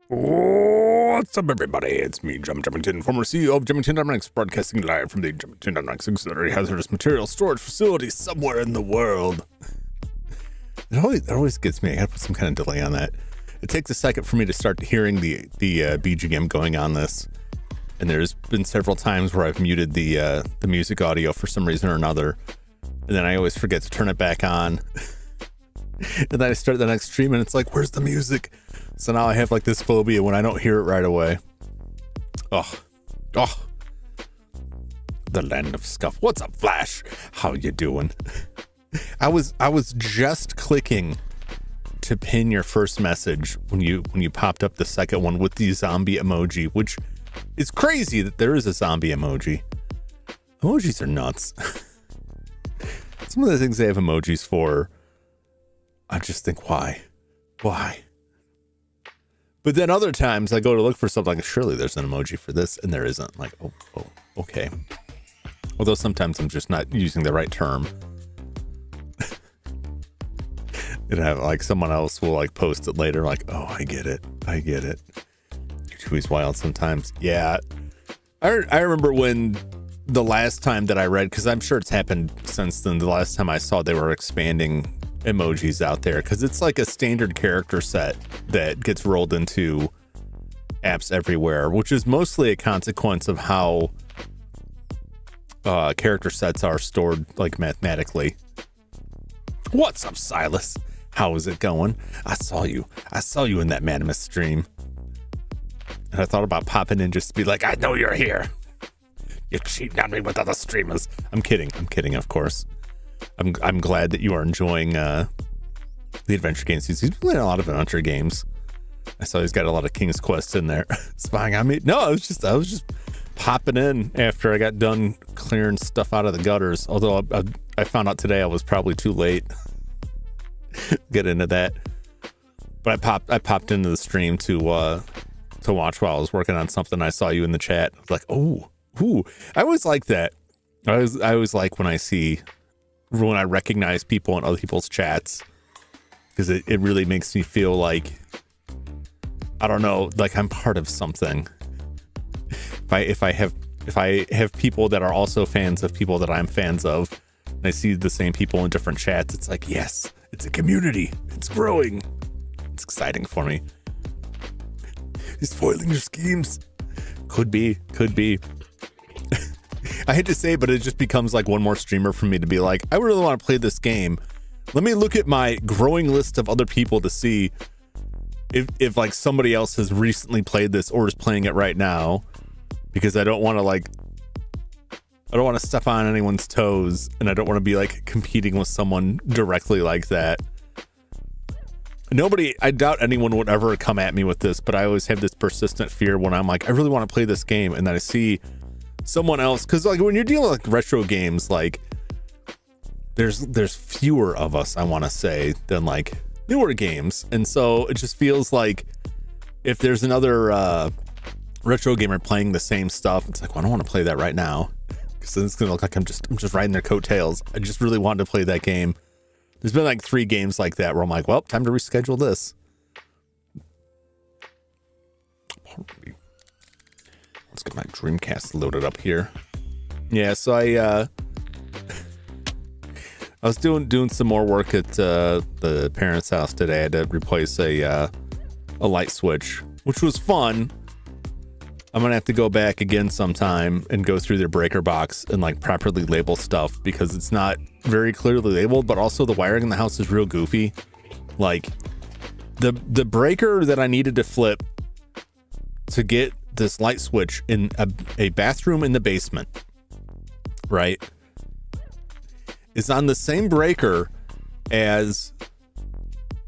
What's up, everybody? It's me, Jum Jumington, former CEO of Jumington Dynamics, broadcasting live from the Jumington Dynamics Auxiliary Hazardous Material Storage Facility somewhere in the world. It always gets me. I gotta put some kind of delay on that. It takes a second for me to start hearing the BGM going on this, and there's been several times where I've muted the music audio for some reason or another, and then I always forget to turn it back on. And then I start the next stream and it's like, where's the music? So now I have like this phobia when I don't hear it right away. Oh, the land of scuff. What's up, Flash? How you doing? I was just clicking to pin your first message when you popped up the second one with the zombie emoji, which is crazy that there is a zombie emoji. Emojis are nuts. Some of the things they have emojis for, I just think, why? But But then other times I go to look for something, like, surely there's an emoji for this, and there isn't. I'm like, oh, okay. Although sometimes I'm just not using the right term. And have, like, someone else will like post it later, like, oh, I get it. YouTube's wild sometimes. Yeah. I remember when the last time that I read, because I'm sure it's happened since then, the last time I saw they were expanding emojis out there, because it's like a standard character set that gets rolled into apps everywhere, which is mostly a consequence of how character sets are stored, like, mathematically. What's up, Silas? How is it going? I saw you in that Madamus stream, and I thought about popping in just to be like, I know you're here. You're cheating on me with other streamers. I'm kidding, of course. I'm glad that you are enjoying the adventure games. He's playing a lot of adventure games. I saw he's got a lot of King's Quest in there. Spying on me? No, I was just popping in after I got done clearing stuff out of the gutters. Although I found out today I was probably too late. Get into that. But I popped into the stream to watch while I was working on something. I saw you in the chat. I was like, oh, ooh. I always like that. I always like when I recognize people in other people's chats, because it really makes me feel like, I don't know, like I'm part of something. If I have people that are also fans of people that I'm fans of, and I see the same people in different chats, it's like, yes, it's a community. It's growing. It's exciting for me. He's foiling your schemes. Could be. I hate to say it, but it just becomes like one more streamer for me to be like, I really want to play this game. Let me look at my growing list of other people to see if like somebody else has recently played this or is playing it right now, because I don't want to step on anyone's toes, and I don't want to be like competing with someone directly like that. I doubt anyone would ever come at me with this, but I always have this persistent fear when I'm like, I really want to play this game, and then I see someone else, because like when you're dealing with like retro games, like there's fewer of us, I want to say, than like newer games, and so it just feels like if there's another retro gamer playing the same stuff, it's like, well, I don't want to play that right now, because then it's gonna look like I'm just riding their coattails. I just really wanted to play that game. There's been like 3 games like that where I'm like, well, time to reschedule this. Let's get my Dreamcast loaded up here. Yeah, so I was doing some more work at the parents' house today. I had to replace a light switch, which was fun. I'm gonna have to go back again sometime and go through their breaker box and like properly label stuff, because it's not very clearly labeled, but also the wiring in the house is real goofy. Like the breaker that I needed to flip to get this light switch in a bathroom in the basement, right, is on the same breaker as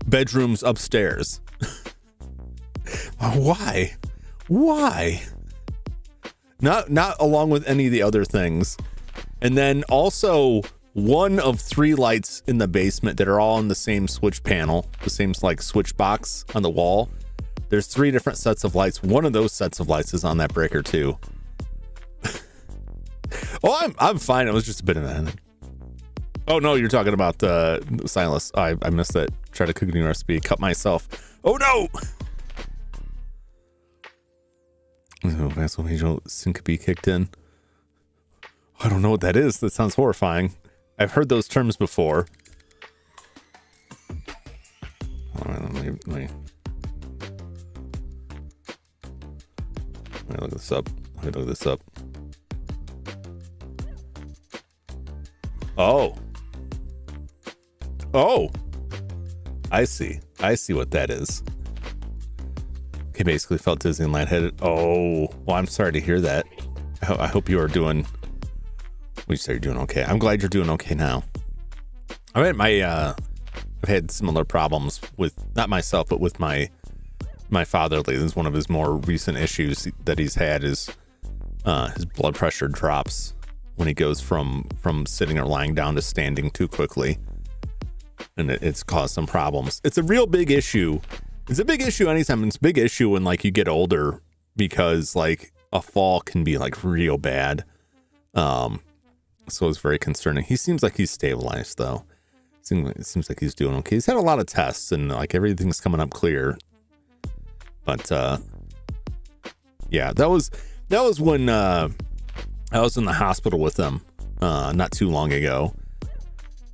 bedrooms upstairs. Why? Not along with any of the other things. And then also one of 3 lights in the basement that are all on the same switch panel, the same like switch box on the wall. There's 3 different sets of lights. One of those sets of lights is on that breaker too. Oh, I'm fine. It was just a bit of that. Oh no, you're talking about Silas. I missed that. Try to cook a new recipe. Cut myself. Oh no. Vasovagal syncope kicked in. I don't know what that is. That sounds horrifying. I've heard those terms before. All right, let me look this up. Oh, I see what that is. He basically felt dizzy and lightheaded. Oh, well, I'm sorry to hear that. I hope you are doing. We say you're doing okay. I'm glad you're doing okay now. I've had similar problems with, not myself, but with my father lately. This is one of his more recent issues that he's had, is his blood pressure drops when he goes from sitting or lying down to standing too quickly, and it's caused some problems. It's a real big issue It's a big issue anytime. It's a big issue when like you get older because like a fall can be like real bad. So it's very concerning. He seems like he's stabilized though. It seems like he's doing okay. He's had a lot of tests and like everything's coming up clear. But yeah, that was when I was in the hospital with him not too long ago.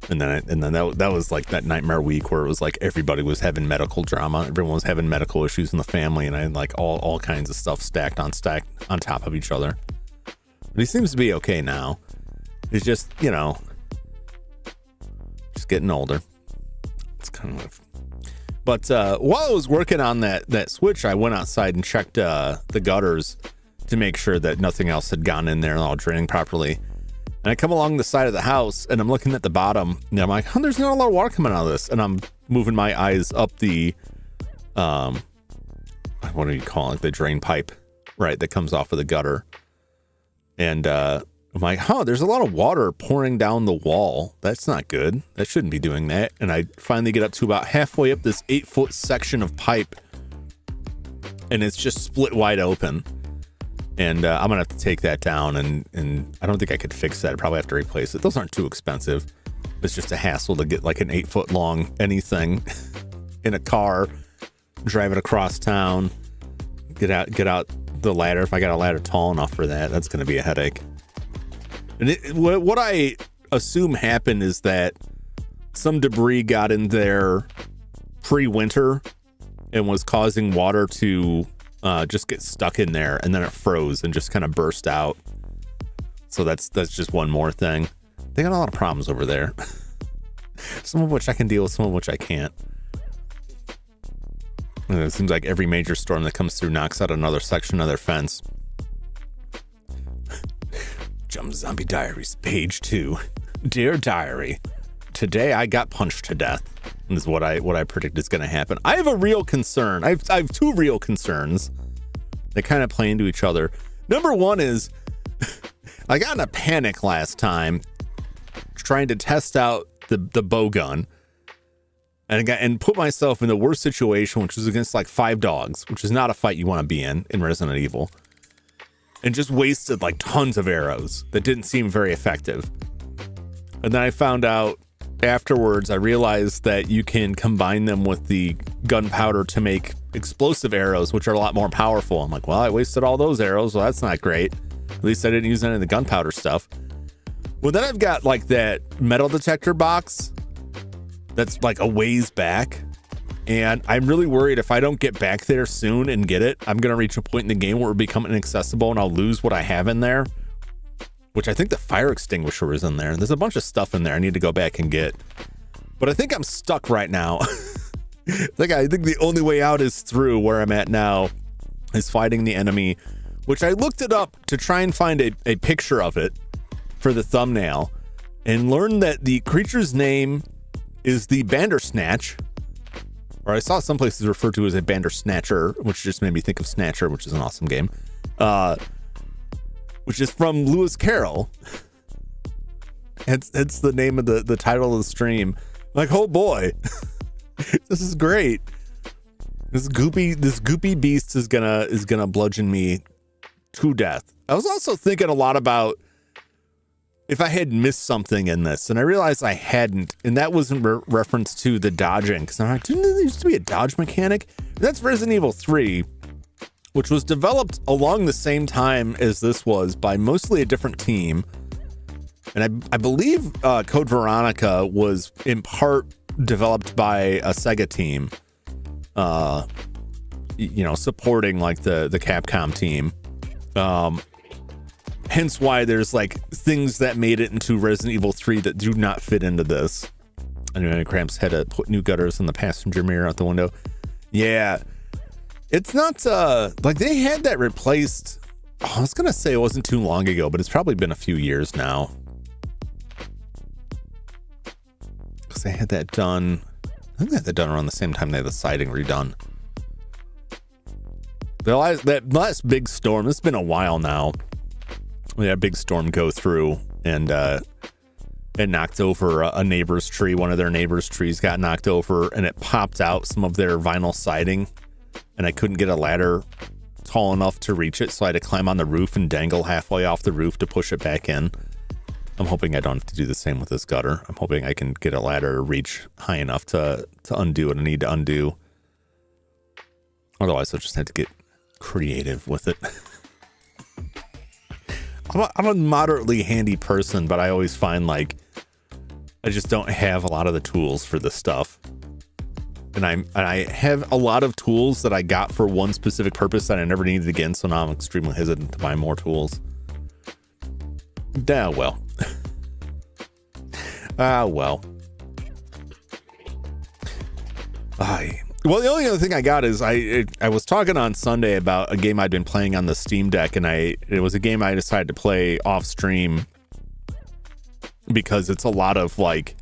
And then that was like that nightmare week where it was like everybody was having medical drama. Everyone was having medical issues in the family, and I had like all kinds of stuff stacked on top of each other. But he seems to be okay now. He's just, you know, just getting older. It's kind of. But while I was working on that switch, I went outside and checked the gutters to make sure that nothing else had gone in there and all draining properly. And I come along the side of the house and I'm looking at the bottom and I'm like, oh, there's not a lot of water coming out of this. And I'm moving my eyes up the, what do you call it? The drain pipe, right? That comes off of the gutter. And I'm like, there's a lot of water pouring down the wall. That's not good. That shouldn't be doing that. And I finally get up to about halfway up this 8-foot section of pipe and it's just split wide open. And I'm going to have to take that down, and I don't think I could fix that. I'd probably have to replace it. Those aren't too expensive. It's just a hassle to get like an 8-foot long anything in a car, drive it across town, get out the ladder. If I got a ladder tall enough for that, that's going to be a headache. And what I assume happened is that some debris got in there pre-winter and was causing water to just get stuck in there, and then it froze and just kind of burst out. So that's just one more thing. They got a lot of problems over there. Some of which I can deal with, some of which I can't. And it seems like every major storm that comes through knocks out another section of their fence. Jum Zombie Diaries, page 2. Dear Diary, today I got punched to death. This is what I predict is going to happen. I have a real concern. I have two real concerns. They kind of play into each other. Number one is I got in a panic last time trying to test out the bow gun, and put myself in the worst situation, which was against like 5 dogs, which is not a fight you want to be in Resident Evil, and just wasted like tons of arrows that didn't seem very effective. And then I found out afterwards, I realized that you can combine them with the gunpowder to make explosive arrows, which are a lot more powerful. I'm like, well, I wasted all those arrows. Well, that's not great. At least I didn't use any of the gunpowder stuff. Well, then I've got like that metal detector box that's like a ways back. And I'm really worried if I don't get back there soon and get it, I'm going to reach a point in the game where it becomes inaccessible and I'll lose what I have in there. Which I think the fire extinguisher is in there. There's a bunch of stuff in there I need to go back and get. But I think I'm stuck right now. I think the only way out is through where I'm at now is fighting the enemy, which I looked it up to try and find a picture of it for the thumbnail and learned that the creature's name is the Bandersnatch. Or I saw some places referred to as a Bandersnatcher, which just made me think of Snatcher, which is an awesome game. Which is from Lewis Carroll. It's the name of the title of the stream. Like, oh boy, this is great. This goopy beast is gonna bludgeon me to death. I was also thinking a lot about if I had missed something in this, and I realized I hadn't, and that wasn't reference to the dodging, because I'm like, didn't there used to be a dodge mechanic? That's Resident Evil 3. Which was developed along the same time as this was by mostly a different team. And I believe Code Veronica was in part developed by a Sega team, supporting like the Capcom team. Hence why there's like things that made it into Resident Evil 3 that do not fit into this. And Cramps had to put new gutters in the passenger mirror out the window. Yeah. It's not like they had that replaced. I was going to say it wasn't too long ago, but it's probably been a few years now. Because they had that done. I think they had that done around the same time they had the siding redone. That last big storm, it's been a while now. We had a big storm go through, and It knocked over a neighbor's tree. One of their neighbor's trees got knocked over, and it popped out some of their vinyl siding, and I couldn't get a ladder tall enough to reach it, so I had to climb on the roof and dangle halfway off the roof to push it back in. I'm hoping I don't have to do the same with this gutter. I'm hoping I can get a ladder to reach high enough to undo what I need to undo. Otherwise, I'll just have to get creative with it. I'm a moderately handy person, but I always find like I just don't have a lot of the tools for this stuff. And I have a lot of tools that I got for one specific purpose that I never needed again, so now I'm extremely hesitant to buy more tools. Well. Well. Well, the only other thing I got is I was talking on Sunday about a game I'd been playing on the Steam Deck, and it was a game I decided to play off stream because it's a lot of like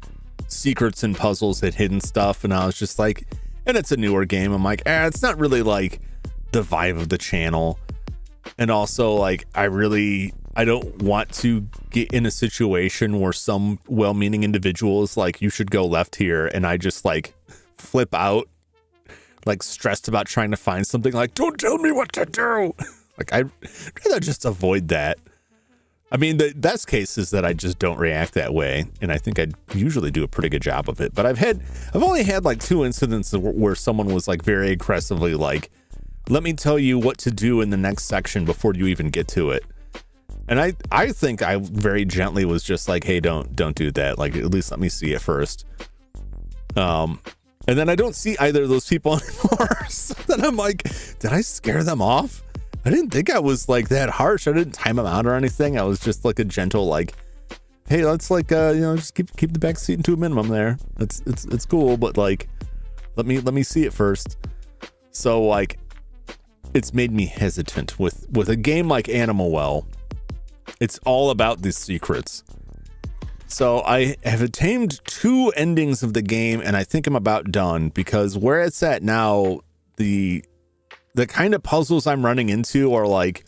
secrets and puzzles and hidden stuff, and I was just like, and it's a newer game. I'm like, it's not really like the vibe of the channel, and also like I don't want to get in a situation where some well-meaning individual is like, you should go left here, and I just like flip out, like stressed about trying to find something, like, don't tell me what to do. Like, I'd rather just avoid that. I mean, the best case is that I just don't react that way, and I think I usually do a pretty good job of it. But I've only had like 2 incidents where someone was like very aggressively like, let me tell you what to do in the next section before you even get to it. And I think I very gently was just like, hey, don't do that. Like, at least let me see it first. And then I don't see either of those people anymore. So then I'm like, did I scare them off? I didn't think I was like that harsh. I didn't time them out or anything. I was just like a gentle, like, hey, let's like, just keep the backseat to a minimum there. It's cool, but like, let me see it first. So like, it's made me hesitant with a game like Animal Well. It's all about these secrets. So I have attained 2 endings of the game, and I think I'm about done, because where it's at now, the kind of puzzles I'm running into are like,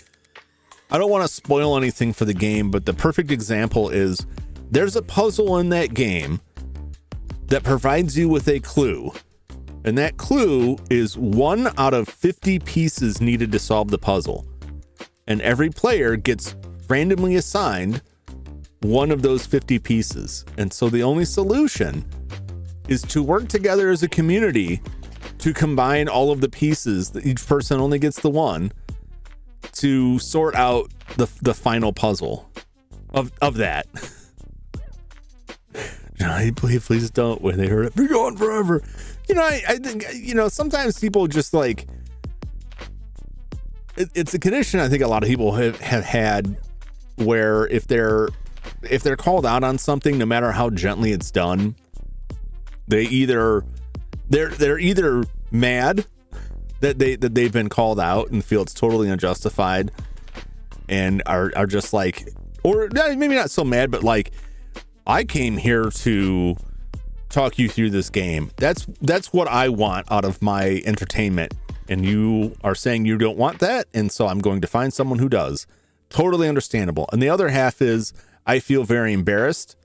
I don't want to spoil anything for the game, but the perfect example is there's a puzzle in that game that provides you with a clue. And that clue is 1 out of 50 pieces needed to solve the puzzle. And every player gets randomly assigned 1 of those 50 pieces. And so the only solution is to work together as a community to combine all of the pieces, that each person only gets the 1, to sort out the final puzzle of that. Johnny, please don't. When they heard it, be gone forever. I think, sometimes people just like, it's a condition I think a lot of people have had, where if they're called out on something, no matter how gently it's done, they're either mad that they've been called out and feel it's totally unjustified, and are just like, or maybe not so mad, but like, I came here to talk you through this game. That's what I want out of my entertainment, and you are saying you don't want that, and so I'm going to find someone who does. Totally understandable. And the other half is, I feel very embarrassed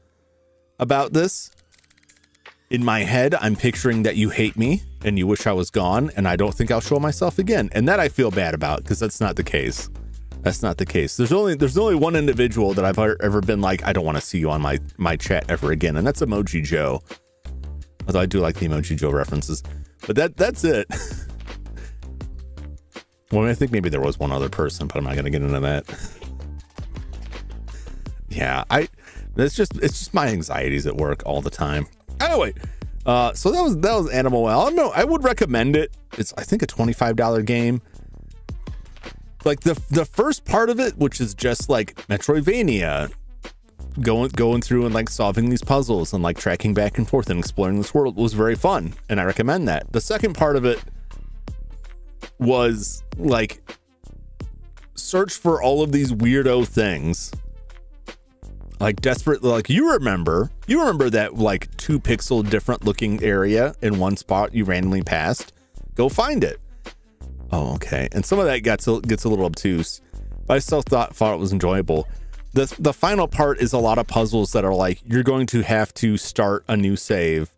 about this. In my head, I'm picturing that you hate me and you wish I was gone, and I don't think I'll show myself again. And that I feel bad about, because that's not the case. That's not the case. There's only one individual that I've ever been like, I don't want to see you on my chat ever again, and that's Emoji Joe. Although I do like the Emoji Joe references, but that's it. Well, I think maybe there was one other person, but I'm not going to get into that. Yeah, it's just my anxieties at work all the time. Anyway, so that was Animal Well. No, I would recommend it. It's, I think, a $25 game. Like the first part of it, which is just like Metroidvania, going through and like solving these puzzles and like tracking back and forth and exploring this world, was very fun, and I recommend that. The second part of it was like search for all of these weirdo things, like desperate, like you remember that like 2 pixel different looking area in one spot you randomly passed. Go find it. Oh, okay. And some of that gets a little obtuse, but I still thought it was enjoyable. The final part is a lot of puzzles that are like, you're going to have to start a new save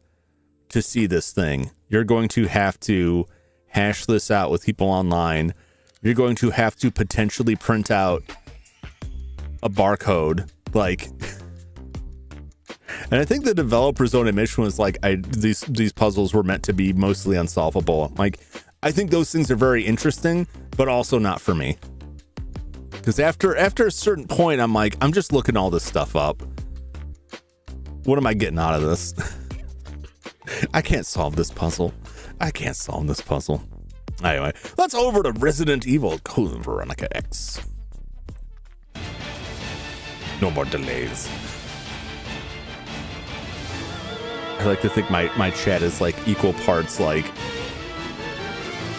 to see this thing. You're going to have to hash this out with people online. You're going to have to potentially print out a barcode. Like, and I think the developer's own admission was like, these puzzles were meant to be mostly unsolvable. Like, I think those things are very interesting, but also not for me. Because after a certain point, I'm like, I'm just looking all this stuff up. What am I getting out of this? I can't solve this puzzle. Anyway, let's over to Resident Evil Code Veronica X. No more delays. I like to think my chat is like equal parts like,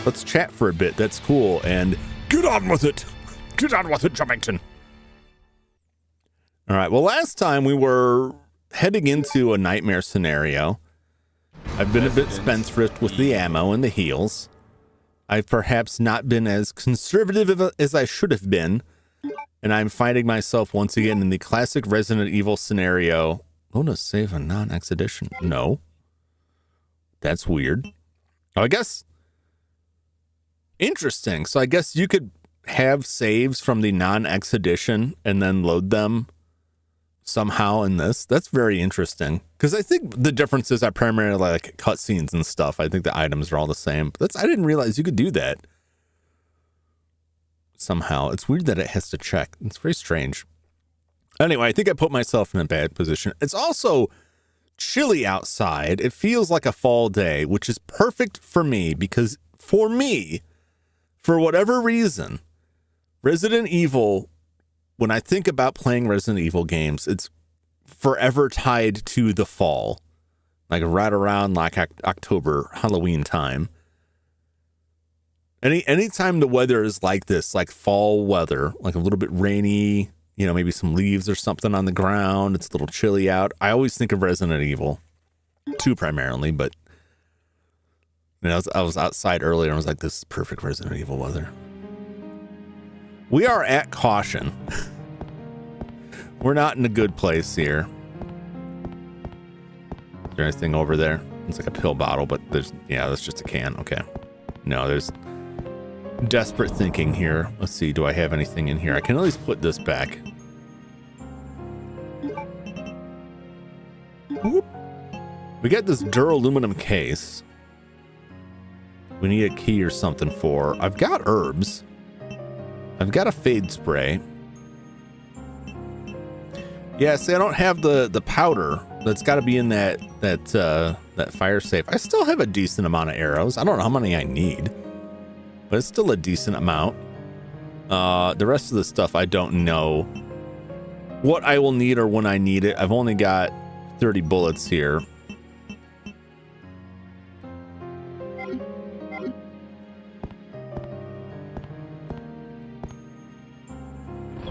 let's chat for a bit, that's cool, and get on with it. Get on with it, Jumington. All right, well, last time we were heading into a nightmare scenario. I've been a bit spendthrift with the ammo and the heals. I've perhaps not been as conservative as I should have been, and I'm finding myself once again in the classic Resident Evil scenario. Load a save a non-X edition? No. That's weird. Oh, I guess. Interesting. So I guess you could have saves from the non-X edition and then load them somehow in this. That's very interesting. Because I think the differences are primarily like cutscenes and stuff. I think the items are all the same. But I didn't realize you could do that. Somehow. It's weird that it has to check. It's very strange. Anyway, I think I put myself in a bad position. It's also chilly outside. It feels like a fall day, which is perfect for me because for me, for whatever reason, Resident Evil, when I think about playing Resident Evil games, it's forever tied to the fall, like right around like October, Halloween time. Anytime the weather is like this, like fall weather, like a little bit rainy, you know, maybe some leaves or something on the ground, it's a little chilly out, I always think of Resident Evil 2 primarily, but you know, I was outside earlier and I was like, this is perfect Resident Evil weather. We are at caution. We're not in a good place here. Is there anything over there? It's like a pill bottle, but that's just a can. Okay. No, there's desperate thinking here. Let's see, do I have anything in here? I can at least put this back. Whoop. We got this duraluminum case. We need a key or something for. I've got herbs. I've got a fade spray. Yeah, see, I don't have the powder. That's got to be in that fire safe. I still have a decent amount of arrows. I don't know how many I need, but it's still a decent amount. The rest of the stuff, I don't know what I will need or when I need it. I've only got 30 bullets here.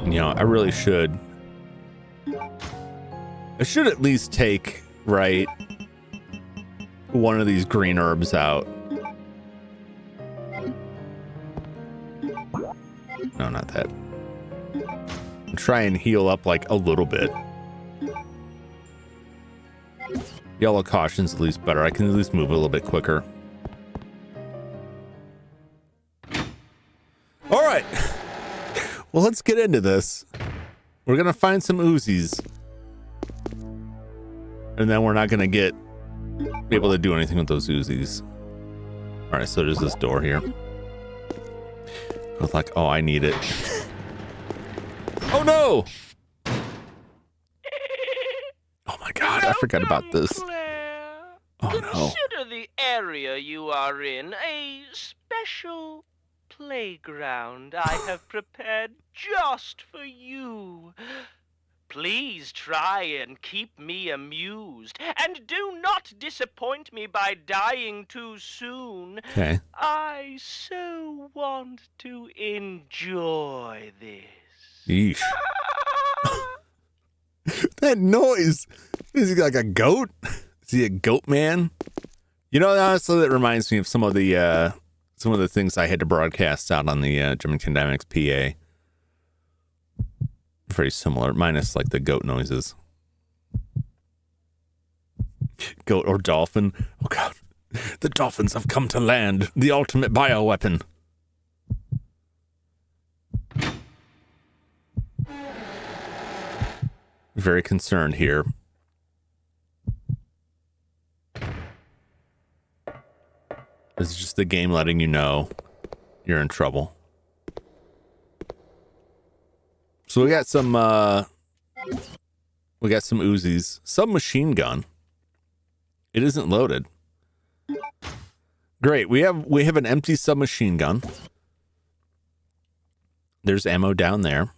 You know, I really should. I should at least take, right, one of these green herbs out. No, not that. Try and heal up like a little bit. Yellow caution's at least better. I can at least move a little bit quicker. All right. Well, let's get into this. We're going to find some Uzis. And then we're not going to be able to do anything with those Uzis. All right, so there's this door here. I was like, oh, I need it. Oh, no! Oh, my God, I forgot about this. Oh, no. Consider the area you are in a special playground I have prepared just for you. Please try and keep me amused, and do not disappoint me by dying too soon. Okay. I so want to enjoy this. Yeesh. That noise. Is he like a goat? Is he a goat man? You know, honestly, that reminds me of some of the things I had to broadcast out on the Jumington Dynamics PA. Very similar, minus like the goat noises. Goat or dolphin. Oh god. The dolphins have come to land. The ultimate bioweapon. Very concerned here. This is just the game letting you know you're in trouble. So we got some Uzis, submachine gun. It isn't loaded. Great. We have an empty submachine gun. There's ammo down there.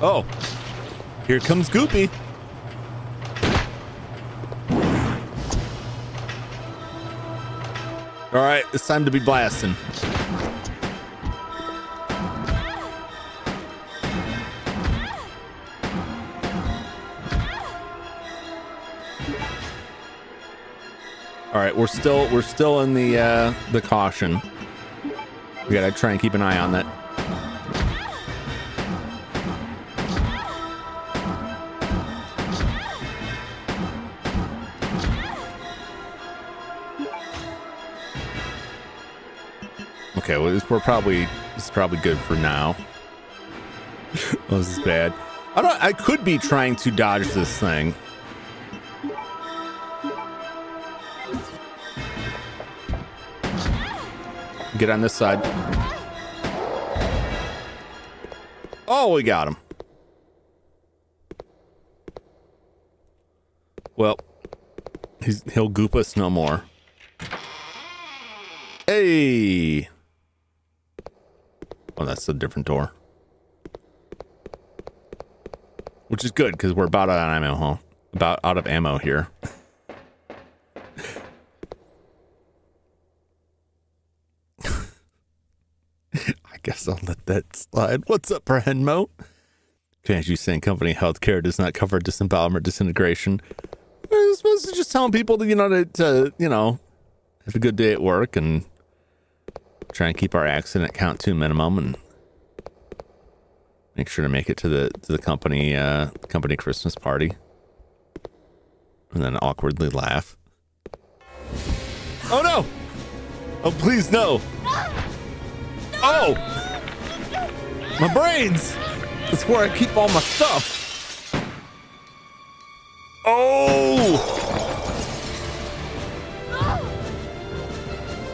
Oh, here comes Goopy. All right, it's time to be blasting. All right, we're still in the caution. We gotta try and keep an eye on that. Okay, well, this is probably good for now. Oh, this is bad. I could be trying to dodge this thing. Get on this side. Oh, we got him. Well, he'll goop us no more. Hey. Oh, that's a different door. Which is good because we're about out of ammo, huh? About out of ammo here. I guess I'll let that slide. What's up, Henmo? Can't you saying company healthcare does not cover disembowelment, disintegration? I suppose it's just telling people to, have a good day at work and try and keep our accident count to a minimum and make sure to make it to the company Christmas party. And then awkwardly laugh. Oh no! Oh please no! Oh! My brains! That's where I keep all my stuff. Oh!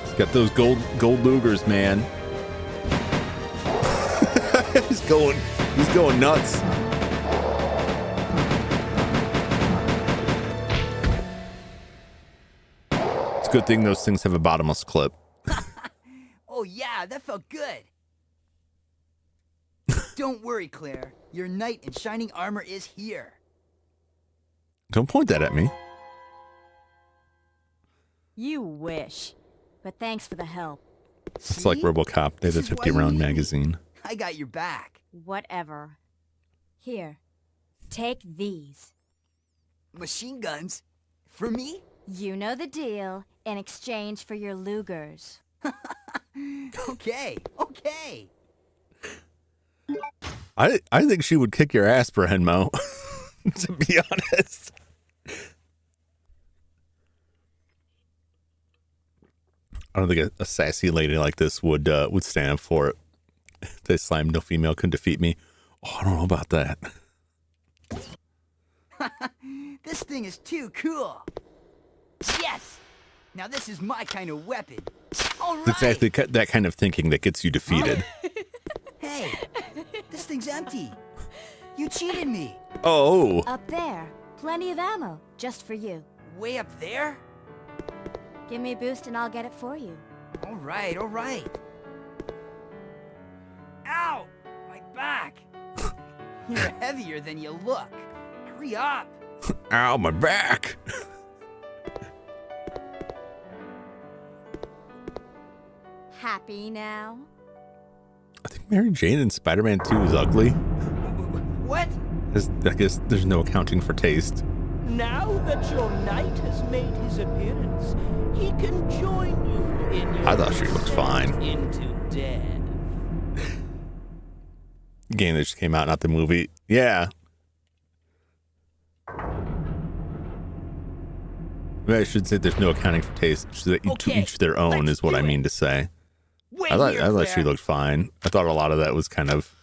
He's got those gold Lugers, man. He's going nuts. It's a good thing those things have a bottomless clip. Oh yeah, that felt good. Don't worry, Claire. Your knight in shining armor is here. Don't point that at me. You wish. But thanks for the help. It's like RoboCop. They have a 50-round magazine. I got your back. Whatever. Here. Take these. Machine guns? For me? You know the deal. In exchange for your Lugers. Okay. I think she would kick your ass, Henmo. To be honest. I don't think a sassy lady like this would stand up for it. They slam no female can defeat me. Oh, I don't know about that. This thing is too cool. Yes! Now this is my kind of weapon. All right. Exactly that kind of thinking that gets you defeated. Hey, this thing's empty. You cheated me. Oh. Up there. Plenty of ammo. Just for you. Way up there? Give me a boost and I'll get it for you. All right. Ow! My back. You're heavier than you look. Hurry up. Ow, my back. Happy now? I think Mary Jane in Spider-Man 2 is ugly. What? I guess there's no accounting for taste. Now that your knight has made his appearance, he can join you in your I thought she looked fine. into death. Game that just came out, not the movie. Yeah. Maybe I should say there's no accounting for taste. To each their own is what I mean to say. I thought she looked fine. I thought a lot of that was kind of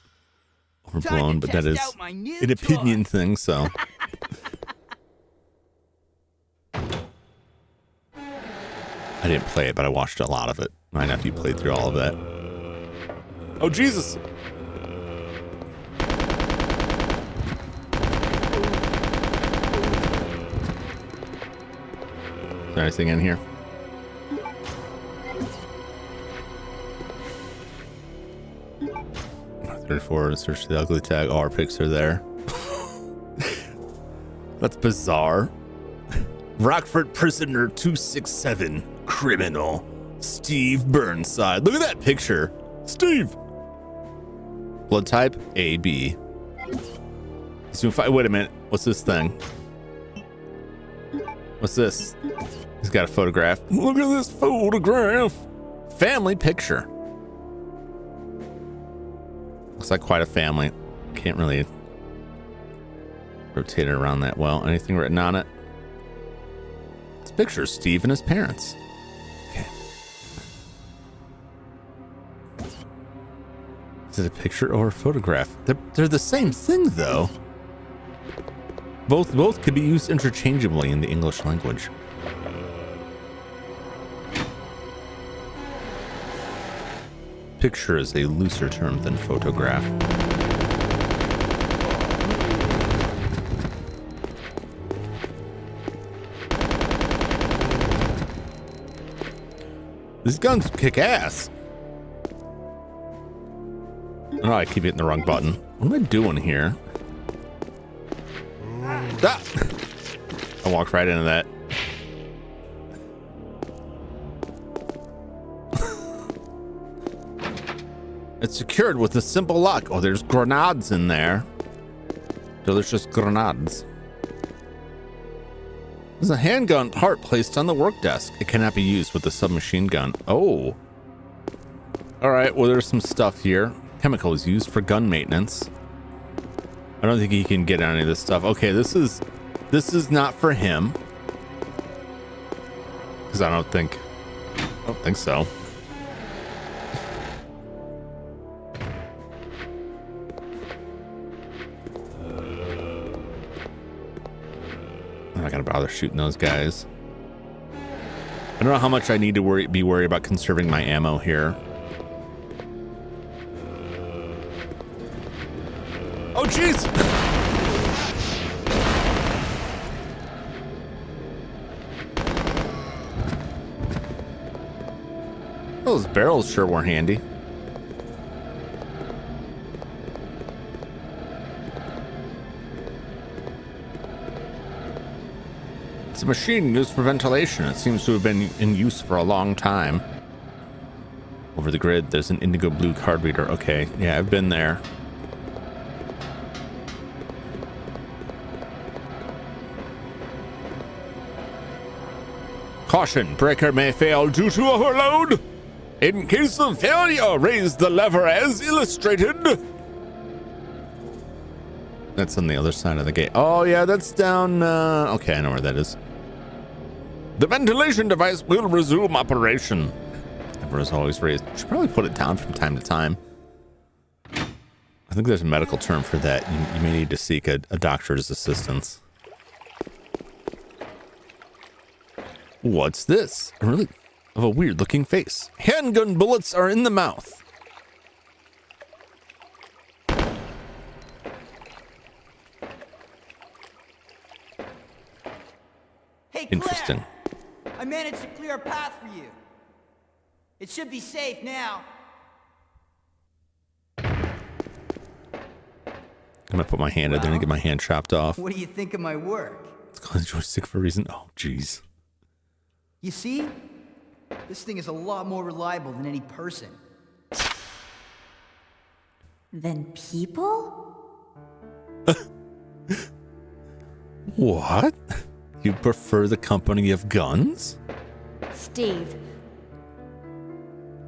overblown, but that is an opinion thing, so. I didn't play it, but I watched a lot of it. My nephew played through all of that. Oh, Jesus! Is there anything in here? 34, search the ugly tag. Oh, our pics are there. That's bizarre. Rockford prisoner 267, criminal Steve Burnside. Look at that picture. Steve. Blood type AB. Wait a minute. What's this thing? What's this? He's got a photograph. Look at this photograph. Family picture. Looks like quite a family. Can't really rotate it around that well. Anything written on it? This picture is Steve and his parents. Okay. Is it a picture or a photograph? They're the same thing, though. Both could be used interchangeably in the English language. Picture is a looser term than photograph. These guns kick ass. Oh, I keep hitting the wrong button. What am I doing here? Ah! I walked right into that. It's secured with a simple lock. Oh, there's grenades in there. Delicious grenades. There's a handgun part placed on the work desk. It cannot be used with a submachine gun. Oh. All right, well, there's some stuff here. Chemicals used for gun maintenance. I don't think he can get any of this stuff. Okay, this is not for him. Because I don't think so. I'm not gonna bother shooting those guys. I don't know how much I need to be worried about conserving my ammo here. Oh, jeez! Those barrels sure were handy. It's a machine used for ventilation. It seems to have been in use for a long time. Over the grid, there's an indigo blue card reader. Okay, yeah, I've been there. Caution, breaker may fail due to overload. In case of failure, raise the lever as illustrated. That's on the other side of the gate. Oh, yeah, that's down. Okay, I know where that is. The ventilation device will resume operation. Lever is always raised. Should probably put it down from time to time. I think there's a medical term for that. You may need to seek a doctor's assistance. What's this? A really of a weird looking face. Handgun bullets are in the mouth. Hey, Claire, interesting. I managed to clear a path for you. It should be safe now. I'm gonna put my hand in there and get my hand chopped off. What do you think of my work? It's called the joystick for a reason. Oh, jeez. You see? This thing is a lot more reliable than any person. Than people? What? You prefer the company of guns? Steve,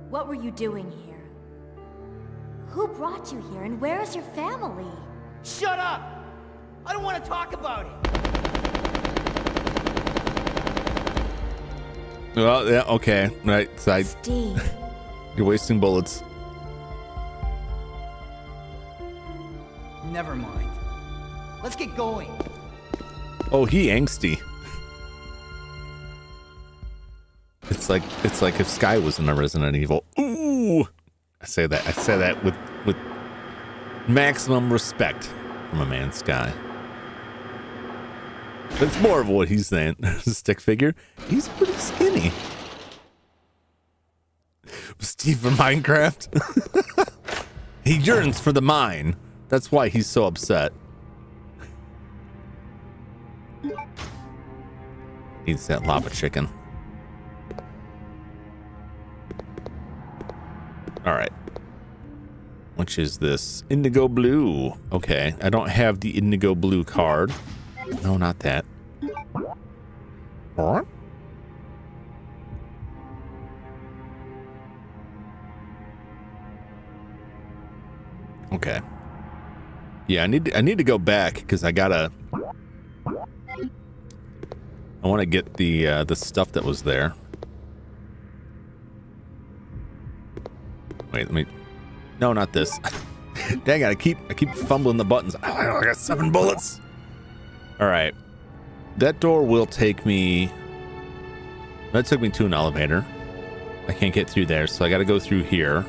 what were you doing here? Who brought you here, and where is your family? Shut up! I don't want to talk about it. Well, yeah, okay. Right, side. Steve. You're wasting bullets. Never mind. Let's get going. Oh, he angsty. It's like if Sky was in a Resident Evil. Ooh, I say that with maximum respect from a man, Sky. But it's more of what he's saying. The stick figure, he's pretty skinny. Steve from Minecraft. He yearns for the mine. That's why he's so upset. Needs that lava chicken. All right. Which is this? Indigo blue. Okay. I don't have the indigo blue card. No, not that. What? Okay. Yeah, I need to go back because I want to get the stuff that was there. Wait, let me. No, not this. Dang it! I keep fumbling the buttons. Oh, I got 7 bullets. All right, that door will take me. That took me to an elevator. I can't get through there, so I got to go through here.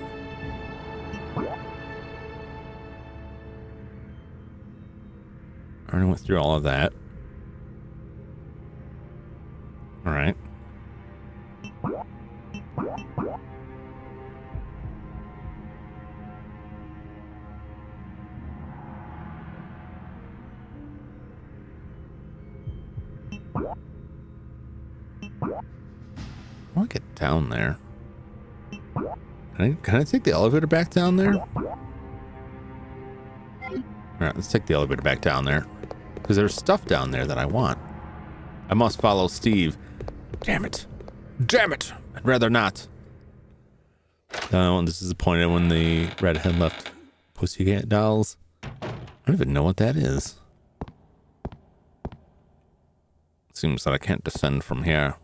I already went through all of that. All right. I want to get down there. Can I take the elevator back down there? All right, let's take the elevator back down there. Because there's stuff down there that I want. I must follow Steve. Damn it. Damn it. I'd rather not. Oh, this is disappointed when the redhead left Pussycat Dolls. I don't even know what that is. Seems that I can't descend from here.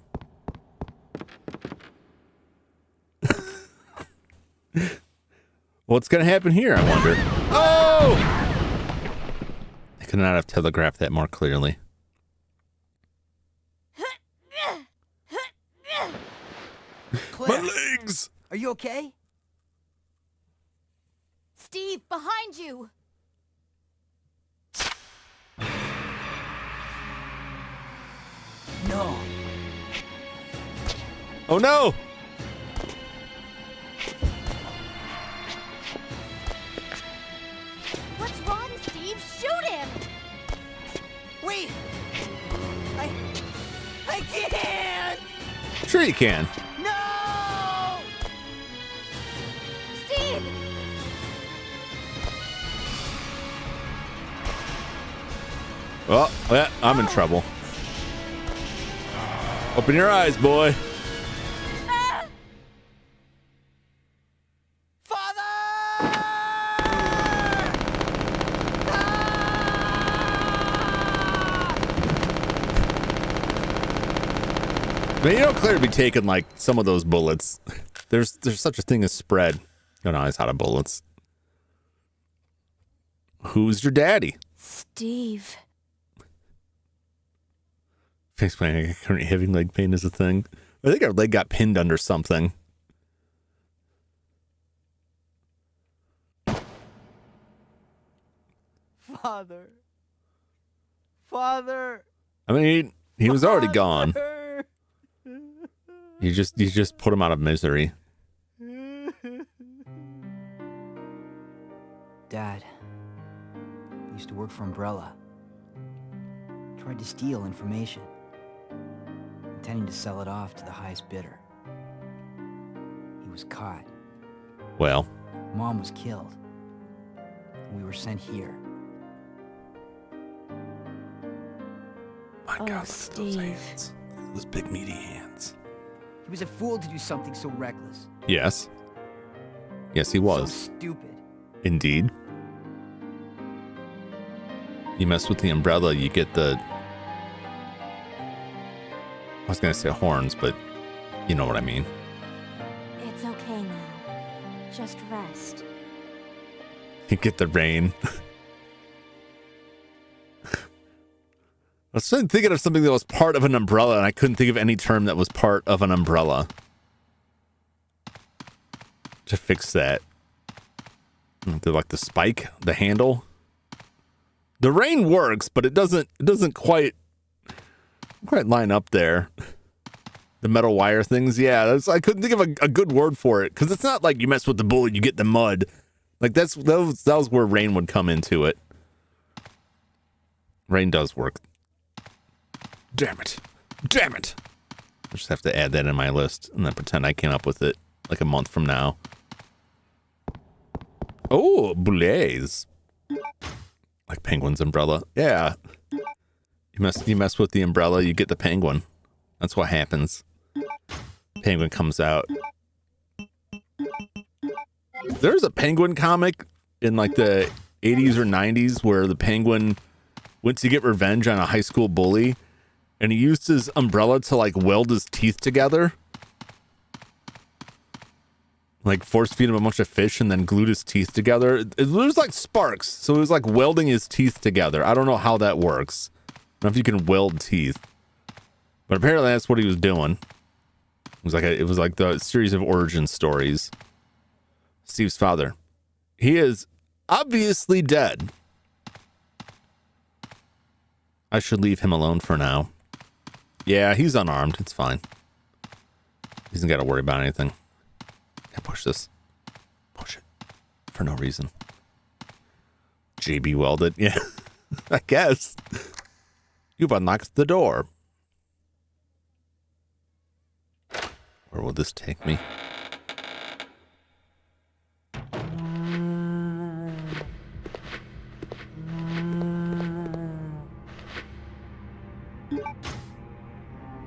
What's gonna happen here, I wonder? Oh! I could not have telegraphed that more clearly. Claire, My legs! are you okay? Steve, behind you! No. Oh no! What's wrong, Steve? Shoot him! Wait! I can't! Sure you can. No! Steve! Well, yeah, I'm in trouble. Open your eyes, boy. Man, you don't clearly be taking like some of those bullets. There's such a thing as spread. Don't always out of bullets. Who's your daddy? Steve. Face pain, currently having leg pain is a thing. I think our leg got pinned under something. Father. Father. I mean, he was already gone. You just put him out of misery. Dad used to work for Umbrella. Tried to steal information, intending to sell it off to the highest bidder. He was caught. Well, Mom was killed. We were sent here. my Oh, God, look at those Steve. hands. Those big meaty hands. He was a fool to do something so reckless. Yes. Yes, he So was. stupid. Indeed. You mess with the umbrella, you get the... I was going to say horns, but you know what I mean. It's okay now. Just rest. You get the rain. I was thinking of something that was part of an umbrella, and I couldn't think of any term that was part of an umbrella to fix that. They're like the spike, the handle. The rain works, but it doesn't quite line up there. The metal wire things, yeah. I couldn't think of a good word for it because it's not like you mess with the bullet, you get the mud. Like that was where rain would come into it. Rain does work. Damn it. I just have to add that in my list and then pretend I came up with it like a month from now. Oh, boulets. Like Penguin's umbrella. Yeah. You mess with the umbrella, you get the penguin. That's what happens. Penguin comes out. There's a penguin comic in like the 80s or 90s where the penguin went to get revenge on a high school bully and he used his umbrella to like weld his teeth together. Like force feed him a bunch of fish and then glued his teeth together. It was like sparks. So it was like welding his teeth together. I don't know how that works. I don't know if you can weld teeth. But apparently that's what he was doing. It was like the series of origin stories. Steve's father. He is obviously dead. I should leave him alone for now. Yeah, he's unarmed. It's fine. He doesn't got to worry about anything. I push this. Push it. For no reason. JB welded. Yeah, I guess. You've unlocked the door. Where will this take me?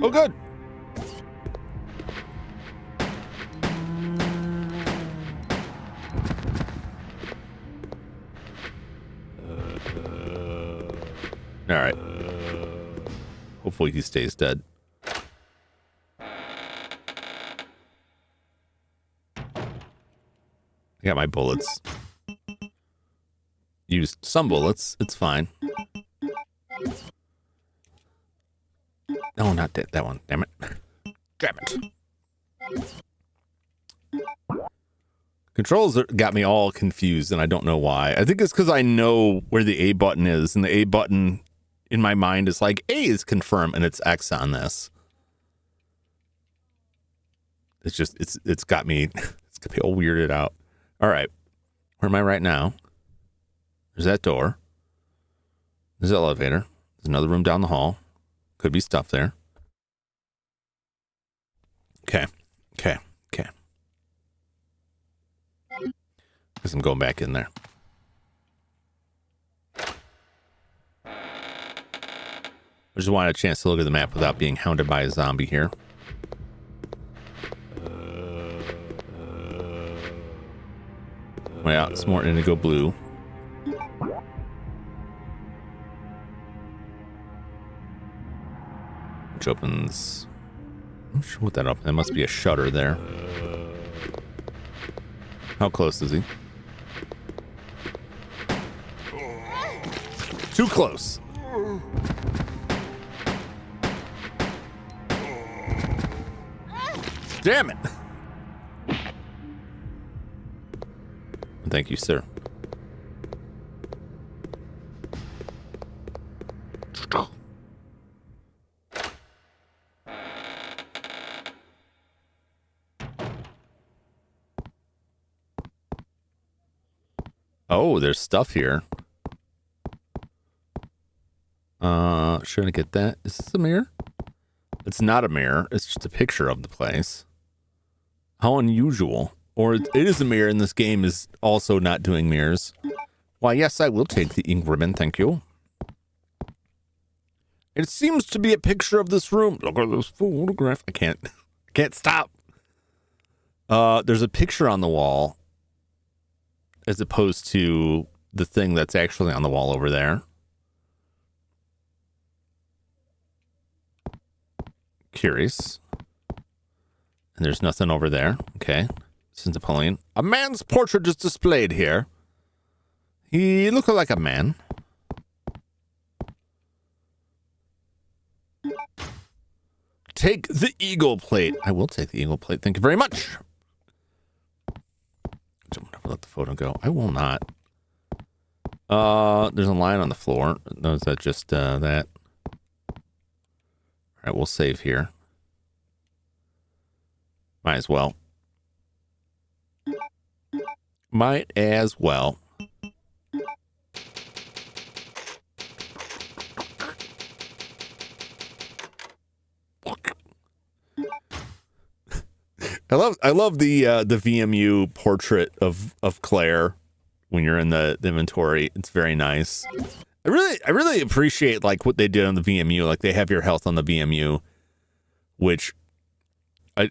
Oh, good. All right. Hopefully he stays dead. I got my bullets. Used some bullets. It's fine. No, not that one. Damn it. Damn it. Controls got me all confused, and I don't know why. I think it's because I know where the A button is, and the A button in my mind is like, A is confirm, and it's X on this. It's just, it's got me all weirded out. All right. Where am I right now? There's that door. There's the elevator. There's another room down the hall. Could be stuff there. Okay. Guess I'm going back in there. I just wanted a chance to look at the map without being hounded by a zombie here. Way out, it's more indigo blue. Which opens... I'm not sure what that opens. There must be a shutter there. How close is he? Too close. Damn it. Thank you, sir. Oh, there's stuff here. Should I get that? Is this a mirror? It's not a mirror. It's just a picture of the place. How unusual. Or it is a mirror, and this game is also not doing mirrors. Why, yes, I will take the ink ribbon, thank you. It seems to be a picture of this room. Look at this photograph. I can't stop. There's a picture on the wall as opposed to the thing that's actually on the wall over there. Curious. And there's nothing over there. Okay. This is Napoleon. A man's portrait is displayed here. He looked like a man. Take the eagle plate. I will take the eagle plate. Thank you very much. Don't let the photo go. I will not. There's a line on the floor. No, is that just that? All right, we'll save here. Might as well. Might as well. I love the VMU portrait of Claire when you're in the inventory. It's very nice. I really appreciate like what they did on the VMU. Like they have your health on the VMU, which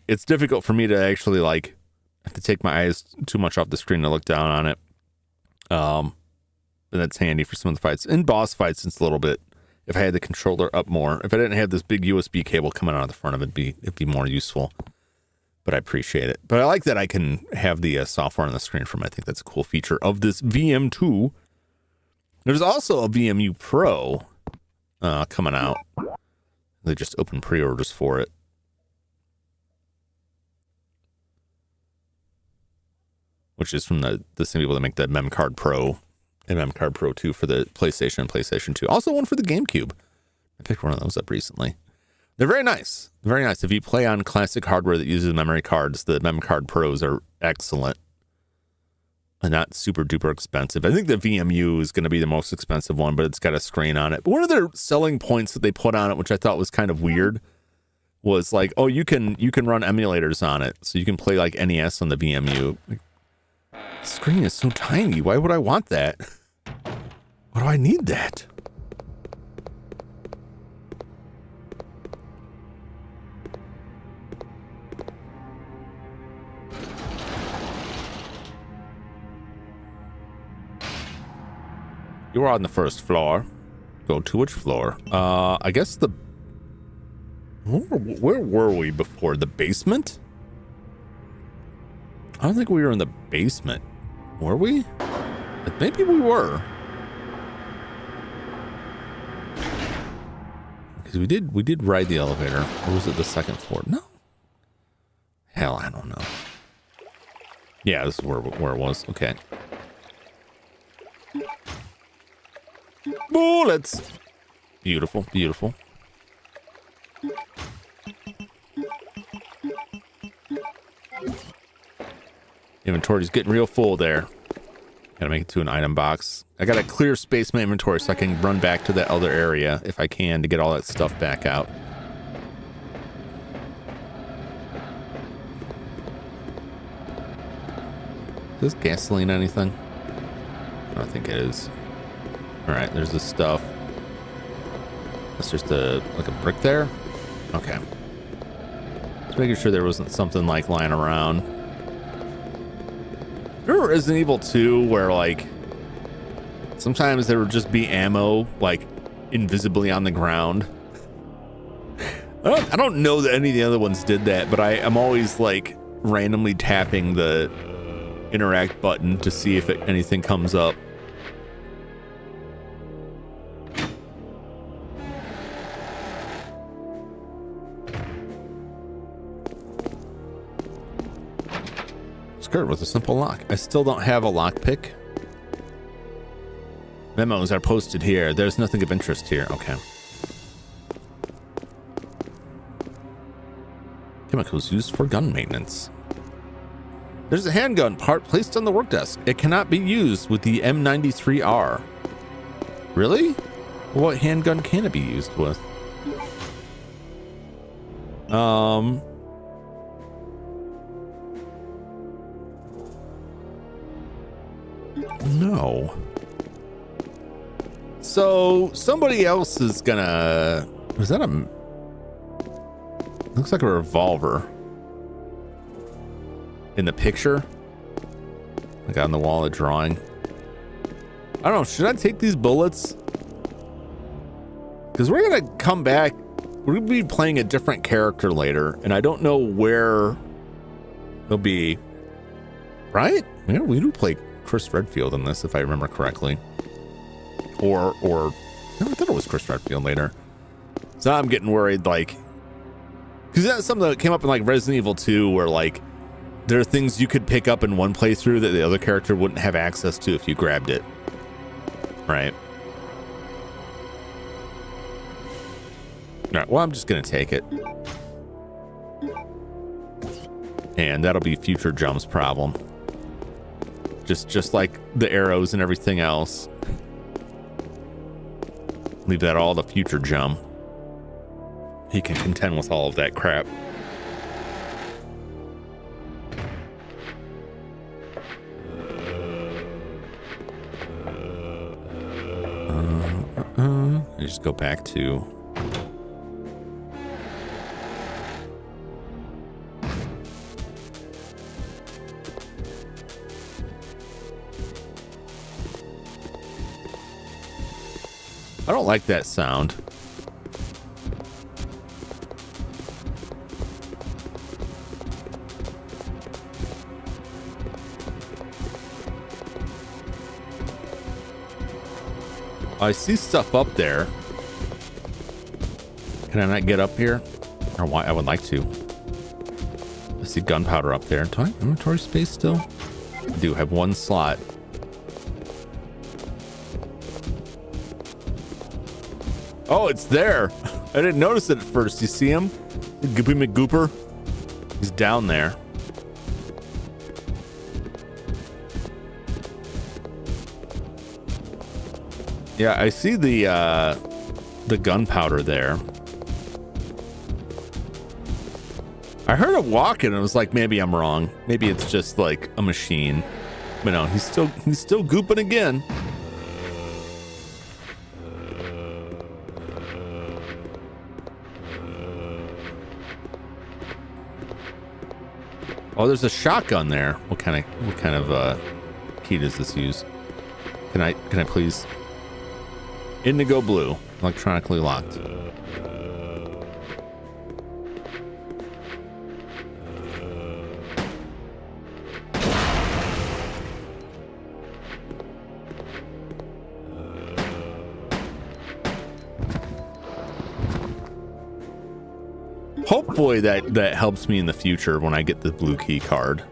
it's difficult for me to actually like have to take my eyes too much off the screen to look down on it. But that's handy for some of the fights. In boss fights, it's a little bit. If I had the controller up more, if I didn't have this big USB cable coming out of the front of it, it'd be more useful. But I appreciate it. But I like that I can have the software on the screen from it. I think that's a cool feature of this VM2. There's also a VMU Pro coming out. They just opened pre-orders for it. Which is from the same people that make the MemCard Pro and MemCard Pro 2 for the PlayStation and PlayStation 2. Also one for the GameCube. I picked one of those up recently. They're very nice. Very nice. If you play on classic hardware that uses memory cards, the MemCard Pros are excellent. And not super duper expensive. I think the VMU is going to be the most expensive one, but it's got a screen on it. But one of their selling points that they put on it, which I thought was kind of weird, was like, oh, you can run emulators on it. So you can play like NES on the VMU. Like, the screen is so tiny. Why would I want that? Why do I need that? You are on the first floor. Go to which floor? I guess the... Where were we before? The basement? I don't think we were in the basement. Were we? Maybe we were. Because we did ride the elevator. Or was it the second floor? No. Hell, I don't know. Yeah, this is where it was. Okay. Bullets. Beautiful, beautiful. Inventory's getting real full there. Gotta make it to an item box. I gotta clear space in my inventory so I can run back to that other area if I can to get all that stuff back out. Is this gasoline anything? I don't think it is. Alright, there's this stuff. That's just like a brick there? Okay. Just making sure there wasn't something like lying around. Remember Resident Evil 2 where like sometimes there would just be ammo like invisibly on the ground? I don't know that any of the other ones did that, but I'm always like randomly tapping the interact button to see if anything comes up. Skirt with a simple lock. I still don't have a lockpick. Memos are posted here. There's nothing of interest here. Okay. Chemicals used for gun maintenance. There's a handgun part placed on the work desk. It cannot be used with the M93R. Really? What handgun can it be used with? No. So somebody else is gonna Was that a... Looks like a revolver. In the picture? Like on the wall of drawing. I don't know, should I take these bullets? Because we're gonna come back. We're gonna be playing a different character later, and I don't know where he'll be. Right? Yeah, we do play Chris Redfield in this, if I remember correctly. Or no, I thought it was Chris Redfield later. So now I'm getting worried, like, because that's something that came up in like Resident Evil 2, where like there are things you could pick up in one playthrough that the other character wouldn't have access to if you grabbed it. Right. All right. Well, I'm just gonna take it, and that'll be future Jum's problem. Just like the arrows and everything else. Leave that all to future Jum. He can contend with all of that crap. I just go back to... I don't like that sound. I see stuff up there. Can I not get up here? Or why? I would like to. I see gunpowder up there. Do I have inventory space still? I do have one slot. Oh, it's there. I didn't notice it at first. You see him? Goopy McGooper? He's down there. Yeah, I see the gunpowder there. I heard it walking and I was like, maybe I'm wrong. Maybe it's just like a machine. But no, he's still gooping again. Oh, there's a shotgun there. What kind of key does this use? Can I please? Indigo blue, electronically locked. Hopefully that helps me in the future when I get the blue key card.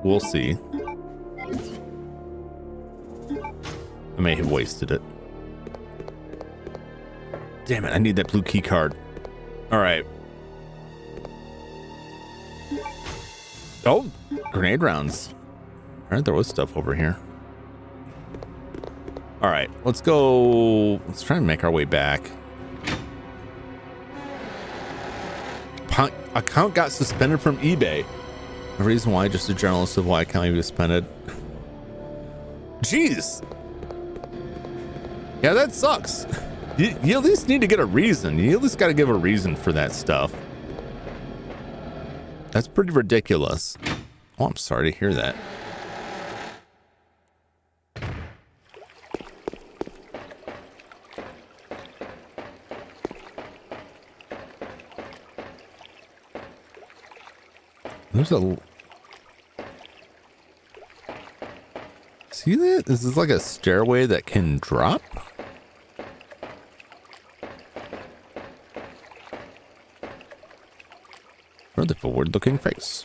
We'll see. I may have wasted it. Damn it, I need that blue key card. All right. Oh, grenade rounds. All right, there was stuff over here. All right, let's go. Let's try and make our way back. Account got suspended from eBay. The reason why, just a journalist of why account be suspended. Jeez. Yeah, that sucks. You at least need to get a reason. You at least got to give a reason for that stuff. That's pretty ridiculous. Oh, I'm sorry to hear that. There's a... See that? This is like a stairway that can drop? Or the forward-looking face.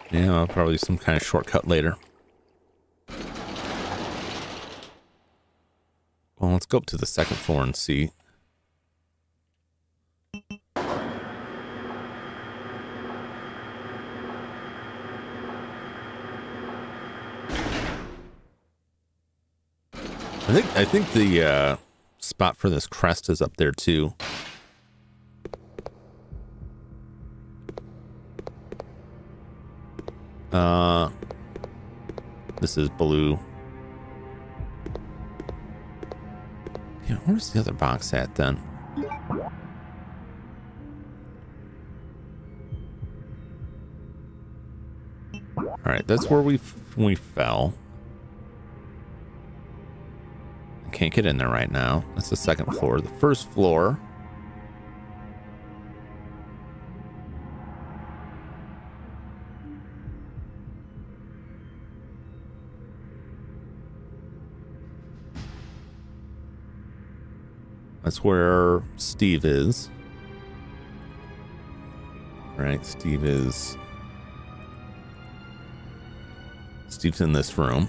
Yeah, probably some kind of shortcut later. Well, let's go up to the second floor and see. I think the spot for this crest is up there too. This is blue. Yeah, where's the other box at then? All right, that's where we fell. I can't get in there right now. That's the second floor. The first floor. That's where Steve is. All right, Steve's in this room.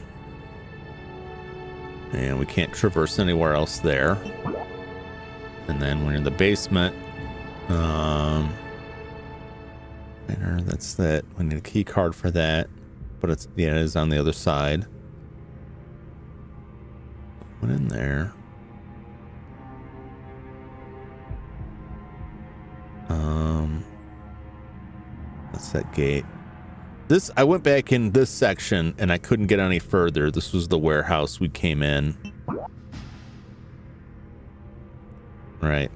And we can't traverse anywhere else there. And then we're in the basement. That's that. We need a key card for that. But it is on the other side. What in there? That's that gate. I went back in this section and I couldn't get any further. This was the warehouse we came in. Right.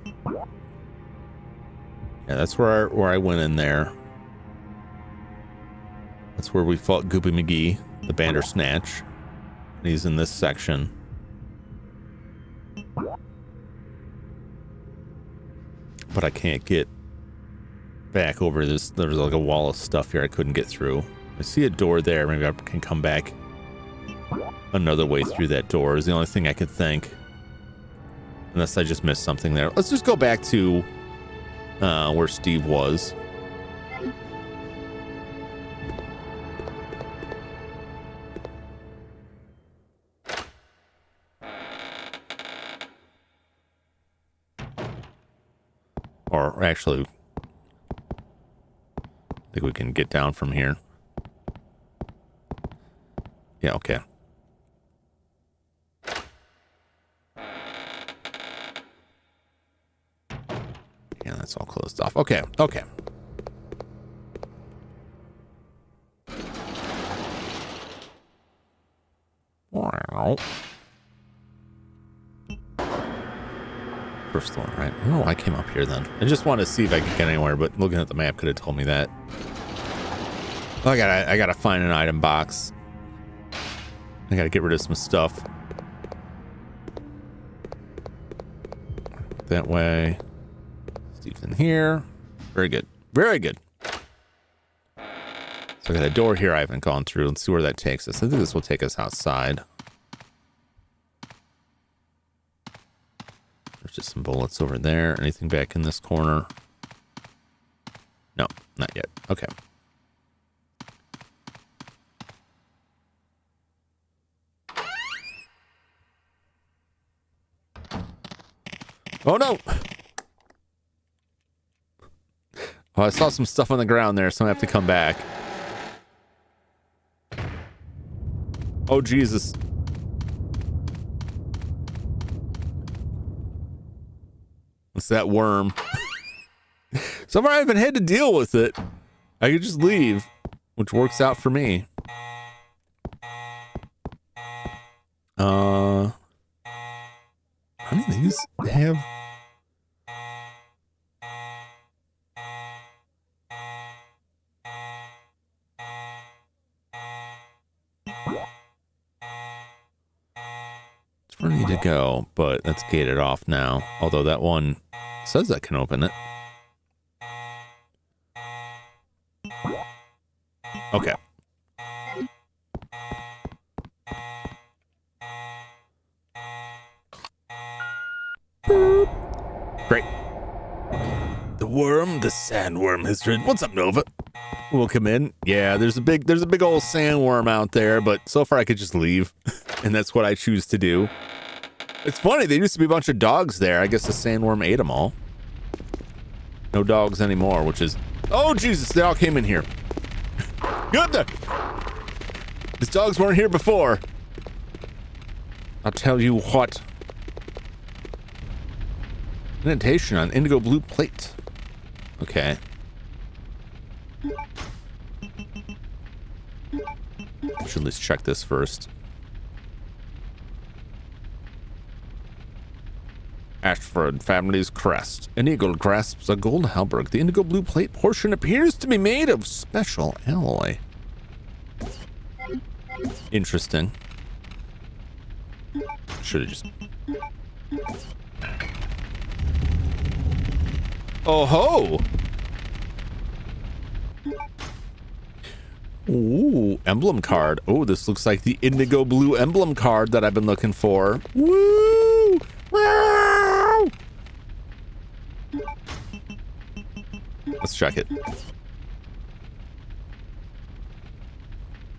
Yeah, that's where I went in there. That's where we fought Goopy McGee, the Bandersnatch. He's in this section. But I can't get back over this. There's like a wall of stuff here I couldn't get through. I see a door there. Maybe I can come back another way through that door is the only thing I could think. Unless I just missed something there. Let's just go back to where Steve was. Or actually, I think we can get down from here. Yeah, okay. Yeah, that's all closed off. Okay, okay. Wow. First floor, right? I don't know why I came up here then. I just wanted to see if I could get anywhere, but looking at the map could have told me that. Oh, I gotta find an item box. I gotta get rid of some stuff. That way. Steve's in here. Very good. Very good. So I got a door here I haven't gone through. Let's see where that takes us. I think this will take us outside. There's just some bullets over there. Anything back in this corner? No, not yet. Okay. Oh no! Oh, I saw some stuff on the ground there, so I have to come back. Oh, Jesus. What's that worm? So far I haven't had to deal with it. I could just leave, which works out for me. How many of these have? It's ready to go, but that's gated off now. Although that one says I can open it. Okay. Great. The worm, the sandworm has returned. What's up, Nova? We'll come in. Yeah, there's a big old sandworm out there, but so far I could just leave, and that's what I choose to do. It's funny, there used to be a bunch of dogs there. I guess the sandworm ate them all. No dogs anymore, which is... Oh, Jesus, they all came in here. Good. These dogs weren't here before. I'll tell you what. Indentation on indigo blue plate. Okay. Should at least check this first. Ashford family's crest. An eagle grasps a gold halberd. The indigo blue plate portion appears to be made of special alloy. Interesting. Should have just... Oh ho! Ooh, emblem card. Oh, this looks like the indigo blue emblem card that I've been looking for. Woo! Wow! Let's check it.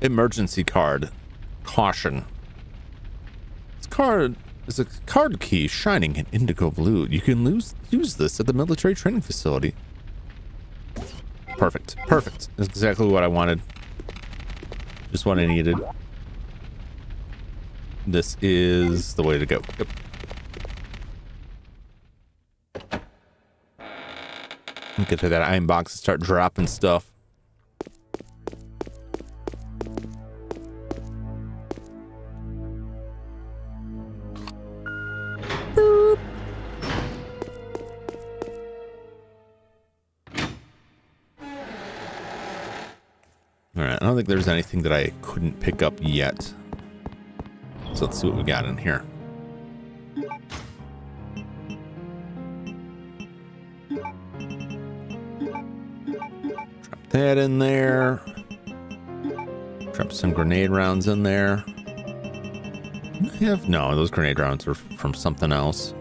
Emergency card. Caution. This card is a card key shining in indigo blue. You can use this at the military training facility. Perfect. Perfect. That's exactly what I wanted. Just what I needed. This is the way to go. Yep. Get to that iron box and start dropping stuff. Boop. All right, I don't think there's anything that I couldn't pick up yet. So let's see what we got in here. Drop that in there. Drop some grenade rounds in there. No, those grenade rounds are from something else.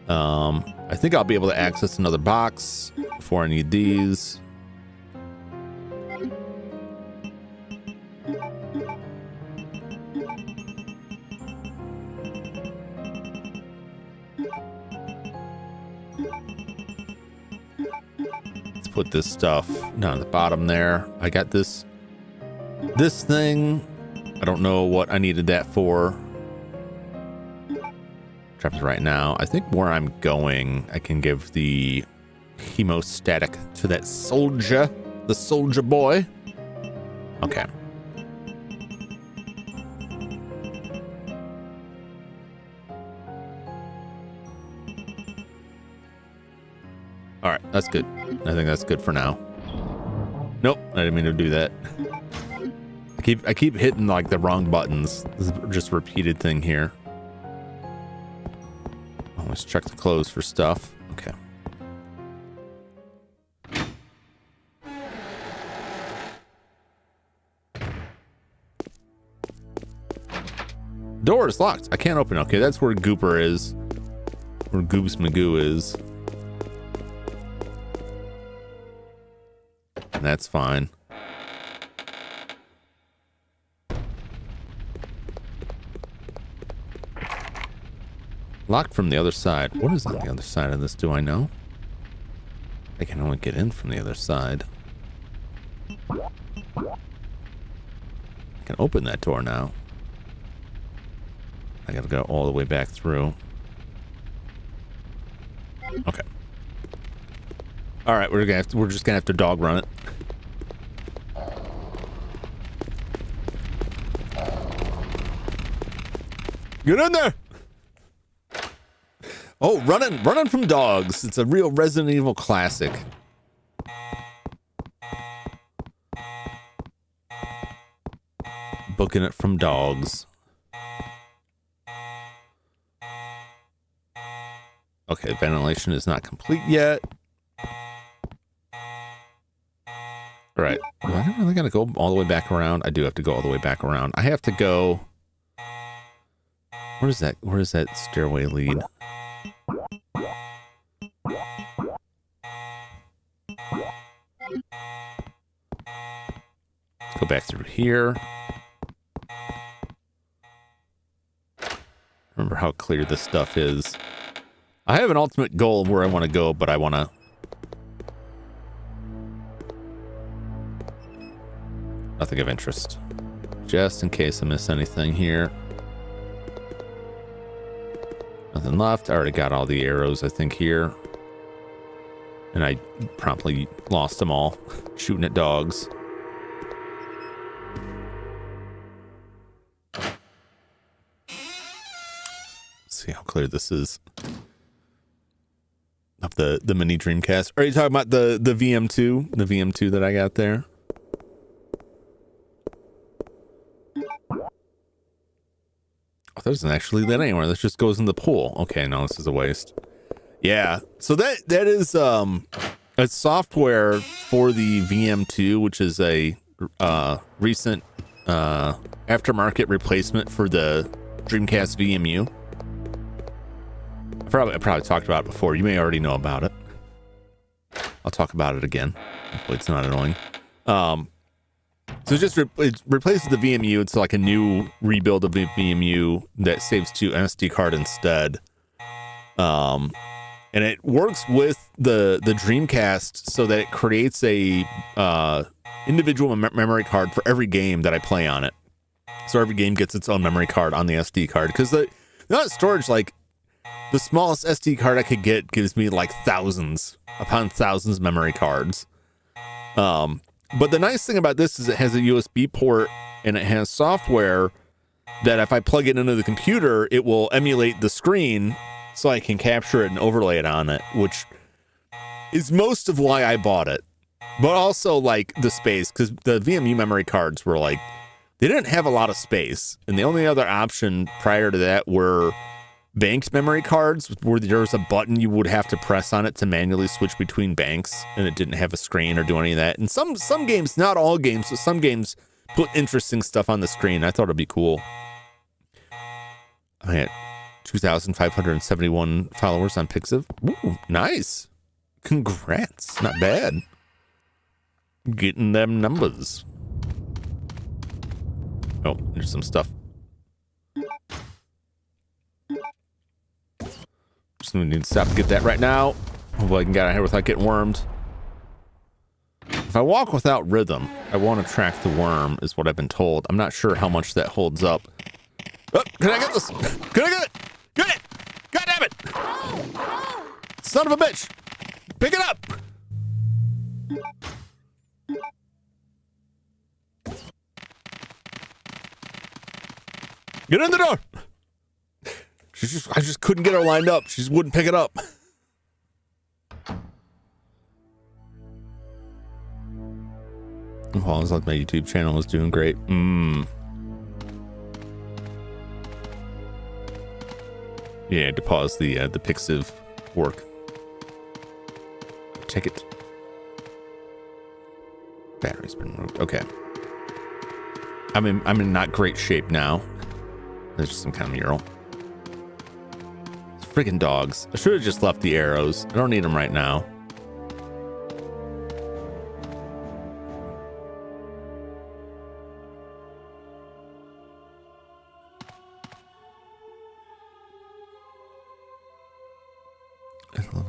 I think I'll be able to access another box before I need these. Put this stuff down at the bottom there. I got this thing. I don't know what I needed that for. Traps right now. I think where I'm going, I can give the hemostatic to that soldier, the soldier boy. Okay. All right, that's good. I think that's good for now. Nope, I didn't mean to do that. I keep hitting like the wrong buttons. This is just a repeated thing here. Let's check the clothes for stuff. Okay. Door is locked. I can't open it. Okay, that's where Gooper is. Where Goobs Magoo is. That's fine. Locked from the other side. What is on the other side of this? Do I know? I can only get in from the other side. I can open that door now. I gotta go all the way back through. Okay. All right, we're just gonna have to dog run it. Get in there! Oh, running from dogs. It's a real Resident Evil classic. Booking it from dogs. Okay, ventilation is not complete yet. All right. Do I really gotta go all the way back around? I do have to go all the way back around. I have to go. Where is that? Where does that stairway lead? Let's go back through here. Remember how clear this stuff is. I have an ultimate goal of where I want to go, but I want to... Nothing of interest. Just in case I miss anything here. Nothing left. I already got all the arrows, I think, here. And I promptly lost them all. Shooting at dogs. Let's see how clear this is. Of the mini Dreamcast. Are you talking about the VM2? The VM2 that I got there? Oh, that isn't actually that anywhere. This just goes in the pool. Okay, no, this is a waste. Yeah. So that is a software for the VM2, which is a recent aftermarket replacement for the Dreamcast VMU. I probably talked about it before. You may already know about it. I'll talk about it again. Hopefully it's not annoying. So it replaces the VMU. It's like a new rebuild of the VMU that saves to an SD card instead. And it works with the Dreamcast so that it creates a individual memory card for every game that I play on it. So every game gets its own memory card on the SD card, because the storage, like, the smallest SD card I could get gives me like thousands upon thousands memory cards. But the nice thing about this is it has a USB port, and it has software that if I plug it into the computer, it will emulate the screen so I can capture it and overlay it on it, which is most of why I bought it. But also like the space, because the VMU memory cards were like, they didn't have a lot of space. And the only other option prior to that were banked memory cards, where there was a button you would have to press on it to manually switch between banks, and it didn't have a screen or do any of that. And some games, not all games, but some games put interesting stuff on the screen. I thought it'd be cool. I had 2,571 followers on Pixiv. Ooh, nice. Congrats. Not bad. Getting them numbers. Oh, there's some stuff. Just need to stop to get that right now. Hopefully I can get out of here without getting wormed. If I walk without rhythm, I won't attract the worm, is what I've been told. I'm not sure how much that holds up. Oh, can I get this? Can I get it? Get it! God damn it! Son of a bitch! Pick it up! Get in the door! I just couldn't get her lined up. She just wouldn't pick it up. Oh, I was like, my YouTube channel was doing great. Yeah, to pause the Pixiv work. Ticket. Battery's been removed. Okay. I'm in not great shape now. There's just some kind of mural. Freaking dogs. I should have just left the arrows. I don't need them right now.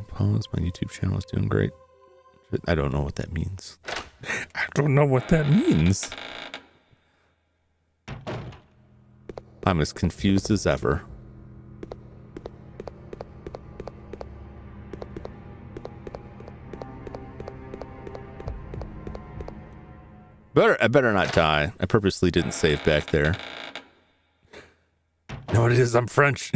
Pause. My YouTube channel is doing great. I don't know what that means. I don't know what that means. I'm as confused as ever. I better not die. I purposely didn't save back there. No, it is. I'm French.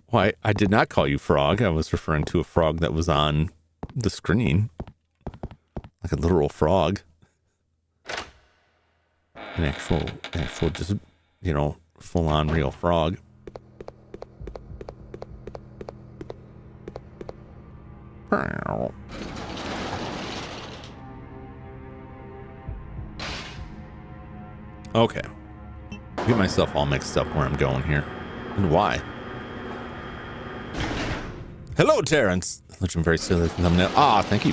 Why? I did not call you frog. I was referring to a frog that was on the screen. Like a literal frog. An actual just, you know, full-on real frog. Okay. Get myself all mixed up where I'm going here. And why? Hello, Terrence. Looking very silly thumbnail. Ah, thank you.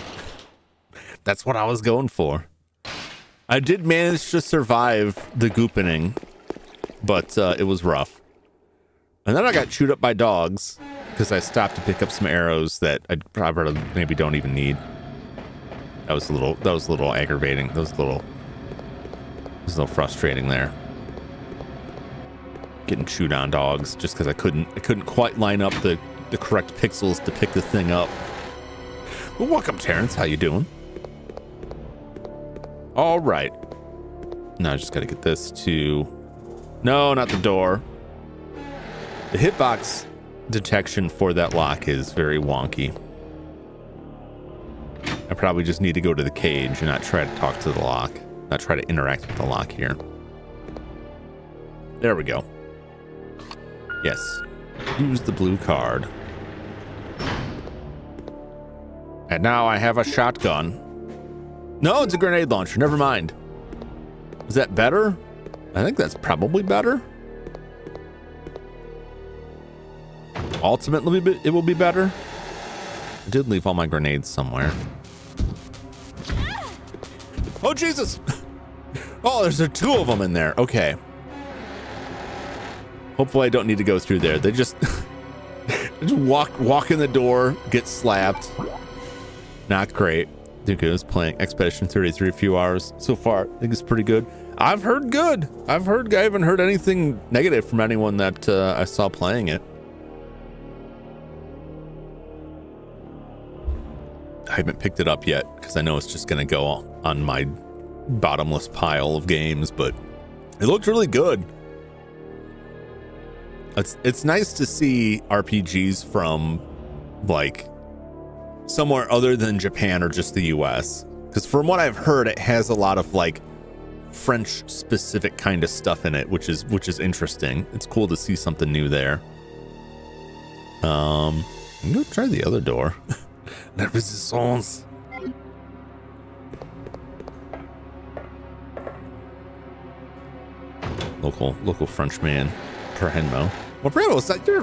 That's what I was going for. I did manage to survive the goopening, but it was rough. And then I got chewed up by dogs because I stopped to pick up some arrows that I probably maybe don't even need. That was a little aggravating. That was a little frustrating there. Getting chewed on dogs just because I couldn't quite line up the correct pixels to pick the thing up. Well, welcome, Terrence. How you doing? All right. Now I just got to get this to... No, not the door. The hitbox detection for that lock is very wonky. I probably just need to go to the cage and not try to talk to the lock, not try to interact with the lock here. There we go. Yes. Use the blue card. And now I have a shotgun. No, it's a grenade launcher. Never mind. Is that better? I think that's probably better. Ultimately, it will be better. I did leave all my grenades somewhere. Oh, Jesus. Oh, there's two of them in there. Okay. Hopefully I don't need to go through there. They just, just walk in the door, get slapped. Not great. Duke is playing Expedition 33 a few hours so far. I think it's pretty good. I've heard good. I haven't heard anything negative from anyone that I saw playing it. I haven't picked it up yet because I know it's just going to go on my bottomless pile of games, but it looked really good. It's nice to see RPGs from like somewhere other than Japan or just the US, because from what I've heard, it has a lot of like French specific kind of stuff in it, which is interesting. It's cool to see something new there. I'm gonna try the other door. La resistance. Local French man, Perhenmo. Well, Brando, you're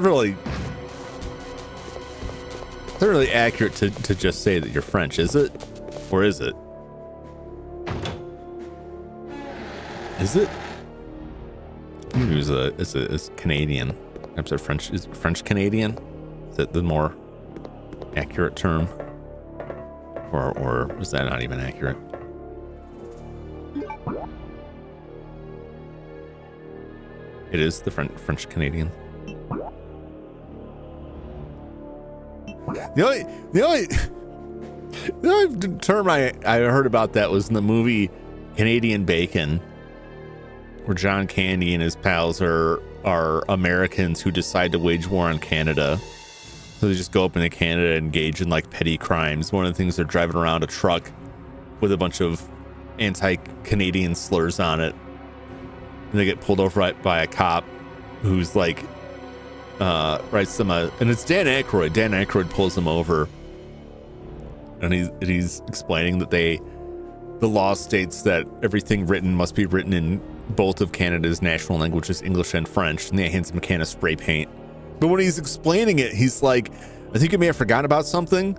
really accurate to just say that you're French, is it? Or is it? Is it? Maybe it's Canadian. I'm sorry, French. Is French Canadian? Is that the more accurate term? Or is that not even accurate? It is the French Canadian. The only term I heard about that was in the movie Canadian Bacon, where John Candy and his pals are Americans who decide to wage war on Canada. So they just go up into Canada and engage in like petty crimes. One of the things, they're driving around a truck with a bunch of anti-Canadian slurs on it, and they get pulled over by a cop who's like writes them and it's Dan Aykroyd. Dan Aykroyd pulls them over, and he's explaining that the law states that everything written must be written in both of Canada's national languages, English and French, and they hands him a can of spray paint. But when he's explaining it, he's like, I think you may have forgotten about something.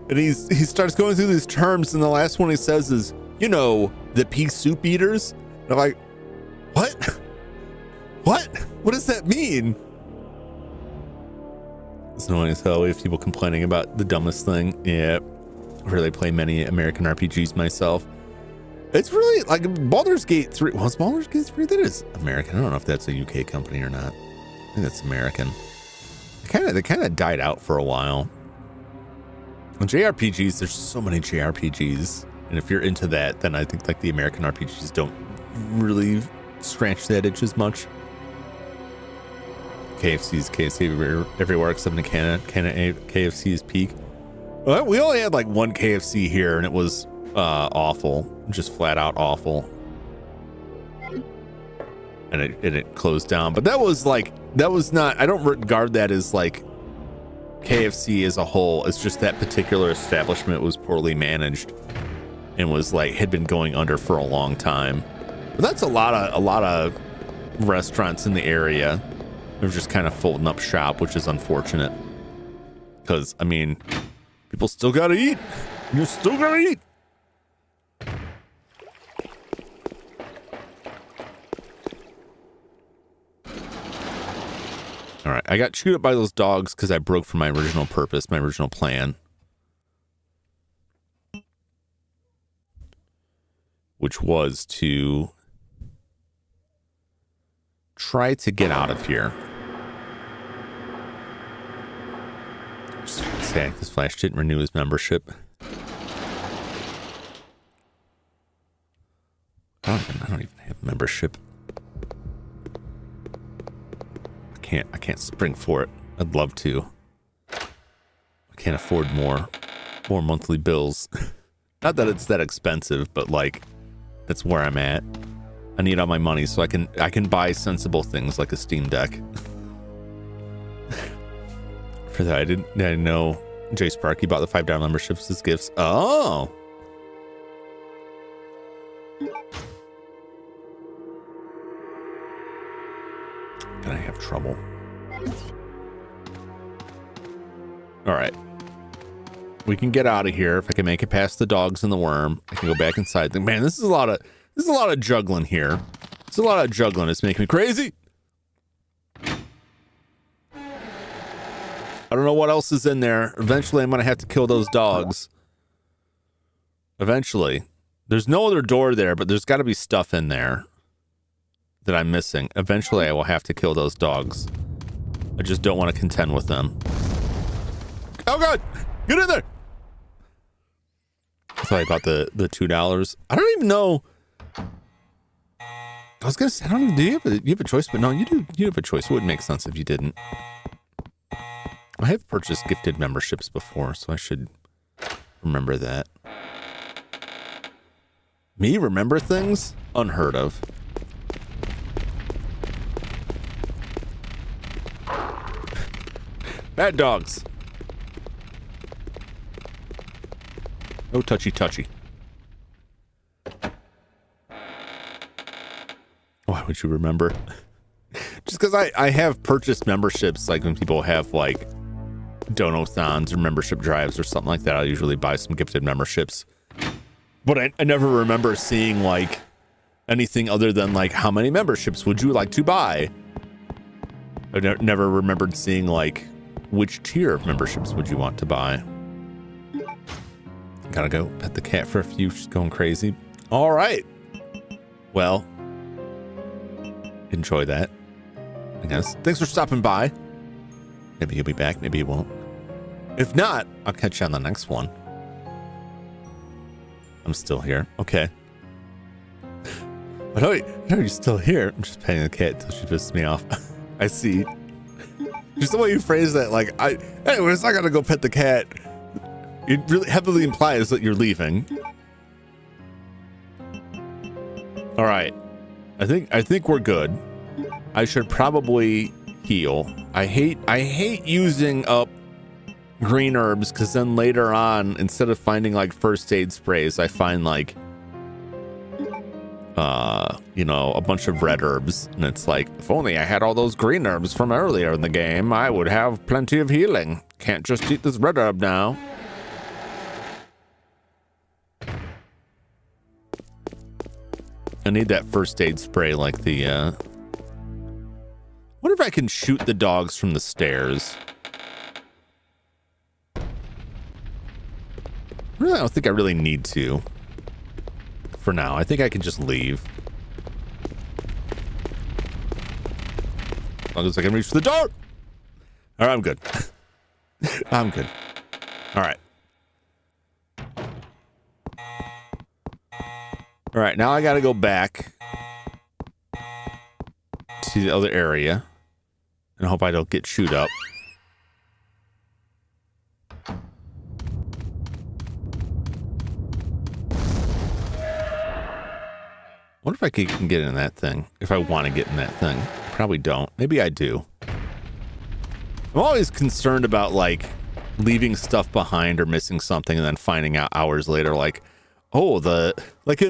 And he starts going through these terms, and the last one he says is, you know, the pea soup eaters. And I'm like, what? What does that mean? It's annoying as hell. We have people complaining about the dumbest thing. Yeah, I really play many American RPGs myself. It's really like Baldur's Gate 3. Was Baldur's Gate 3? That is American. I don't know if that's a UK company or not. I think that's American. They kind of died out for a while. On JRPGs, there's so many JRPGs, and if you're into that, then I think like the American RPGs don't really scratch that itch as much. KFC everywhere except in Canada. KFC is peak. Well, we only had like one KFC here, and it was awful, just flat out awful. And it closed down. But that was not, I don't regard that as like KFC as a whole. It's just that particular establishment was poorly managed and was like, had been going under for a long time. But that's a lot of restaurants in the area. They're just kind of folding up shop, which is unfortunate. Because, I mean, people still gotta eat. You still gotta eat. All right, I got chewed up by those dogs because I broke from my original purpose, my original plan. Which was to try to get out of here. Okay, this Flash didn't renew his membership. I don't even have membership. can't spring for it. I'd love to. I can't afford more monthly bills. Not that it's that expensive, but like that's where I'm at. I need all my money so I can buy sensible things like a Steam Deck. For that, I didn't know Jay Sparky bought the $5 memberships as gifts. Oh. Gonna have trouble. All right. We can get out of here. If I can make it past the dogs and the worm, I can go back inside. Man, this is a lot of juggling here. It's a lot of juggling. It's making me crazy. I don't know what else is in there. Eventually, I'm going to have to kill those dogs. Eventually. There's no other door there, but there's got to be stuff in there that I'm missing. Eventually, I will have to kill those dogs. I just don't want to contend with them. Oh, God! Get in there! Sorry about the $2. I don't even know. I was going to say, I don't even, do you have a choice? But no, you do. You have a choice. It wouldn't make sense if you didn't. I have purchased gifted memberships before, so I should remember that. Me remember things? Unheard of. Bad dogs. No touchy. Why would you remember? Just because I have purchased memberships, like when people have like donathons or membership drives or something like that, I'll usually buy some gifted memberships. But I never remember seeing like anything other than like, how many memberships would you like to buy? I never remembered seeing like, which tier of memberships would you want to buy? Gotta go pet the cat for a few. She's going crazy. All right. Well, enjoy that, I guess. Thanks for stopping by. Maybe you'll be back. Maybe you won't. If not, I'll catch you on the next one. I'm still here. Okay. But oh, you're still here. I'm just petting the cat until she pisses me off. I see. Just the way you phrase that, like, anyways, I gotta go pet the cat. It really heavily implies that you're leaving. All right. I think we're good. I should probably heal. I hate using up green herbs, because then later on, instead of finding like first aid sprays, I find like a bunch of red herbs, and it's like, if only I had all those green herbs from earlier in the game, I would have plenty of healing. Can't just eat this red herb now. I need that first aid spray, like the wonder if I can shoot the dogs from the stairs. Really, I don't think I really need to. For now, I think I can just leave. As long as I can reach the door. All right, I'm good. I'm good. All right. All right, now I got to go back to the other area and hope I don't get chewed up. What if I can get in that thing? If I want to get in that thing. Probably don't. Maybe I do. I'm always concerned about like leaving stuff behind or missing something and then finding out hours later, like, oh, when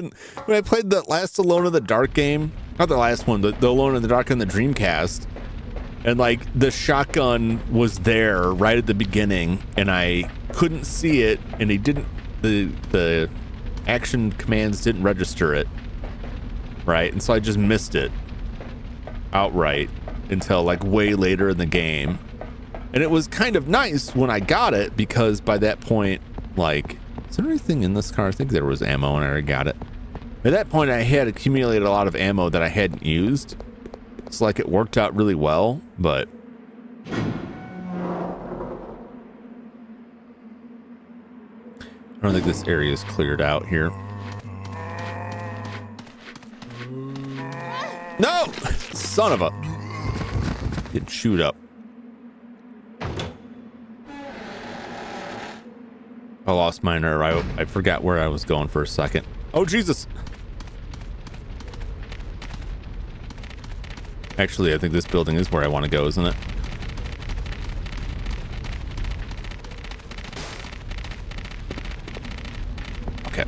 I played the last Alone in the Dark game, not the last one, the Alone in the Dark on the Dreamcast, and like the shotgun was there right at the beginning and I couldn't see it, and the action commands didn't register it. Right, and so I just missed it outright until like way later in the game. And it was kind of nice when I got it, because by that point, like, is there anything in this car? I think there was ammo and I already got it. At that point, I had accumulated a lot of ammo that I hadn't used. It's like it worked out really well, but I don't think this area is cleared out here. No! Son of a... Getting chewed up. I lost my nerve. I forgot where I was going for a second. Oh, Jesus. Actually, I think this building is where I want to go, isn't it? Okay.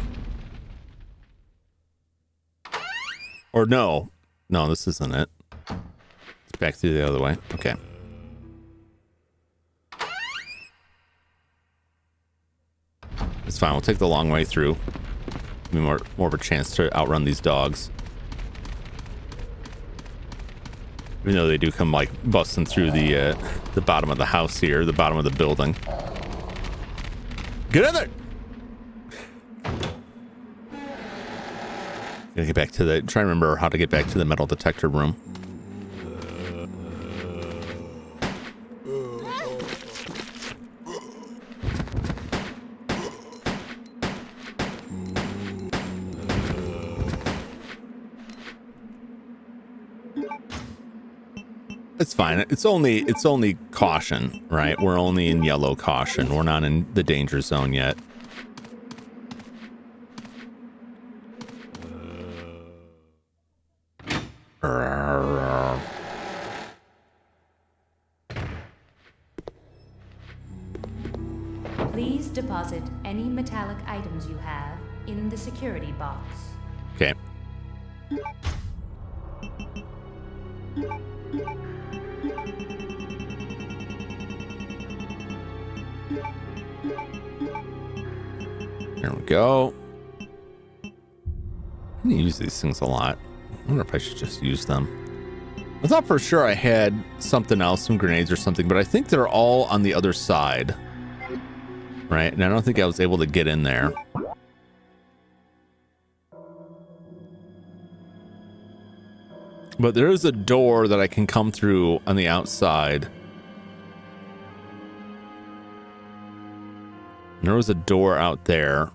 Or no. No, this isn't it. It's back through the other way. Okay. It's fine. We'll take the long way through. Give me more of a chance to outrun these dogs. Even though they do come like busting through the bottom of the house here, the bottom of the building. Get in there! Gotta get back to the. Try to remember how to get back to the metal detector room. It's fine. It's only caution, right? We're only in yellow caution. We're not in the danger zone yet. Please deposit any metallic items you have in the security box. Okay. There we go. I use these things a lot. I wonder if I should just use them. I thought for sure I had something else, some grenades or something, but I think they're all on the other side. Right? And I don't think I was able to get in there. But there is a door that I can come through on the outside. And there was a door out there.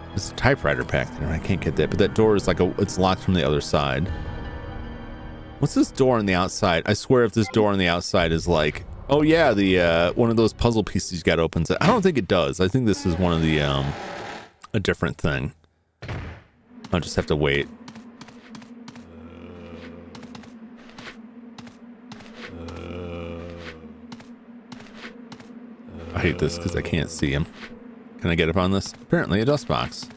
There's a typewriter back there. I can't get that, but that door is like it's locked from the other side. What's this door on the outside? I swear if this door on the outside is like, oh yeah, the one of those puzzle pieces you got opens it. I don't think it does. I think this is one of the a different thing. I'll just have to wait. I hate this because I can't see him. Can I get up on this? Apparently a dust box.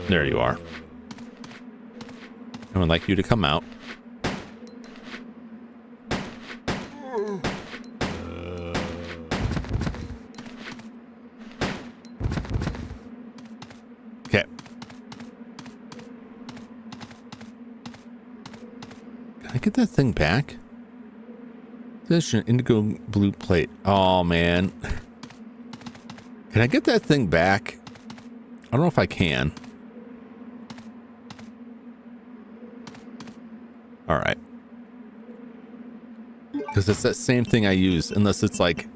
There you are. I would like you to come out. Okay. Can I get that thing back? There's an indigo blue plate. Oh, man. Can I get that thing back? I don't know if I can. All right. Because it's that same thing I use, unless it's like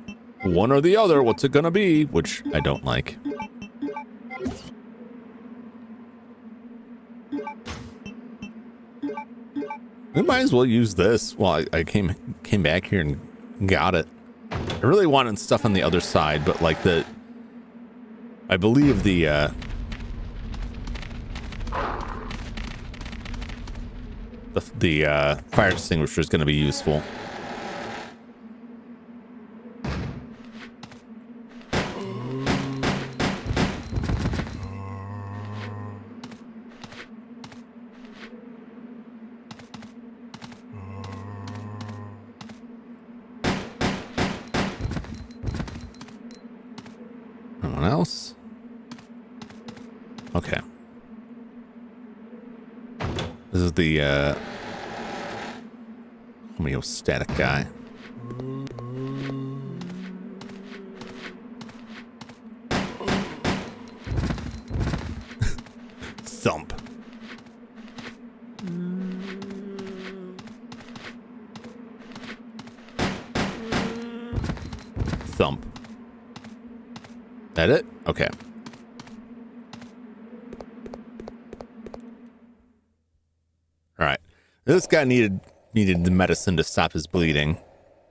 one or the other. What's it gonna be? Which I don't like. We might as well use this. Well, I came back here and got it. I really wanted stuff on the other side, but like I believe the fire extinguisher is going to be useful. Anyone else? Okay. This is the homeostatic guy. Thump. thump. That it? Okay. All right. This guy needed the medicine to stop his bleeding.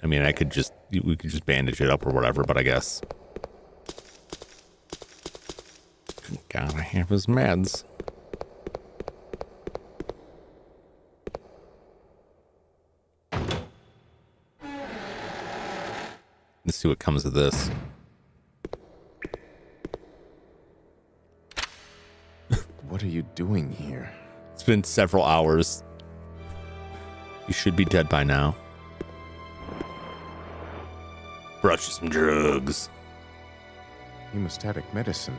I mean, we could just bandage it up or whatever, but I guess. Gotta have his meds. Let's see what comes of this. What are you doing here? It's been several hours. You should be dead by now. Brought you some drugs. Hemostatic medicine.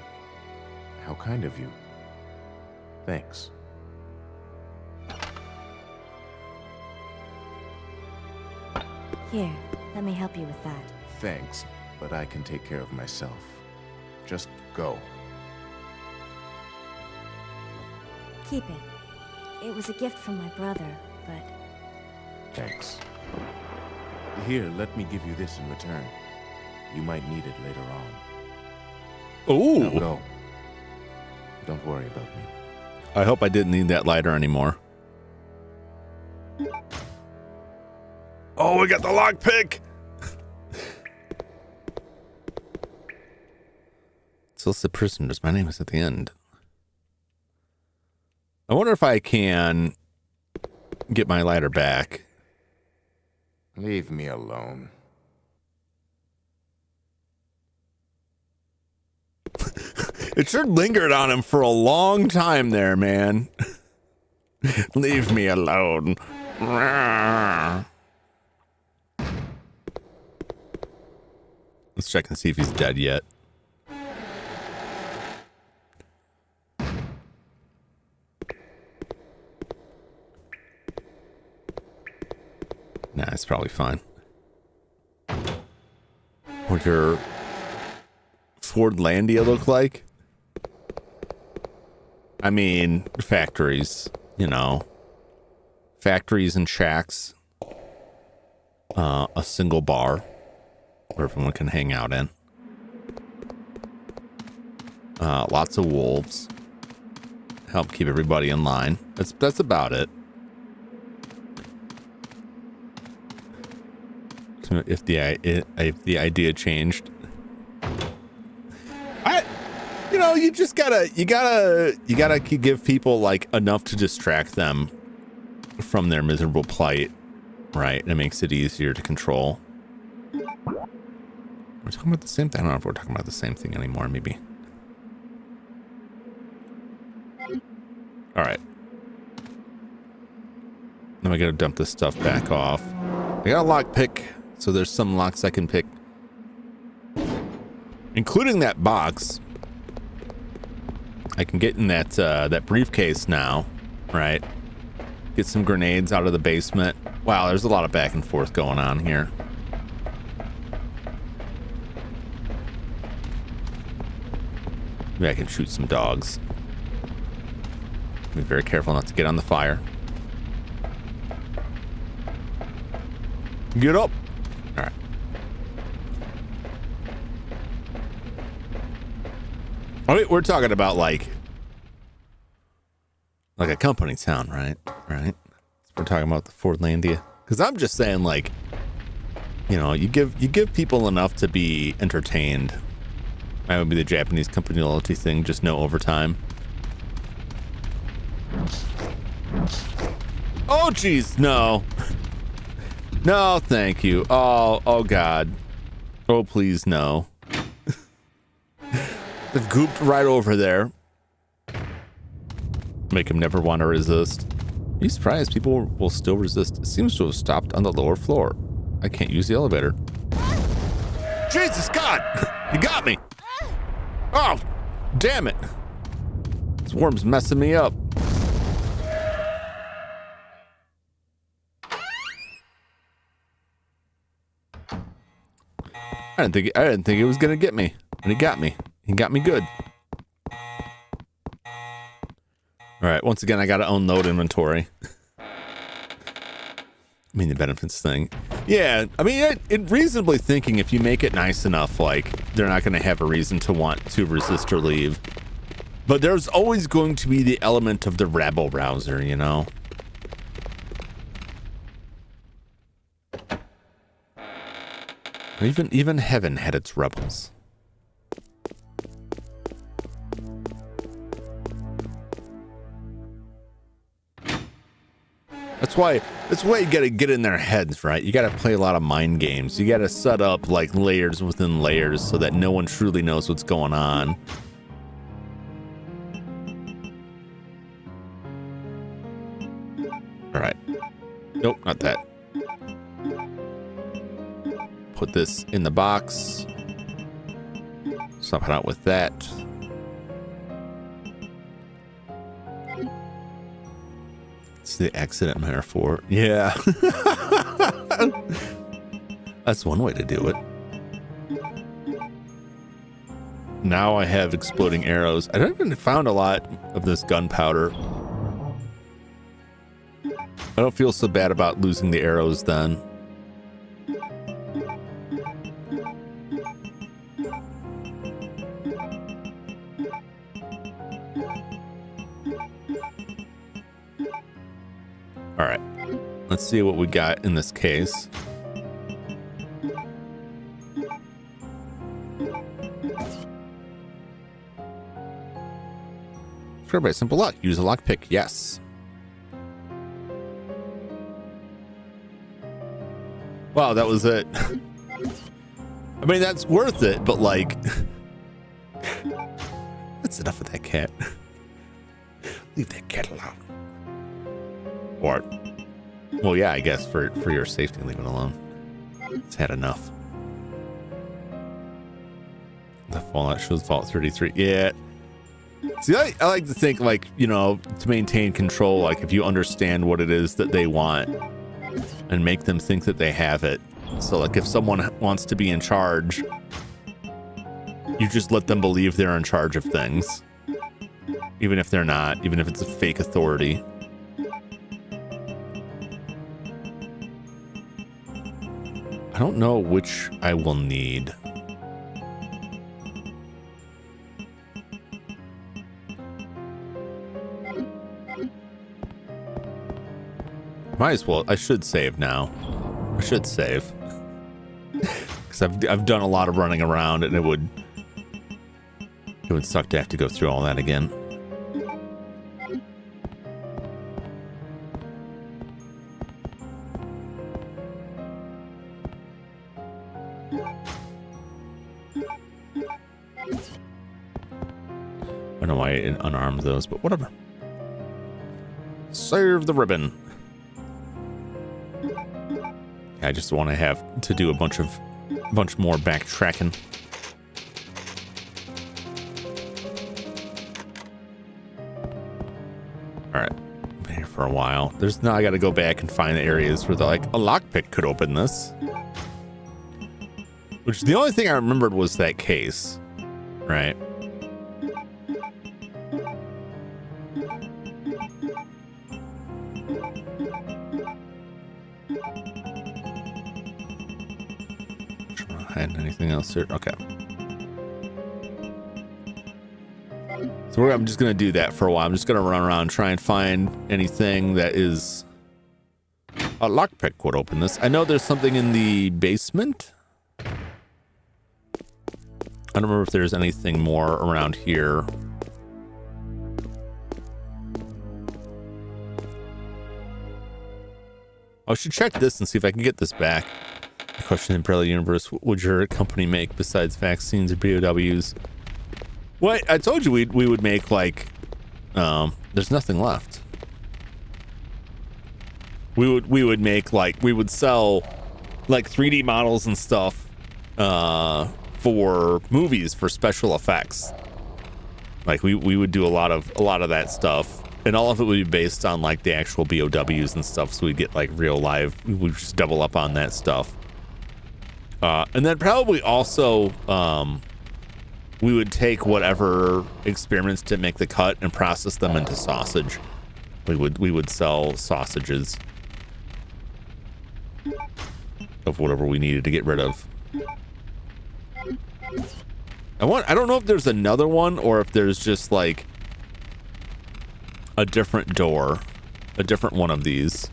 How kind of you. Thanks. Here, let me help you with that. Thanks, but I can take care of myself. Just go. Keep it. It was a gift from my brother, but... Thanks. Here, let me give you this in return. You might need it later on. Ooh. Now go. Don't worry about me. I hope I didn't need that lighter anymore. Oh, we got the lockpick. Solicit prisoners. My name is at the end. I wonder if I can get my lighter back. Leave me alone. It sure lingered on him for a long time there, man. Leave me alone. Let's check and see if he's dead yet. Nah, it's probably fine. What your Fordlandia look like? I mean, factories, you know. Factories and shacks. A single bar where everyone can hang out in. Lots of wolves. Help keep everybody in line. That's about it. If the idea changed, you just gotta give people like enough to distract them from their miserable plight, right? It makes it easier to control. We're talking about the same thing. I don't know if we're talking about the same thing anymore. Maybe. All right. Now I gotta dump this stuff back off. I got a lockpick. So there's some locks I can pick, including that box. I can get in that briefcase now, right? Get some grenades out of the basement. Wow, there's a lot of back and forth going on here. Maybe I can shoot some dogs. Be very careful not to get on the fire. Get up. All right. I mean, we're talking about like a company town, right? Right. So we're talking about the Fordlandia. Because I'm just saying, like, you give people enough to be entertained. That would be the Japanese company loyalty thing. Just no overtime. Oh, geez, no. No, thank you. Oh, God. Oh, please, no. They've gooped right over there. Make him never want to resist. Are you surprised people will still resist? It seems to have stopped on the lower floor. I can't use the elevator. Jesus, God! You got me! Oh, damn it. This worm's messing me up. I didn't think it was gonna get me, and he got me. He got me good. All right, once again, I gotta own load inventory. I mean, the benefits thing. Yeah, I mean, reasonably thinking, if you make it nice enough, like, they're not going to have a reason to want to resist or leave. But there's always going to be the element of the rabble rouser, you know? Even heaven had its rebels. That's why you gotta get in their heads, right? You gotta play a lot of mind games. You gotta set up like layers within layers so that no one truly knows what's going on. All right. Nope, not that. Put this in the box. Swap it out with that. It's the accident metaphor. Yeah. That's one way to do it. Now I have exploding arrows. I haven't found a lot of this gunpowder. I don't feel so bad about losing the arrows then. All right, let's see what we got in this case. Sure, by simple lock, use a lockpick. Yes. Wow, that was it. I mean, that's worth it, but like, that's enough of that cat. Leave that cat alone. Or, well, yeah, I guess for your safety, leave it alone. It's had enough. The Fallout shows Vault 33. Yeah. See, I like to think, like, you know, to maintain control, like if you understand what it is that they want and make them think that they have it. So like if someone wants to be in charge, you just let them believe they're in charge of things. Even if they're not, even if it's a fake authority. I don't know which I will need. Might as well. I should save now. I should save. Because I've done a lot of running around and it would suck to have to go through all that again. I don't know why I unarmed those, but whatever. Save the ribbon. I just want to have to do a bunch more backtracking. All right, been here for a while. Now I got to go back and find the areas where like a lockpick could open this. Which the only thing I remembered was that case, right? Anything else here? Okay. So I'm just going to do that for a while. I'm just going to run around and try and find anything that is a lockpick would open this. I know there's something in the basement. I don't remember if there's anything more around here. I should check this and see if I can get this back. The question in Parallel Universe, what would your company make besides vaccines or BOWs? Well, I told you we would make like, there's nothing left. We would make like, we would sell like 3D models and stuff for movies, for special effects. Like we would do a lot of that stuff, and all of it would be based on like the actual BOWs and stuff. So we'd get like real live, we would just double up on that stuff. And then probably also we would take whatever experiments didn't make the cut and process them into sausage. We would sell sausages. of whatever we needed to get rid of. I don't know if there's another one or if there's just like a different door, a different one of these.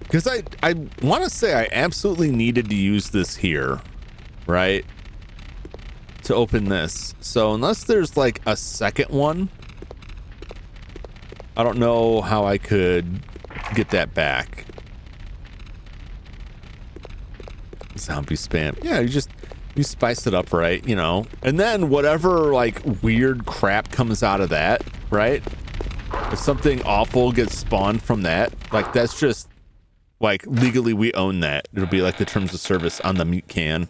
Because I want to say I absolutely needed to use this here, right? To open this. So unless there's like a second one, I don't know how I could get that back. Zombie spam. Yeah, you spice it up, right? You know, and then whatever like weird crap comes out of that, right? If something awful gets spawned from that, like that's just like legally we own that. It'll be like the terms of service on the meat can.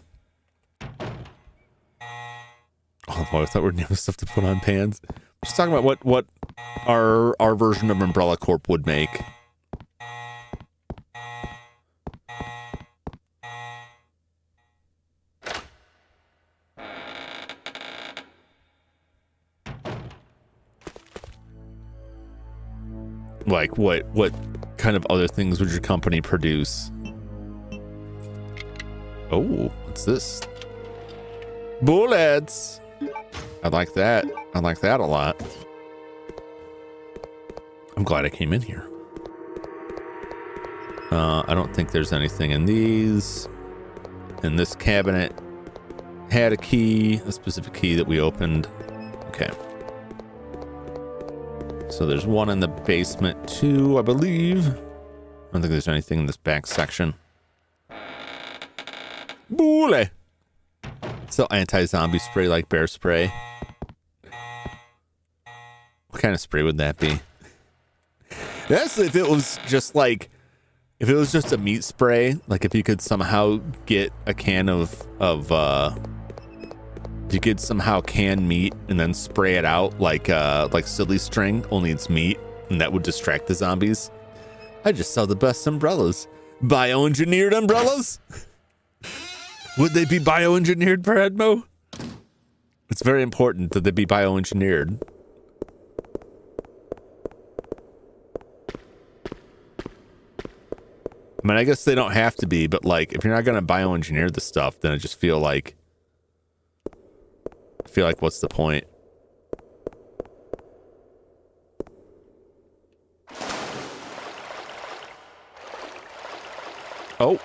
Oh, I thought we were naming stuff to put on pans. Just talking about what our version of Umbrella Corp would make. Like what kind of other things would your company produce? Oh, what's this? Bullets. I like that. I like that a lot. I'm glad I came in here. I don't think there's anything in these. And this cabinet had a key, a specific key that we opened. Okay. So there's one in the basement too, I believe. I don't think there's anything in this back section. Bully. So anti-zombie spray like bear spray. What kind of spray would that be? That's if it was just like, if it was just a meat spray, like if you could somehow get a can of you could somehow can meat and then spray it out like silly string, only it's meat, and that would distract the zombies. I just saw the best umbrellas. Bioengineered umbrellas? Would they be bioengineered, Bradmo? It's very important that they be bioengineered. I mean, I guess they don't have to be, but like, if you're not gonna bioengineer the stuff, then I just feel like what's the point? Oh.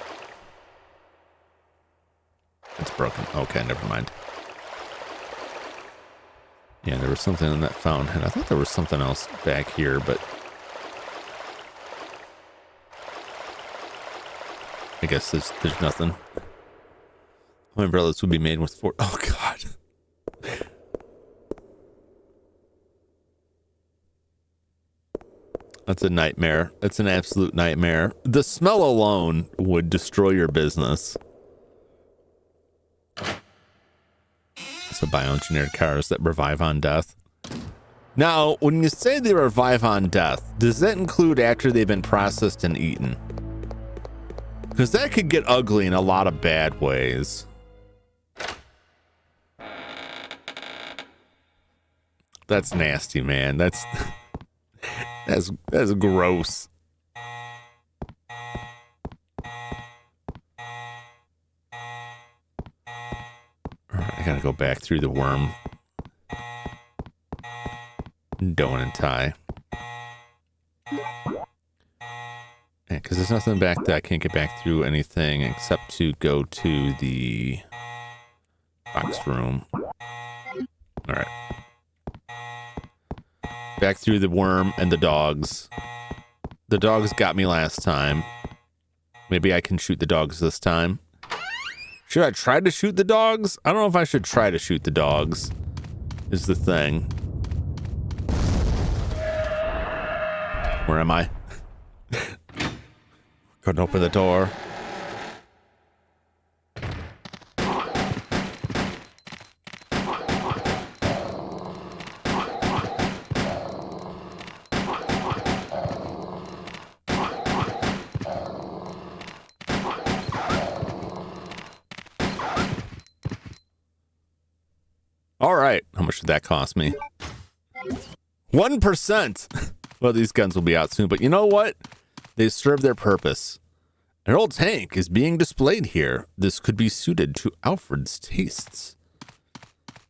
It's broken. Okay, never mind. Yeah, there was something in that fountain. I thought there was something else back here, but I guess there's nothing. My umbrellas would be made with four. Oh God. That's a nightmare. That's an absolute nightmare. The smell alone would destroy your business. So bioengineered cars that revive on death. Now, when you say they revive on death, does that include after they've been processed and eaten? Because that could get ugly in a lot of bad ways. That's nasty, man. That's gross. I gotta go back through the worm. Don't and tie. Yeah, because there's nothing back there. I can't get back through anything except to go to the box room. All right. Back through the worm and the dogs. The dogs got me last time. Maybe I can shoot the dogs this time. Should I try to shoot the dogs? I don't know if I should try to shoot the dogs, is the thing. Where am I? Couldn't open the door. All right. How much did that cost me? 1%. Well, these guns will be out soon, but you know what? They serve their purpose. An old tank is being displayed here. This could be suited to Alfred's tastes.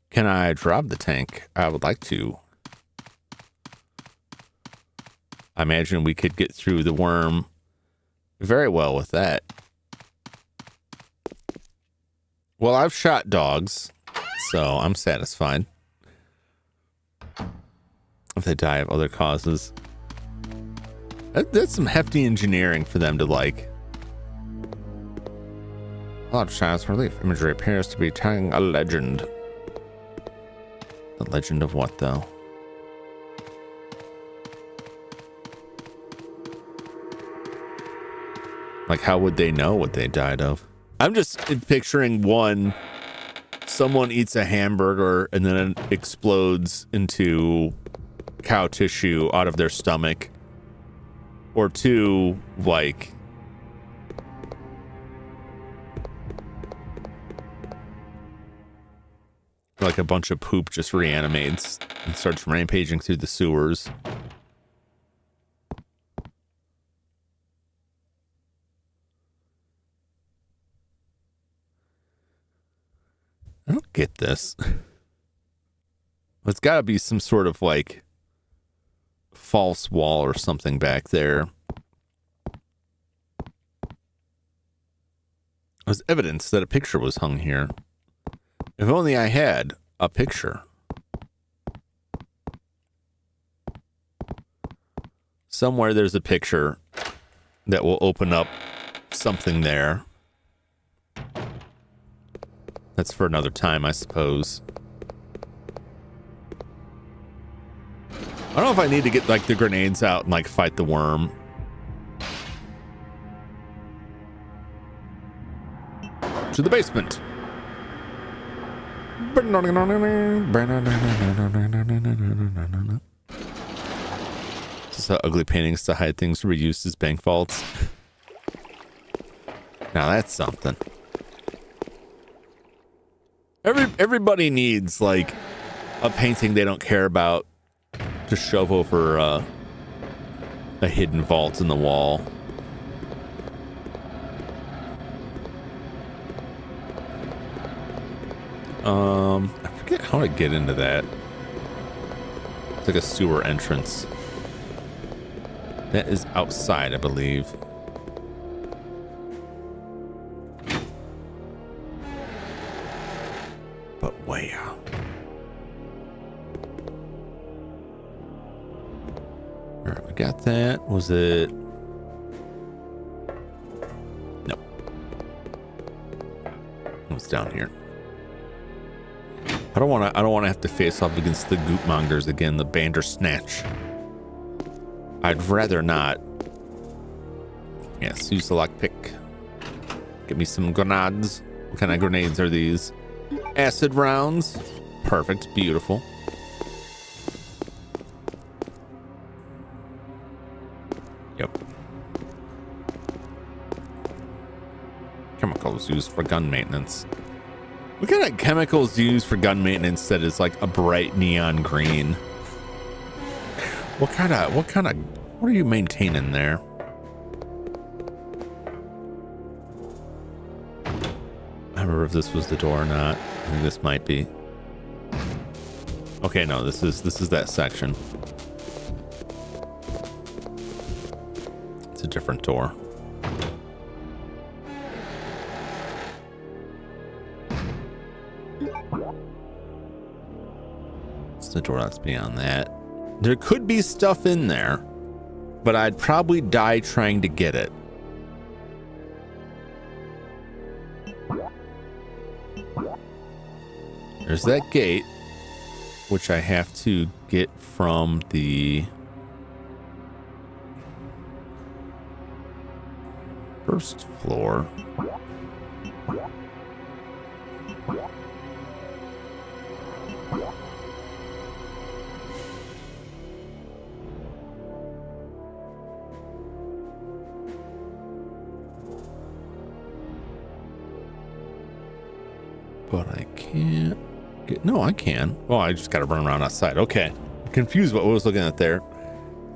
Can I drive the tank? I would like to. I imagine we could get through the worm very well with that. Well, I've shot dogs, so I'm satisfied. If they die of other causes. That's some hefty engineering for them to like. A lot of child's relief imagery appears to be telling a legend. The legend of what, though? Like, how would they know what they died of? I'm just picturing someone eats a hamburger and then it explodes into cow tissue out of their stomach. Or two, like, a bunch of poop just reanimates and starts rampaging through the sewers. I don't get this. It's got to be some sort of like false wall or something back there. There's evidence that a picture was hung here. If only I had a picture. Somewhere there's a picture that will open up something there. That's for another time, I suppose. I don't know if I need to get like the grenades out and like fight the worm. To the basement. Just how ugly paintings to hide things reused as bank vaults. Now that's something. Everybody needs like a painting they don't care about to shove over a hidden vault in the wall. I forget how to get into that. It's like a sewer entrance. That is outside, I believe. But where? Alright, we got that. Was it? No. It was down here. I don't want to have to face off against the goop mongers again, the Bandersnatch. I'd rather not. Yes, use the lockpick. Give me some grenades. What kind of grenades are these? Acid rounds. Perfect, beautiful. Yep. Chemicals used for gun maintenance. What kind of chemicals used for gun maintenance that is like a bright neon green? What are you maintaining there? I don't remember if this was the door or not. I think this might be. Okay, no, this is that section. It's a different door. It's the door that's beyond that. There could be stuff in there, but I'd probably die trying to get it. There's that gate, which I have to get from the first floor. But I can't get... No, I can. Oh, I just got to run around outside. Okay. I'm confused what I was looking at there.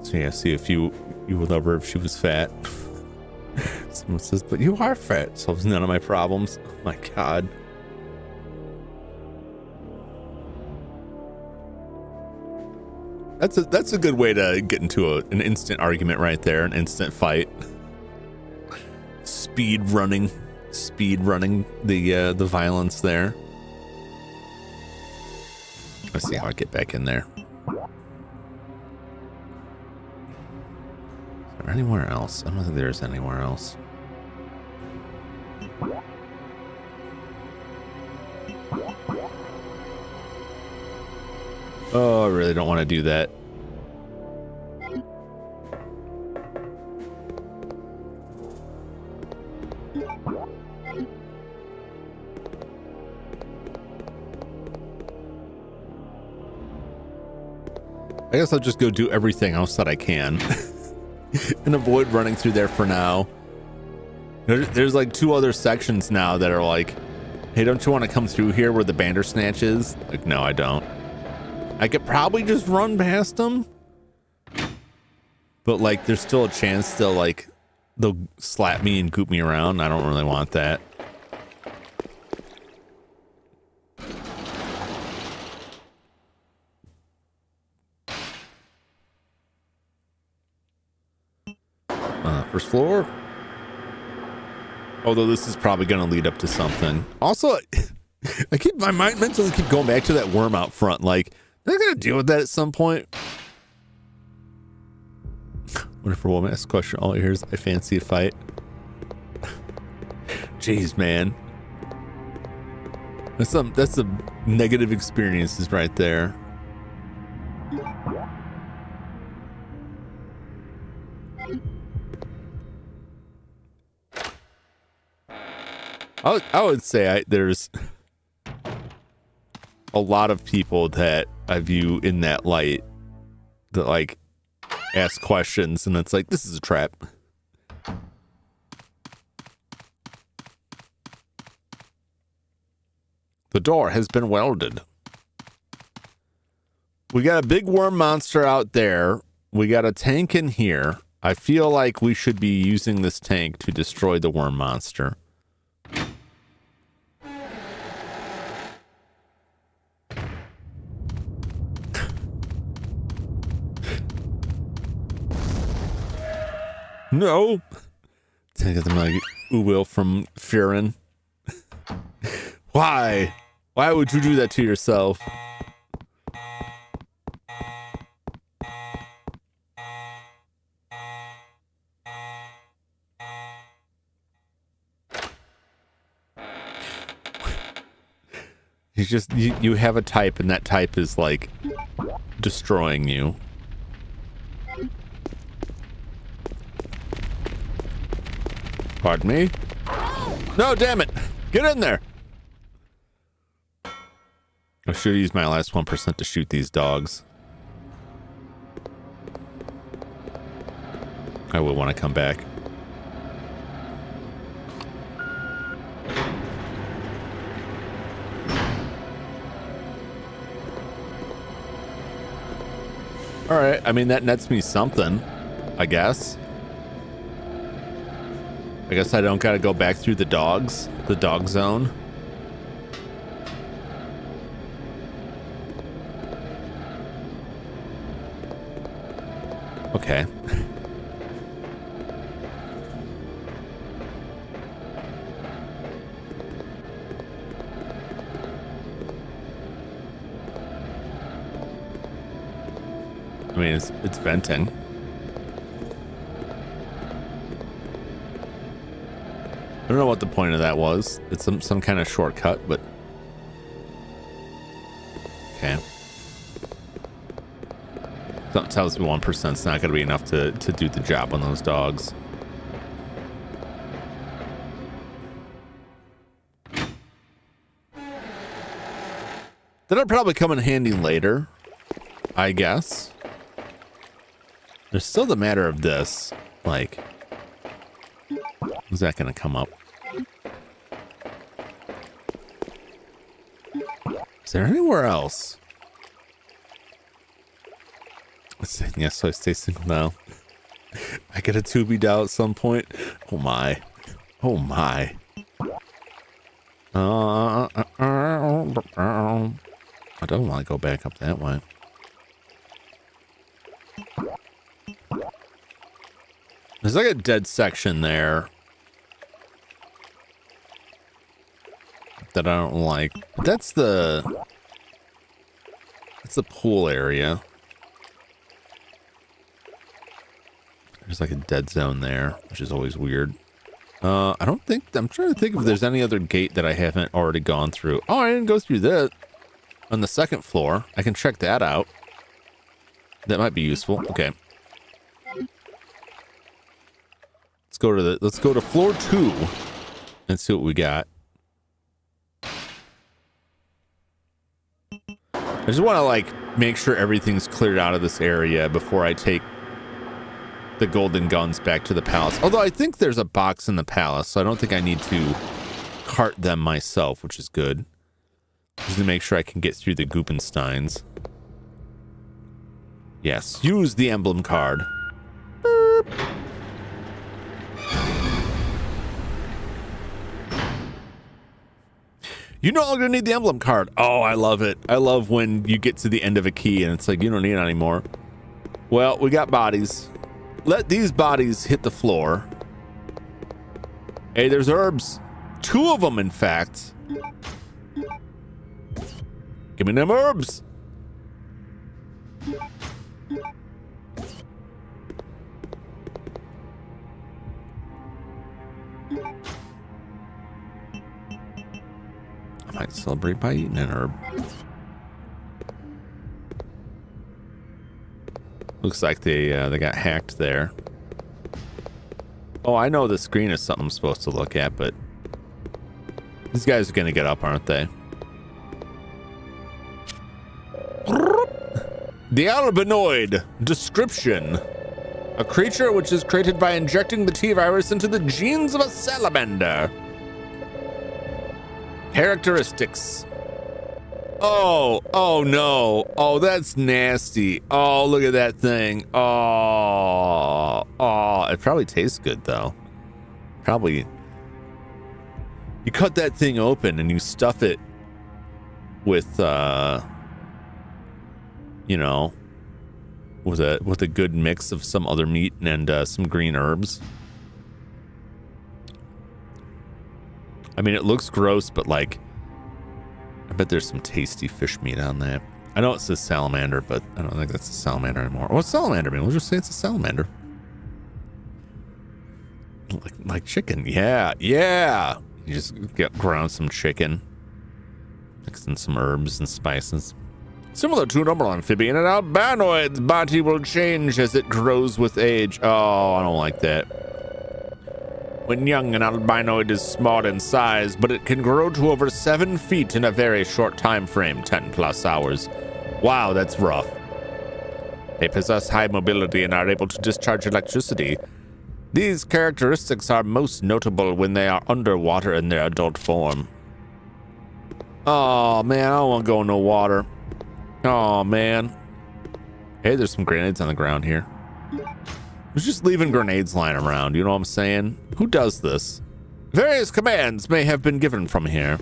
So yeah, see if you would love her if she was fat. Someone says, but you are fat, so it's none of my problems. Oh my God. That's a good way to get into an instant argument right there, an instant fight. Speed running the violence there. Let's see how I get back in there. Is there anywhere else? I don't think there's anywhere else. Oh, I really don't want to do that. I guess I'll just go do everything else that I can and avoid running through there for now. There's like 2 other sections now that are like, hey, don't you want to come through here where the Bandersnatch is? Like, no, I don't. I could probably just run past them, but like there's still a chance they'll slap me and goop me around. I don't really want that. First floor. Although this is probably going to lead up to something. Also, I keep my mind mentally keep going back to that worm out front. Like, they're going to deal with that at some point. What if a woman asks a question? All I hear is, I fancy a fight. Jeez, man. That's some negative experiences right there. I would say there's a lot of people that I view in that light that like ask questions and it's like, this is a trap. The door has been welded. We got a big worm monster out there. We got a tank in here. I feel like we should be using this tank to destroy the worm monster. No. Take them like Will from vtuberEN. Why? Why would you do that to yourself? You have a type and that type is like destroying you. Pardon me? No, damn it. Get in there. I should use my last 1% to shoot these dogs. I will want to come back. All right. I mean, that nets me something, I guess. I guess I don't got to go back through the dog zone. Okay. I mean, it's venting. I don't know what the point of that was. It's some kind of shortcut, but okay. Something tells me 1% is not going to be enough to do the job on those dogs. That'll probably come in handy later, I guess. There's still the matter of this, like, is that going to come up? Is there anywhere else? Let's see. Yes, so I stay single now. I get a Tubi down at some point. Oh my. Oh my. I don't want to go back up that way. There's like a dead section there that I don't like. That's the pool area. There's like a dead zone there, which is always weird. I'm trying to think if there's any other gate that I haven't already gone through. Oh, I didn't go through that. On the second floor. I can check that out. That might be useful. Okay. Let's go to floor 2 and see what we got. I just want to like make sure everything's cleared out of this area before I take the golden guns back to the palace. Although I think there's a box in the palace, so I don't think I need to cart them myself, which is good. Just to make sure I can get through the Goopensteins. Yes, use the emblem card. Burp. You no longer need the emblem card. Oh, I love it. I love when you get to the end of a key and it's like, you don't need it anymore. Well, we got bodies. Let these bodies hit the floor. Hey, there's herbs. 2 of them, in fact. Give me them herbs. I might celebrate by eating an herb. Looks like they got hacked there. Oh, I know the screen is something I'm supposed to look at, but these guys are gonna get up, aren't they? The albinoid description: a creature which is created by injecting the T-virus into the genes of a salamander. Characteristics. Oh no. Oh, that's nasty. Oh, look at that thing. Oh, it probably tastes good though. Probably. You cut that thing open and you stuff it with, you know, with a good mix of some other meat and some green herbs. I mean, it looks gross, but like, I bet there's some tasty fish meat on that. I know it says salamander, but I don't think that's a salamander anymore. What's salamander mean? We'll just say it's a salamander. Like chicken. Yeah. You just ground some chicken, mix in some herbs and spices. Similar to a normal amphibian, an albinoid's body will change as it grows with age. Oh, I don't like that. When young, an albinoid is small in size, but it can grow to over 7 feet in a very short time frame, 10 plus hours. Wow, that's rough. They possess high mobility and are able to discharge electricity. These characteristics are most notable when they are underwater in their adult form. Oh man, I don't want to go in no water. Oh man. Hey, there's some grenades on the ground here. I was just leaving grenades lying around, you know what I'm saying? Who does this? Various commands may have been given from here.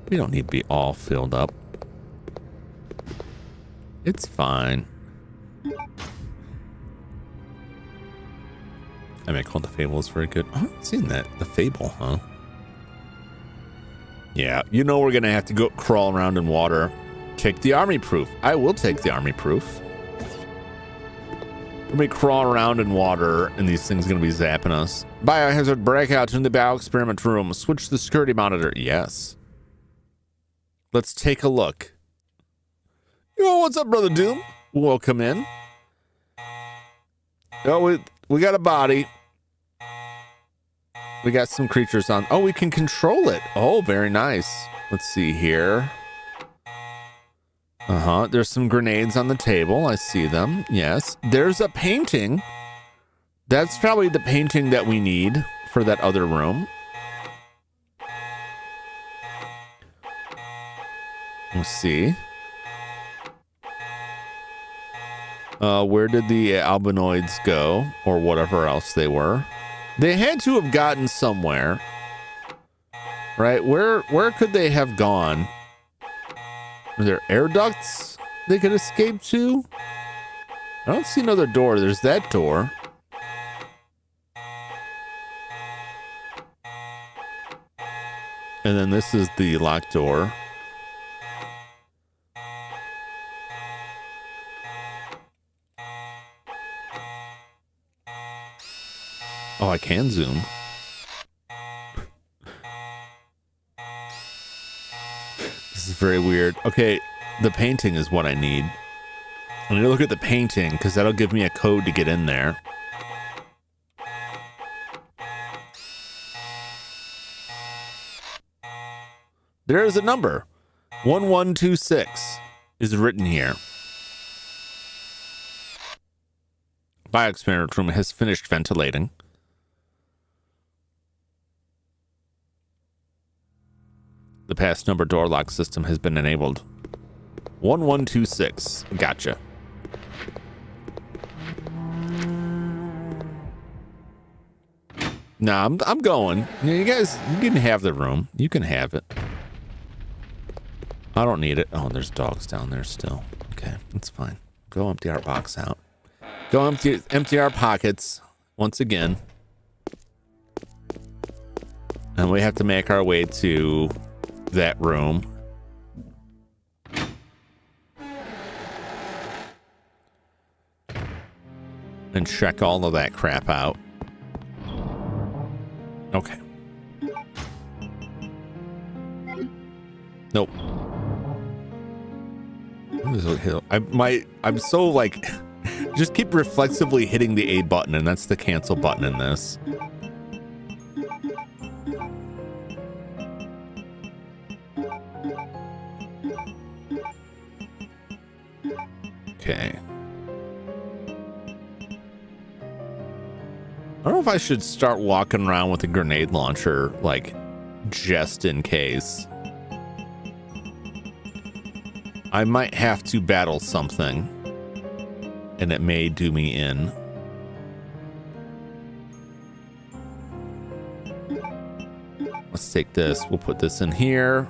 We don't need to be all filled up. It's fine. I mean, called the Fable is very good. Oh, I haven't seen that. The Fable, huh? Yeah, you know we're gonna have to go crawl around in water. Take the army proof. I will take the army proof. Let me crawl around in water, and these things are gonna be zapping us. Biohazard breakout in the bio experiment room. Switch the security monitor. Yes. Let's take a look. Yo, what's up, Brother Doom? Welcome in. Oh, we got a body. We got some creatures on. Oh, we can control it. Oh, very nice. Let's see here. There's some grenades on the table. I see them. Yes. There's a painting That's probably the painting that we need for that other room. Let's see. Where did the albinoids go, or whatever else they were? They had to have gotten somewhere, right? Where could they have gone? Are there air ducts they could escape to? I don't see another door. There's that door. And then this is the locked door. Oh, I can zoom. This is very weird. Okay, the painting is what I need. I need to look at the painting because that'll give me a code to get in there. There is a number. 1126 is written here. Bioexperiment room has finished ventilating. The pass number door lock system has been enabled. 1126. Gotcha. Nah, I'm going. You guys, you can have the room. You can have it. I don't need it. Oh, there's dogs down there still. Okay, that's fine. Go empty our box out. Go empty our pockets once again. And we have to make our way to that room. And check all of that crap out. Okay. Nope. I'm so like, just keep reflexively hitting the A button, and that's the cancel button in this. Okay. I don't know if I should start walking around with a grenade launcher, like, just in case. I might have to battle something, and it may do me in. Let's take this. We'll put this in here.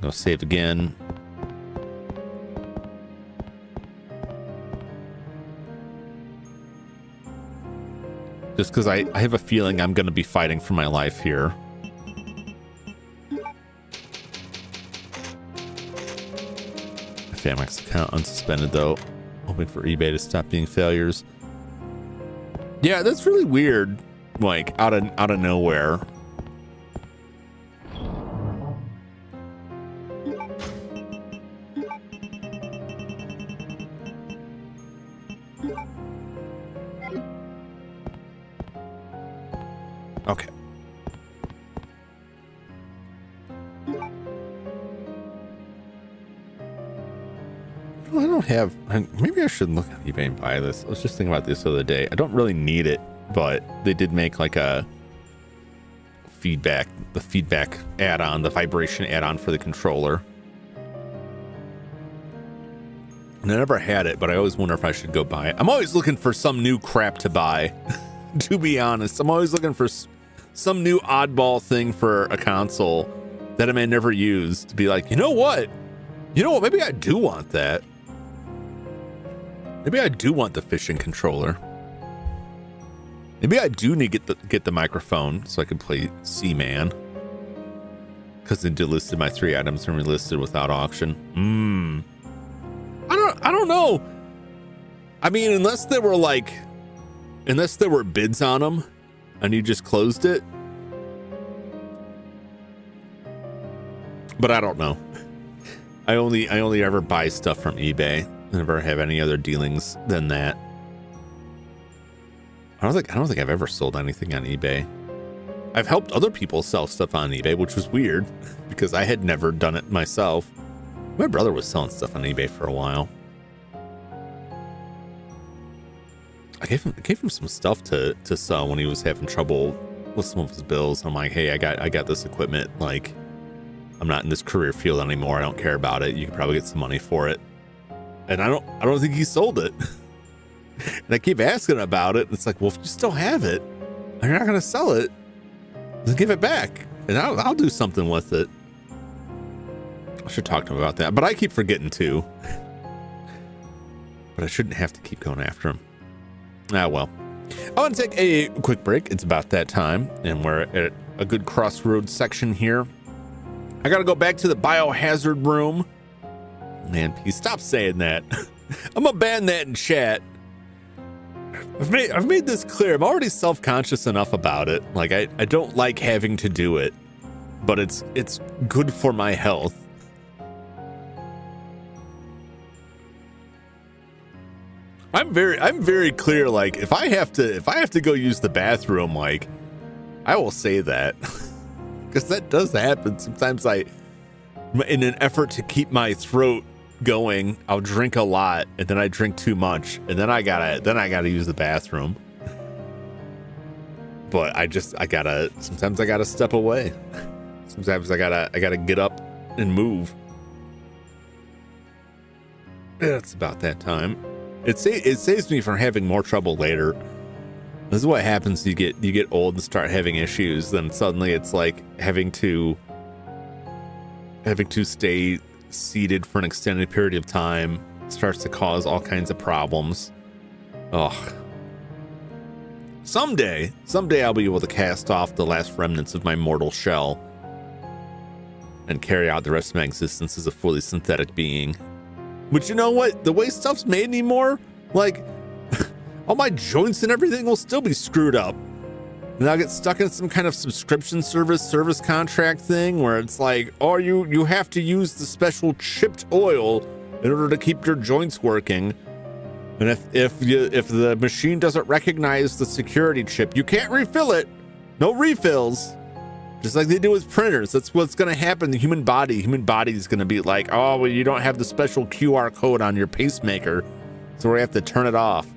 Go save again. Just because I have a feeling I'm going to be fighting for my life here. Famex account unsuspended though. Hoping for eBay to stop being failures. Yeah, that's really weird. Like out of nowhere. Okay. I don't have, maybe I should look at eBay and buy this. I was just thinking about this the other day. I don't really need it, but they did make like a the feedback add-on, the vibration add-on for the controller. And I never had it, but I always wonder if I should go buy it. I'm always looking for some new crap to buy, to be honest. I'm always looking for some new oddball thing for a console that I may never use to be like, you know what? Maybe I do want that. Maybe I do want the fishing controller. Maybe I do need to get the microphone so I can play Seaman. Because they delisted my 3 items and relisted without auction. I don't know. I mean, unless there were bids on them and you just closed it. But I don't know. I only ever buy stuff from eBay. I never have any other dealings than that. I don't think I've ever sold anything on eBay. I've helped other people sell stuff on eBay, which was weird because I had never done it myself. My brother was selling stuff on eBay for a while. gave him some stuff to sell when he was having trouble with some of his bills. I'm like, hey, I got this equipment. Like, I'm not in this career field anymore. I don't care about it. You can probably get some money for it. And I don't think he sold it. And I keep asking about it. And it's like, well, if you still have it and you're not going to sell it, then give it back and I'll do something with it. I should talk to him about that, but I keep forgetting too. But I shouldn't have to keep going after him. Ah, well. I want to take a quick break. It's about that time, and we're at a good crossroads section here. I got to go back to the biohazard room. Man, please stop saying that. I'm going to ban that in chat. I've made this clear. I'm already self-conscious enough about it. Like, I don't like having to do it, but it's good for my health. I'm very clear. Like, if I have to go use the bathroom, like, I will say that, because that does happen. Sometimes in an effort to keep my throat going, I'll drink a lot, and then I drink too much, and then I gotta use the bathroom. But sometimes I gotta step away. Sometimes I gotta get up and move. It's about that time. It saves me from having more trouble later. This is what happens. You get old and start having issues. Then suddenly it's like having to stay seated for an extended period of time starts to cause all kinds of problems. Ugh. Someday I'll be able to cast off the last remnants of my mortal shell and carry out the rest of my existence as a fully synthetic being. But you know what? The way stuff's made anymore, like, all my joints and everything will still be screwed up. And I'll get stuck in some kind of subscription service contract thing where it's like, oh, you have to use the special chipped oil in order to keep your joints working. And if the machine doesn't recognize the security chip, you can't refill it. No refills. Just like they do with printers. That's what's going to happen. The human body is going to be like, oh, well, you don't have the special QR code on your pacemaker, so we have to turn it off.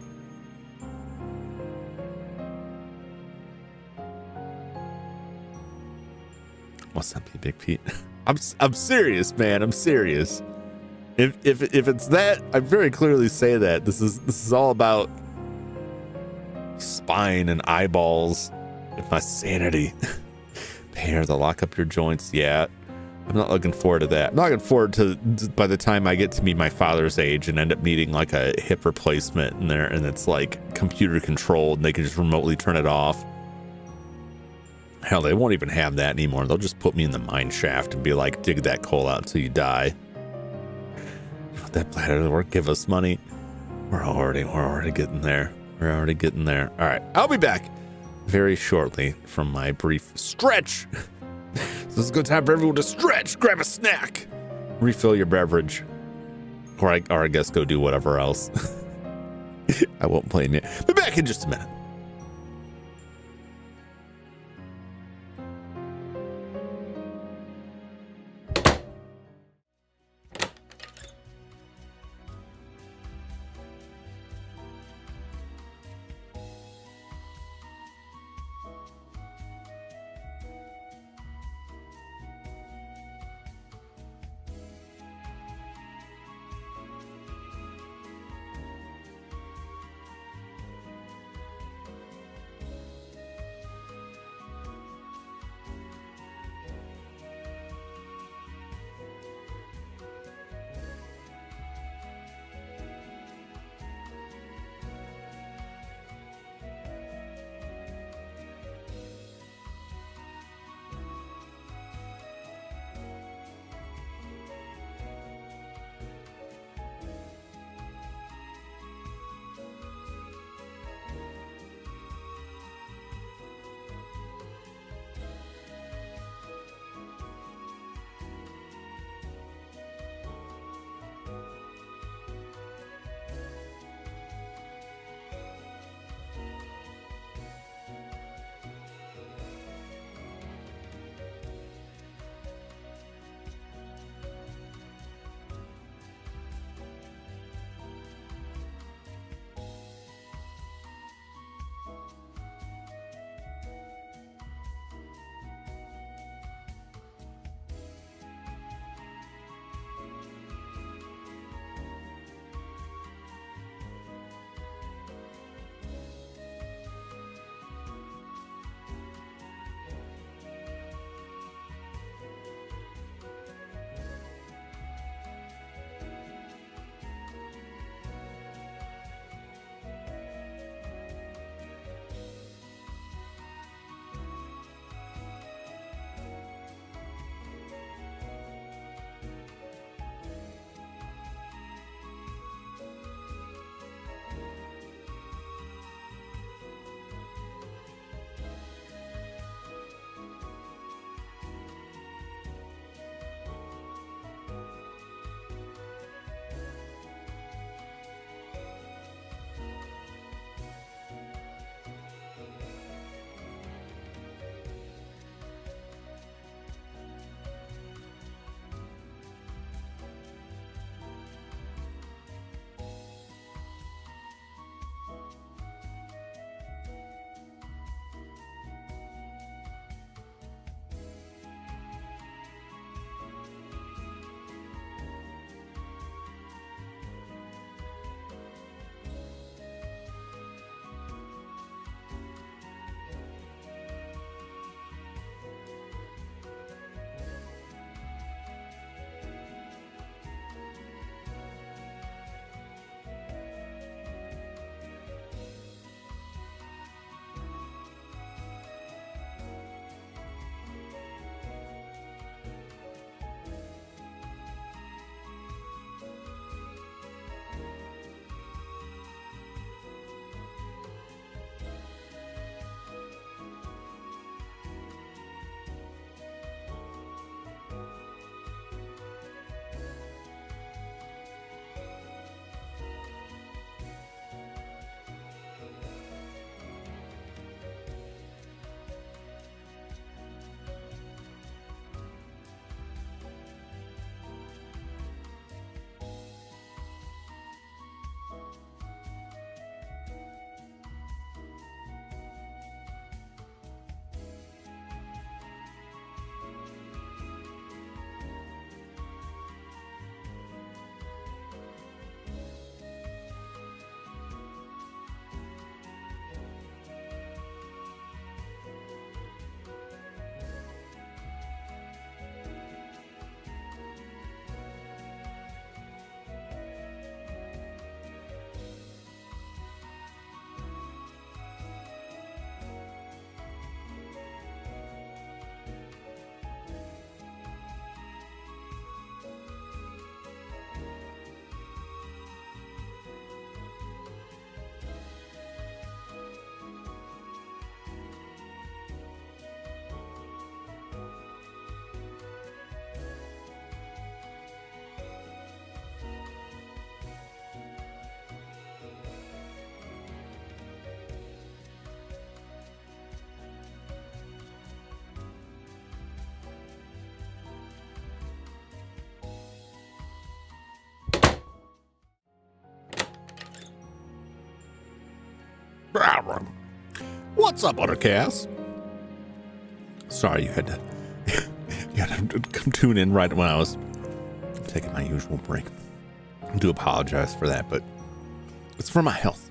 What's up, Big Pete? I'm serious, man. I'm serious. If it's that, I very clearly say that this is all about spine and eyeballs and my sanity. Hair to lock up your joints. Yeah, I'm not looking forward to that. I'm not looking forward to by the time I get to be my father's age and end up needing like a hip replacement in there, and it's like computer controlled and they can just remotely turn it off. Hell, they won't even have that anymore. They'll just put me in the mine shaft and be like, dig that coal out until you die. That bladder to work, give us money. We're already getting there. All right, I'll be back very shortly from my brief stretch. This is a good time for everyone to stretch, grab a snack, refill your beverage, or I guess go do whatever else. I won't blame you. Be back in just a minute. What's up, Buttercast? Sorry, you had to come tune in right when I was taking my usual break. I do apologize for that, but it's for my health.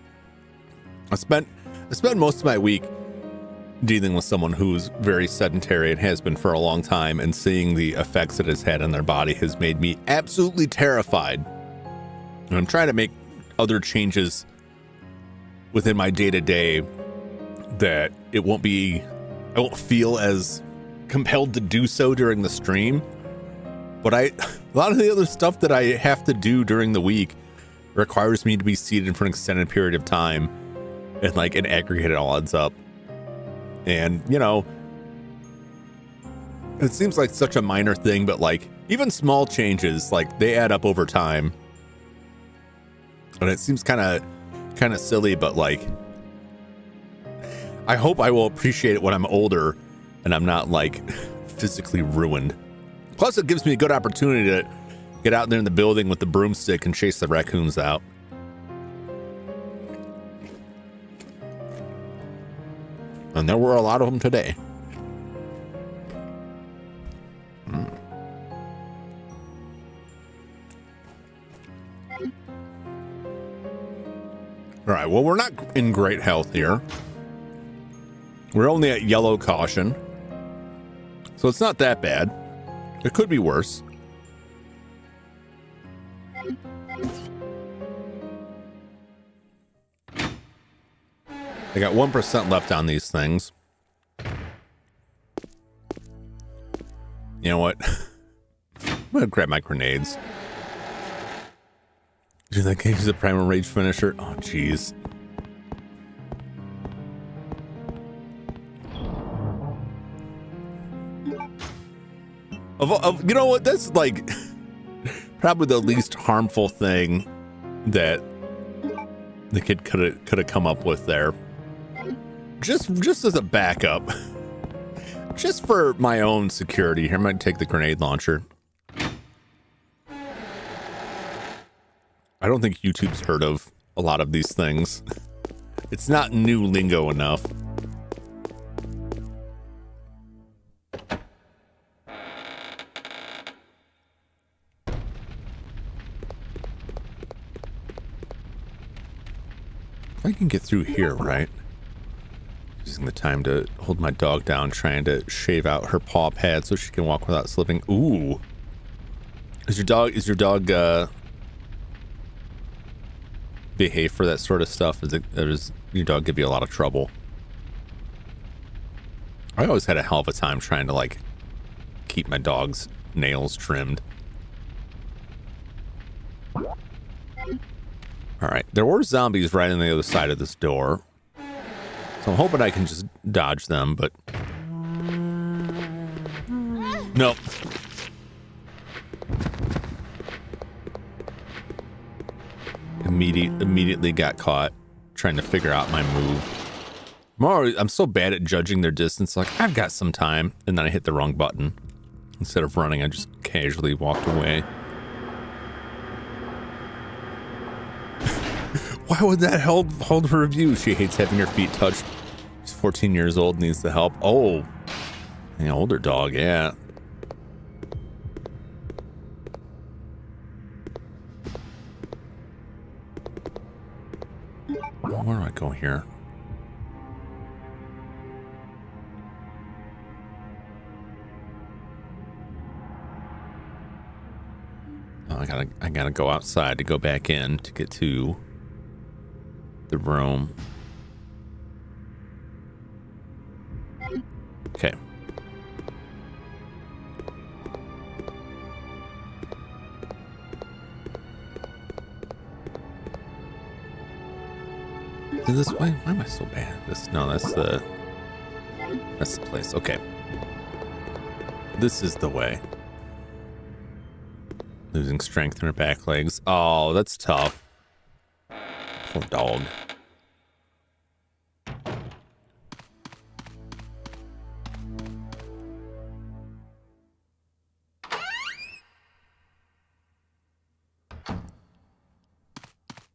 I spent most of my week dealing with someone who's very sedentary and has been for a long time, and seeing the effects it has had on their body has made me absolutely terrified. And I'm trying to make other changes within my day-to-day that I won't feel as compelled to do so during the stream. But a lot of the other stuff that I have to do during the week requires me to be seated for an extended period of time, and like in aggregate it all adds up. And you know, it seems like such a minor thing, but like even small changes, like they add up over time. And it seems kind of silly, but like I hope I will appreciate it when I'm older and I'm not like physically ruined. Plus it gives me a good opportunity to get out there in the building with the broomstick and chase the raccoons out. And there were a lot of them today. All right, well, we're not in great health here. We're only at yellow caution. So it's not that bad. It could be worse. I got 1% left on these things. You know what? I'm gonna grab my grenades. Do that use a primal rage finisher? Oh, jeez. You know what? That's like probably the least harmful thing that the kid could have come up with there. Just as a backup, just for my own security. Here, I might take the grenade launcher. I don't think YouTube's heard of a lot of these things. It's not new lingo enough. If I can get through here, right? Using the time to hold my dog down, trying to shave out her paw pad so she can walk without slipping. Ooh. Is your dog behave for that sort of stuff? Does your dog give you a lot of trouble? I always had a hell of a time trying to like keep my dog's nails trimmed. All right, there were zombies right on the other side of this door, so I'm hoping I can just dodge them, but nope. Immediately got caught trying to figure out my move. I'm so bad at judging their distance. Like, I've got some time, and then I hit the wrong button. Instead of running, I just casually walked away. Why would that hold her review? She hates having her feet touched. She's 14 years old, needs the help. Oh, the older dog, yeah. Where do I go here? Oh, I gotta go outside to go back in to get to the room. Okay. Is this way? Why am I so bad at this? No, that's the place. Okay. This is the way. Losing strength in her back legs. Oh, that's tough. Poor dog.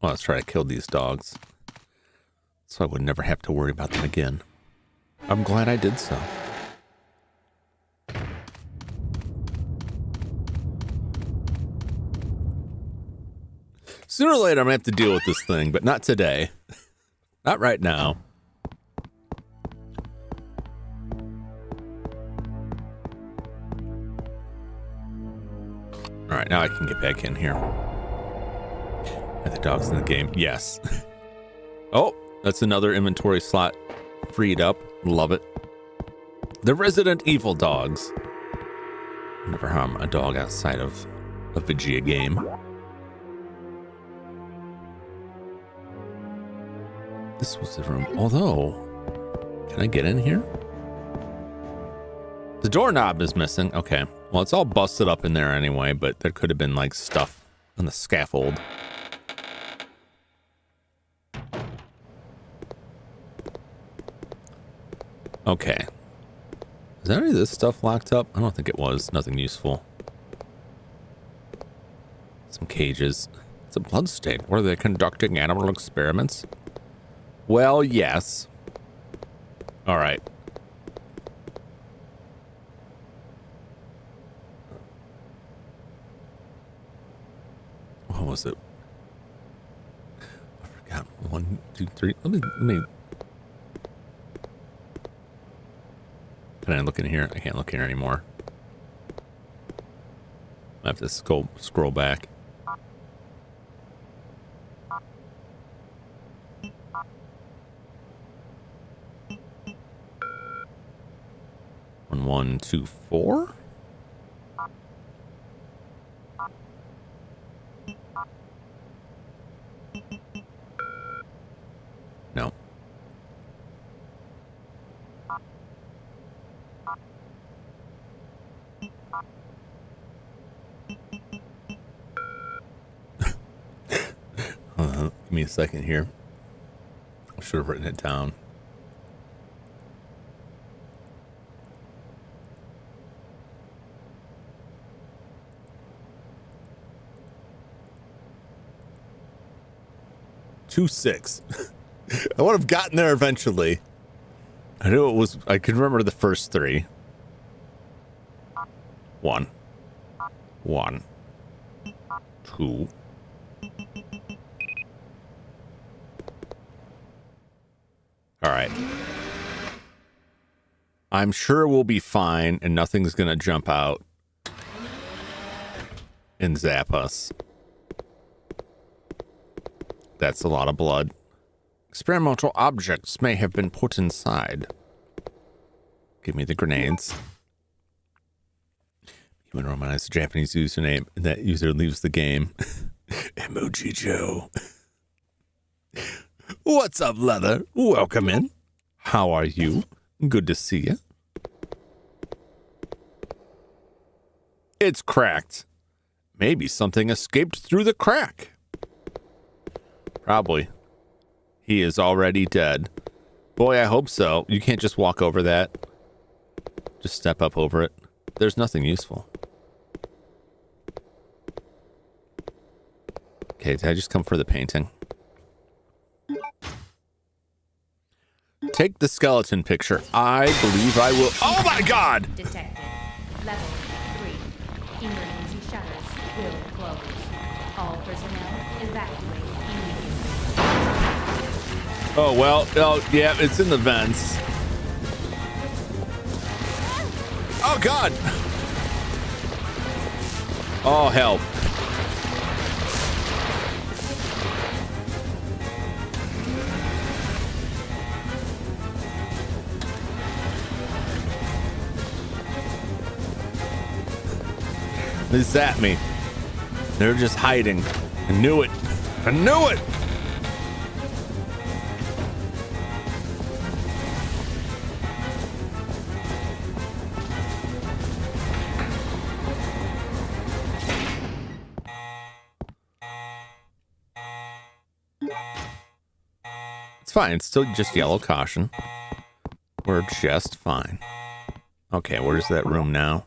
Well, let's try to kill these dogs. so I would never have to worry about them again. I'm glad I did so. Sooner or later, I'm going to have to deal with this thing, but not today. Not right now. All right, now I can get back in here. Are the dogs in the game? Yes. Oh, that's another inventory slot freed up. Love it. The Resident Evil dogs. Never harm a dog outside of a Vigia game. This was the room. Although, can I get in here? The doorknob is missing. Okay. Well, it's all busted up in there anyway, but there could have been like stuff on the scaffold. Okay. Is any of this stuff locked up? I don't think it was. Nothing useful. Some cages. It's a blood stain. Were they conducting animal experiments? Well, yes. All right. What was it? I forgot. 1, 2, 3. Let me. Can I look in here? I can't look in here anymore. I have to scroll back. One, 2, 4. No. Give me a second here. I should have written it down. Two, 6. I would have gotten there eventually. I knew it was. I could remember the first 3. 1, 1, 2. All right. I'm sure we'll be fine and nothing's going to jump out and zap us. That's a lot of blood. Experimental objects may have been put inside. Give me the grenades. Human romanize the Japanese username. That user leaves the game. Emoji Joe. What's up, Leather? Welcome in. How are you? Good to see you. It's cracked. Maybe something escaped through the crack. Probably. He is already dead. Boy, I hope so. You can't just walk over that. Just step up over it. There's nothing useful. Okay, did I just come for the painting? Take the skeleton picture. I believe I will. Oh my God! Detected. Level 3. Emergency shutters will close. All personnel evacuate immediately. Oh, well. Oh, yeah, it's in the vents. Oh, God! Oh, help. They zapped me. They're just hiding. I knew it. I knew it! It's fine. It's still just yellow caution. We're just fine. Okay, where's that room now?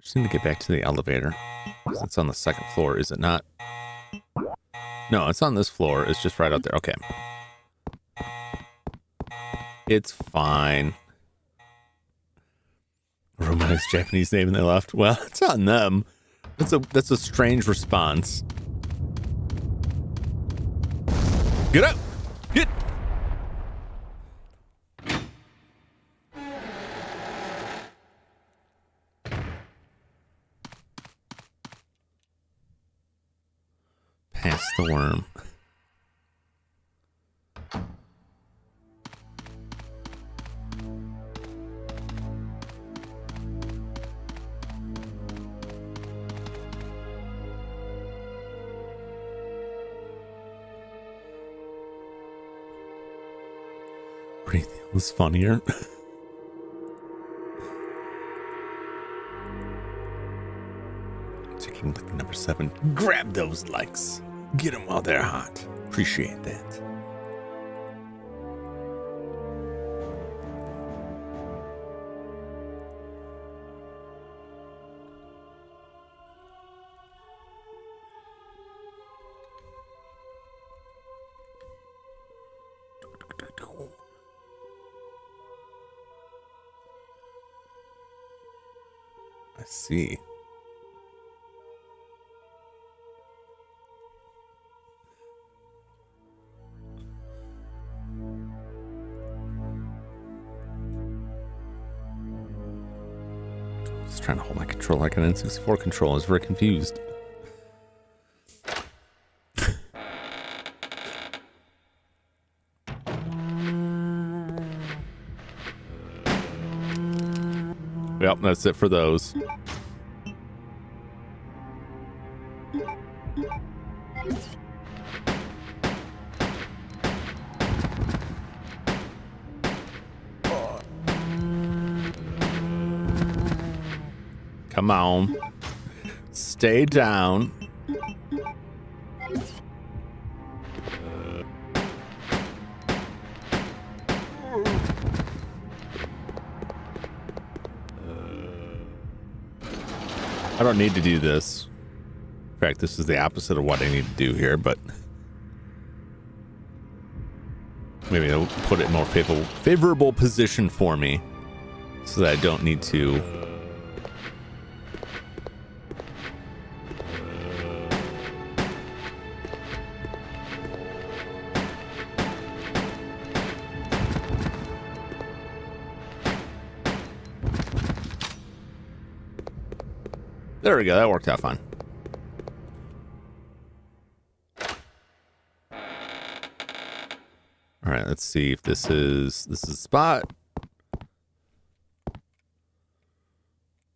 Just need to get back to the elevator. It's on the second floor, is it not? No, it's on this floor. It's just right out there. Okay. It's fine. Roman's Japanese name and they left. Well, it's on them. That's a strange response. Get up! Get! Past the worm. Anything was funnier. Checking like number 7. Grab those likes. Get them while they're hot. Appreciate that. I see. Just trying to hold my control like an N64 controller. I was very confused. Yep, that's it for those. Come on. Stay down. I don't need to do this. In fact, this is the opposite of what I need to do here, but maybe it'll put it in a more favorable position for me so that I don't need to There we go. That worked out fine. All right, let's see if this is the spot.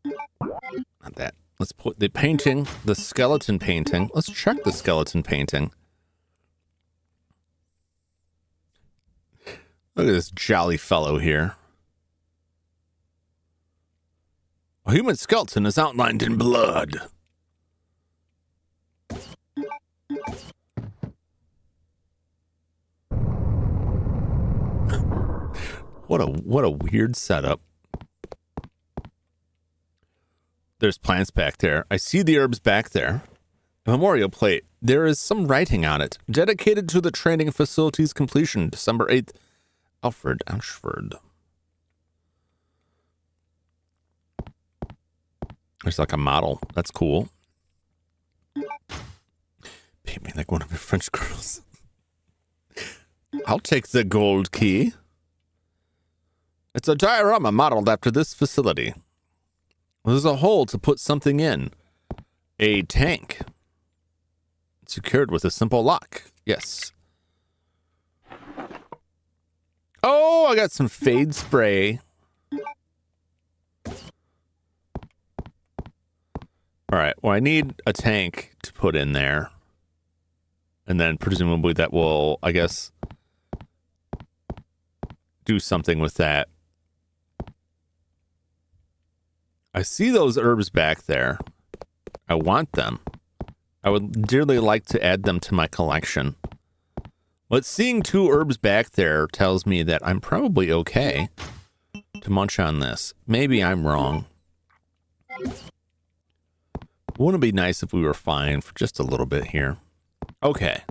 Not that. Let's put the painting, the skeleton painting. Let's check the skeleton painting. Look at this jolly fellow here. A human skeleton is outlined in blood. What a weird setup. There's plants back there. I see the herbs back there. A memorial plate. There is some writing on it. Dedicated to the training facility's completion, December 8th. Alfred Ashford. There's like a model. That's cool. Paint me like one of your French girls. I'll take the gold key. It's a diorama modeled after this facility. There's a hole to put something in. A tank. Secured with a simple lock. Yes. Oh, I got some fade spray. All right, well, I need a tank to put in there. And then presumably that will, I guess, do something with that. I see those herbs back there. I want them. I would dearly like to add them to my collection. But seeing 2 herbs back there tells me that I'm probably okay to munch on this. Maybe I'm wrong. Wouldn't it be nice if we were fine for just a little bit here? Okay.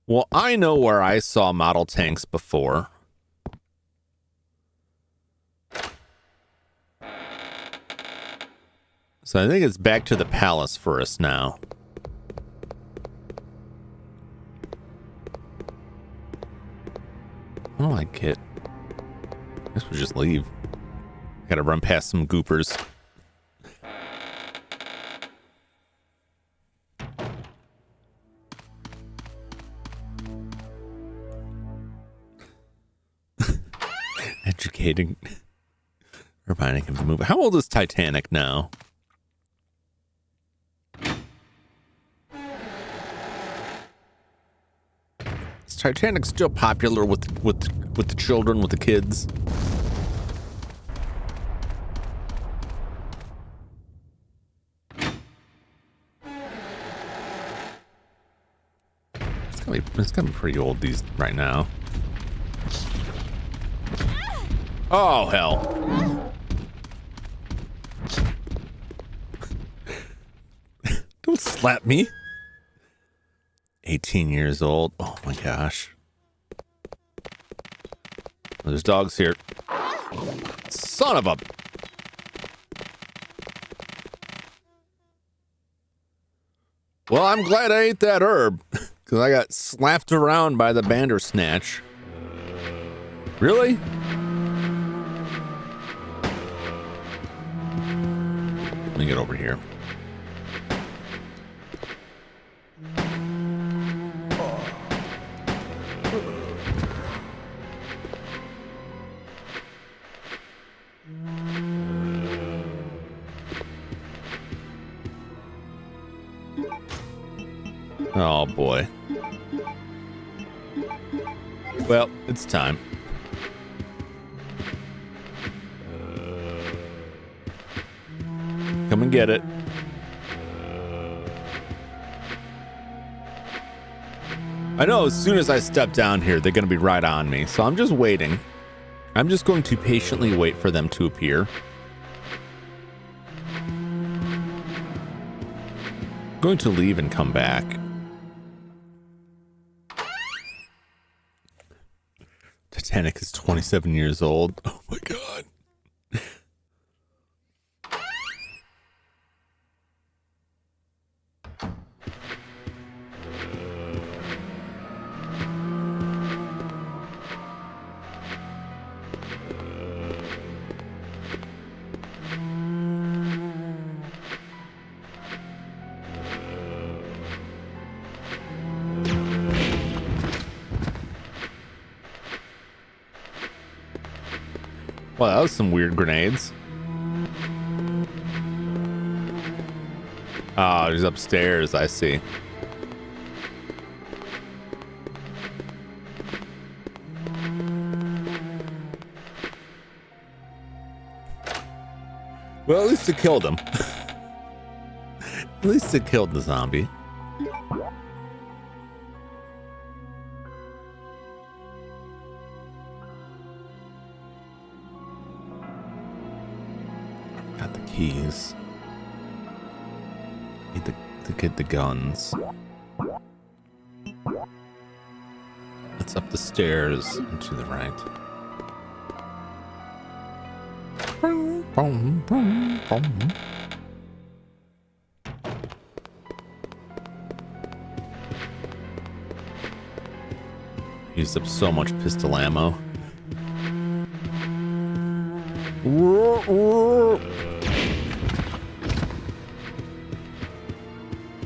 Well, I know where I saw model tanks before. So I think it's back to the palace for us now. How do I get? I guess we just leave. Gotta run past some goopers. Educating. Reminding him to move. How old is Titanic now? Is Titanic still popular with the children, with the kids? It's gonna be pretty old these right now. Oh hell. Don't slap me. 18 years old. Oh my gosh. There's dogs here. Son of a... Well, I'm glad I ate that herb. Because I got slapped around by the Bandersnatch. Really? Let me get over here. Oh boy. Well, it's time. Come and get it. I know as soon as I step down here, they're going to be right on me. So I'm just waiting. I'm just going to patiently wait for them to appear. I'm going to leave and come back. Titanic is 27 years old. Oh my god. Well, that was some weird grenades. Oh, he's upstairs, I see. Well, at least it killed him. At least it killed the zombie. Got the keys. Need to get the guns. It's up the stairs and to the right. Boom, boom, boom, boom. Used up so much pistol ammo.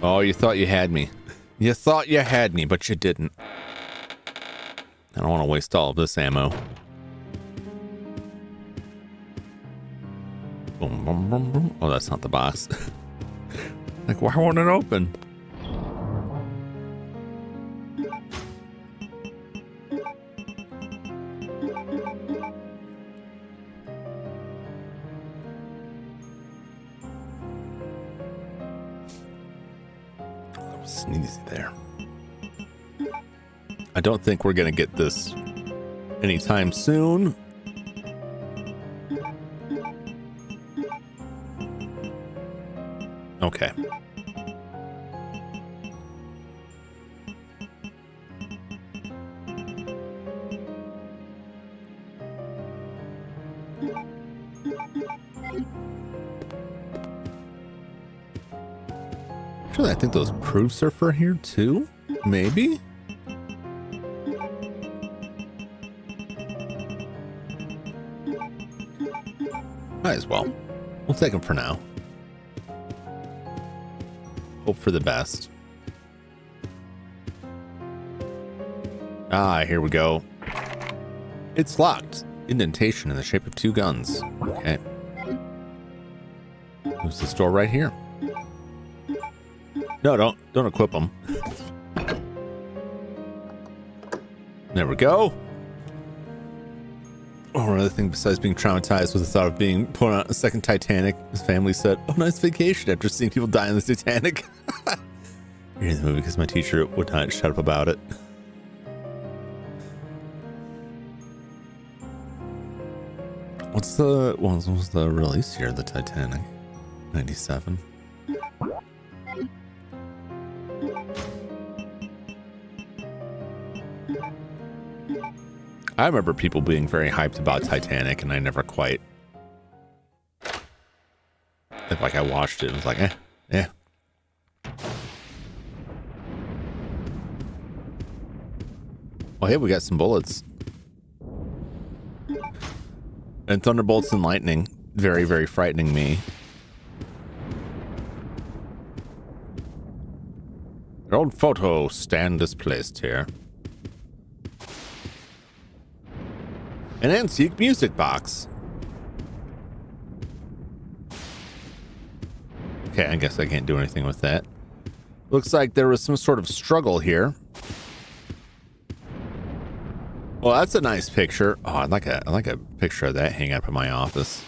Oh, you thought you had me. You thought you had me, but you didn't. I don't want to waste all of this ammo. Boom, boom, boom, boom. Oh, that's not the box. Like, why won't it open? That was sneezy there. I don't think we're gonna get this anytime soon. Okay. Actually, I think those proofs are for here too. Maybe? Might as well. We'll take them for now. Hope for the best. Ah, here we go. It's locked. Indentation in the shape of 2 guns. Okay. There's the store right here. No, don't equip them. There we go. Oh, another thing besides being traumatized was the thought of being put on a second Titanic. His family said, "Oh, nice vacation," after seeing people die on the Titanic. You're in the movie because my teacher would not shut up about it. What's the what was the release year of the Titanic? 97. I remember people being very hyped about Titanic, and I never quite. Like I watched it and was like, eh. Well, hey, we got some bullets. And thunderbolts and lightning. Very, very frightening me. An old photo stand displaced here. An antique music box. Okay, I guess I can't do anything with that. Looks like there was some sort of struggle here. Well, that's a nice picture. Oh, I'd like a picture of that hanging up in my office.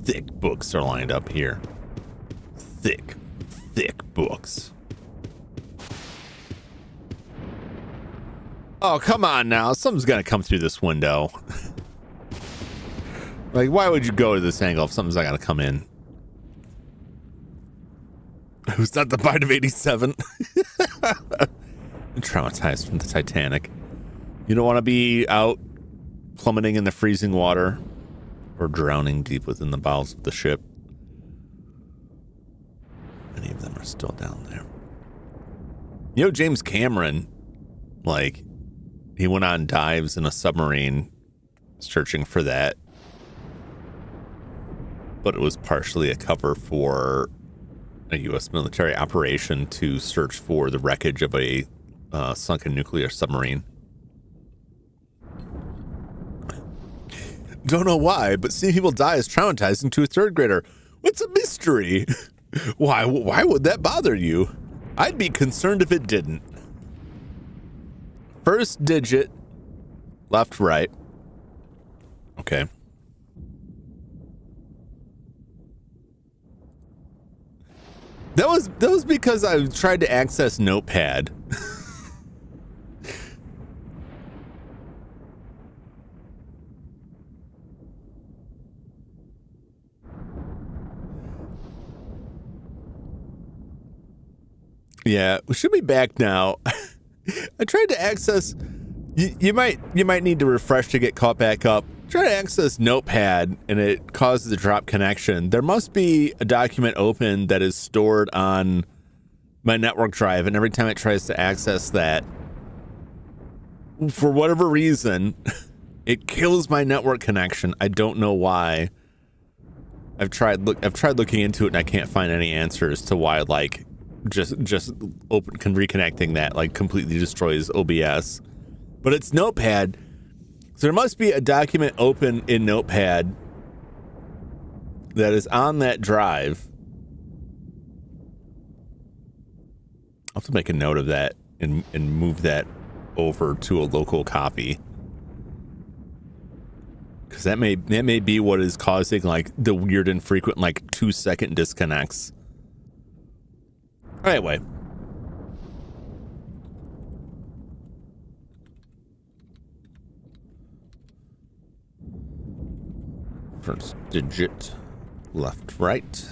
Thick books are lined up here. Thick books. Oh, come on now. Something's gonna come through this window. Like, why would you go to this angle if something's not gonna come in? It was not the bite of 87. Traumatized from the Titanic. You don't want to be out plummeting in the freezing water or drowning deep within the bowels of the ship. Many of them are still down there. You know, James Cameron, like, he went on dives in a submarine searching for that. But it was partially a cover for a U.S. military operation to search for the wreckage of a sunken nuclear submarine. Don't know why, but seeing people die is traumatizing to a 3rd grader. What's a mystery? Why would that bother you? I'd be concerned if it didn't. First digit, left, right. Okay. That was because I tried to access Notepad. Yeah, we should be back now. I tried to access. You might need to refresh to get caught back up. Try to access Notepad and it causes a drop connection. There must be a document open that is stored on my network drive, and every time it tries to access that, for whatever reason, it kills my network connection. I don't know why. I've tried looking into it and I can't find any answers to why, like, just reconnecting that like completely destroys OBS. But it's Notepad. So there must be a document open in Notepad that is on that drive. I'll have to make a note of that and move that over to a local copy. Because that may be what is causing like the weird and frequent like 2-second disconnects. Anyway. First digit, left, right.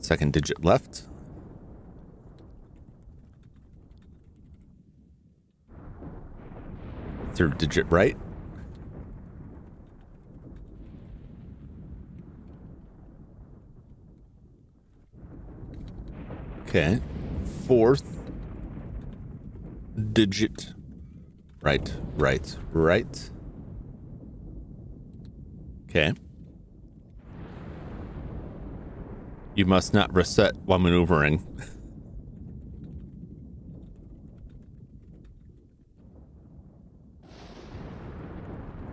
Second digit left. Third digit right. Okay. Fourth digit right, right, right. Okay. You must not reset while maneuvering.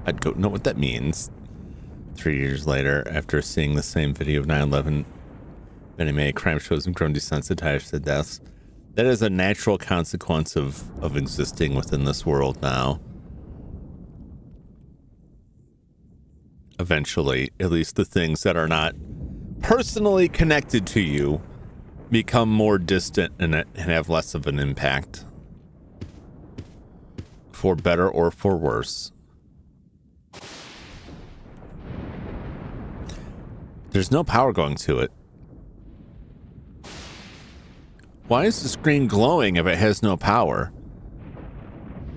I don't know what that means. 3 years later, after seeing the same video of 9/11, many, many crime shows have grown desensitized to deaths. That is a natural consequence of existing within this world now. Eventually, at least the things that are not personally connected to you become more distant and have less of an impact. For better or for worse. There's no power going to it. Why is the screen glowing if it has no power?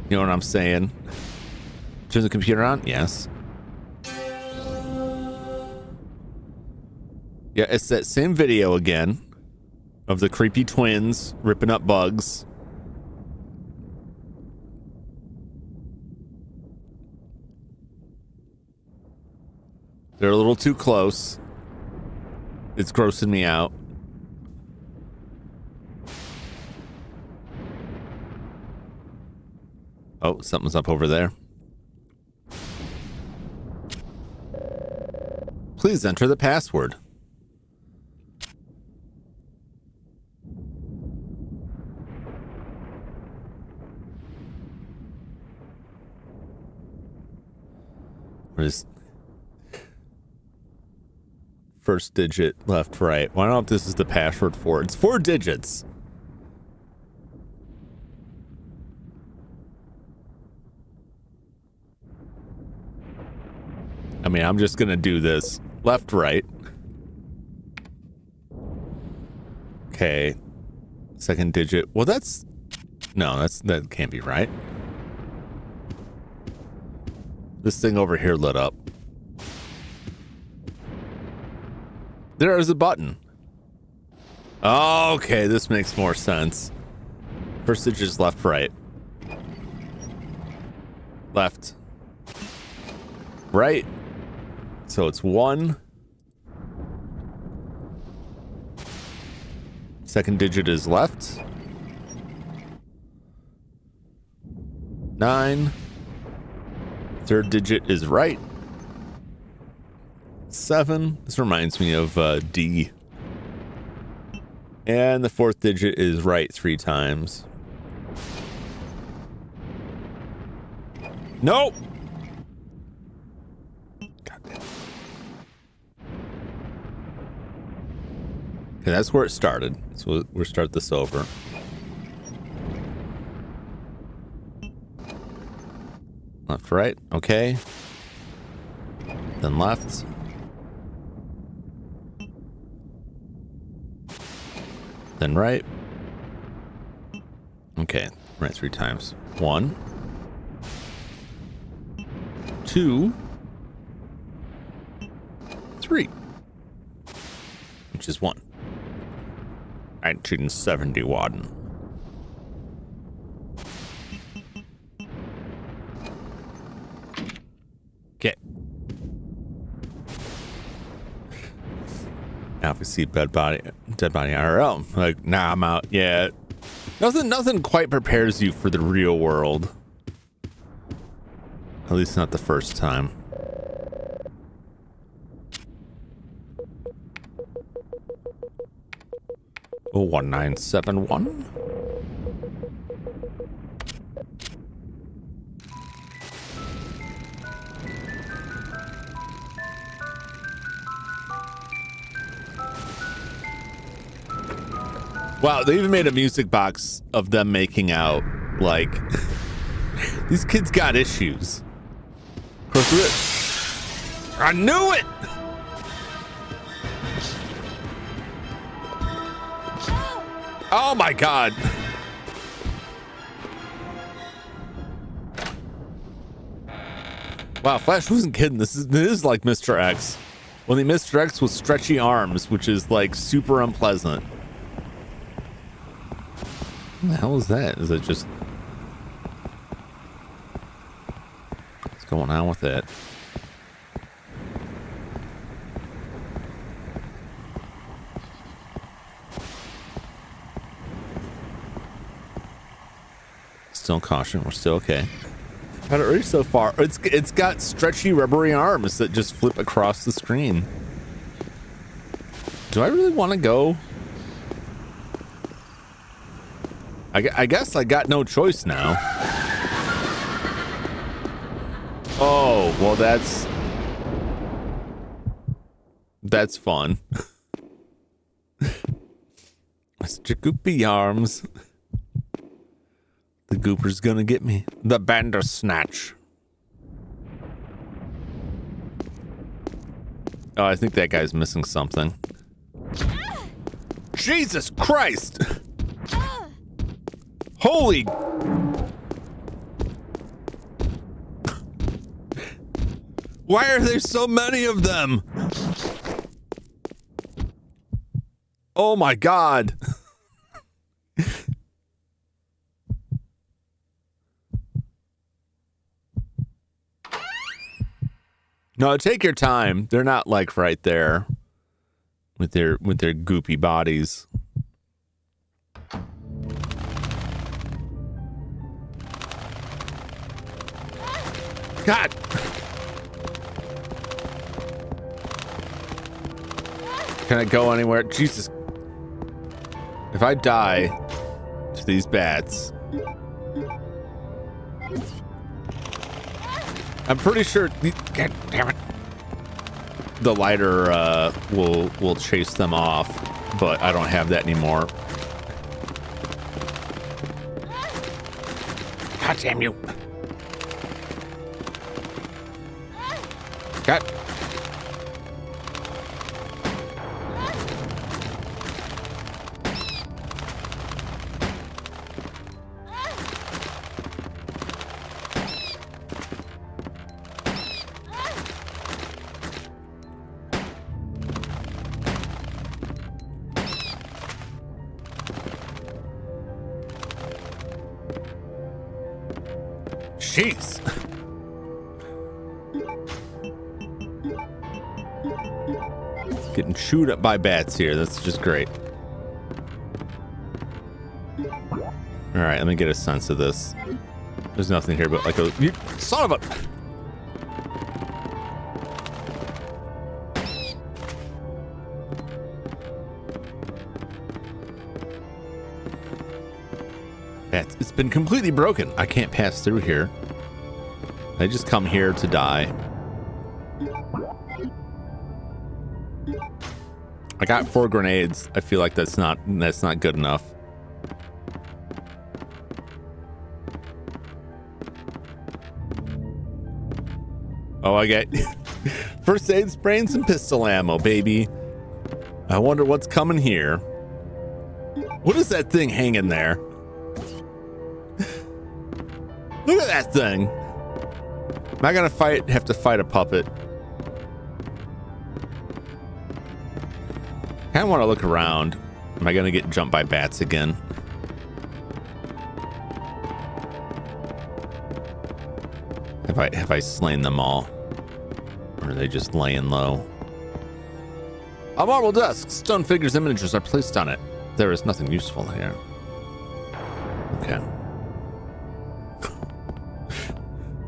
You know what I'm saying? Turn the computer on? Yes. Yeah, it's that same video again of the creepy twins ripping up bugs. They're a little too close. It's grossing me out. Oh, something's up over there. Please enter the password. What is first digit left, right? Well, I don't know if this is the password for it. It's 4 digits. I mean, I'm just gonna do this left, right. Okay. Second digit. Well, that can't be right. This thing over here lit up. There is a button. Okay, this makes more sense. First digit is left, right. Left. Right. So it's 1. Second digit is left. 9. Third digit is right. 7. This reminds me of D. And the fourth digit is right 3 times. Nope. God damn. Okay, that's where it started. So we'll start this over. Left, right. Okay. Then left. Then right. Okay. Right 3 times. 1. 2. 3. Which is 1. 1971. Okay. Now if we see dead body IRL, like, nah, I'm out. Yeah, nothing quite prepares you for the real world. At least not the first time. Oh, 1971. Wow, they even made a music box of them making out. Like, these kids got issues. Of course, I knew it! Oh my God. Wow, Flash wasn't kidding. This is like Mr. X. Only Mr. X with stretchy arms, which is like super unpleasant. What the hell is that? Is it just... What's going on with it? Still caution. We're still okay. Had it reached so far. It's got stretchy rubbery arms that just flip across the screen. Do I really want to go? I guess I got no choice now. Oh, well that's fun. Mr. Goopy arms. The Gooper's gonna get me. The Bandersnatch. Oh, I think that guy's missing something. Jesus Christ! Holy... Why are there so many of them? Oh my God. No, take your time. They're not like right there with their goopy bodies. God. Can I go anywhere? Jesus. If I die to these bats, I'm pretty sure. God damn it! The lighter will chase them off, but I don't have that anymore. God damn you! God. Jeez. Getting chewed up by bats here. That's just great. All right, let me get a sense of this. There's nothing here but like a... You son of a... It's been completely broken. I can't pass through here. I just come here to die. I got 4 grenades. I feel like that's not good enough. Oh, I get first aid spray and some pistol ammo, baby. I wonder what's coming here. What is that thing hanging there? Look at that thing. Am I gonna have to fight a puppet? I kinda wanna look around. Am I gonna get jumped by bats again? Have I slain them all? Or are they just laying low? A marble desk. Stone figures and miniatures are placed on it. There is nothing useful here. Okay.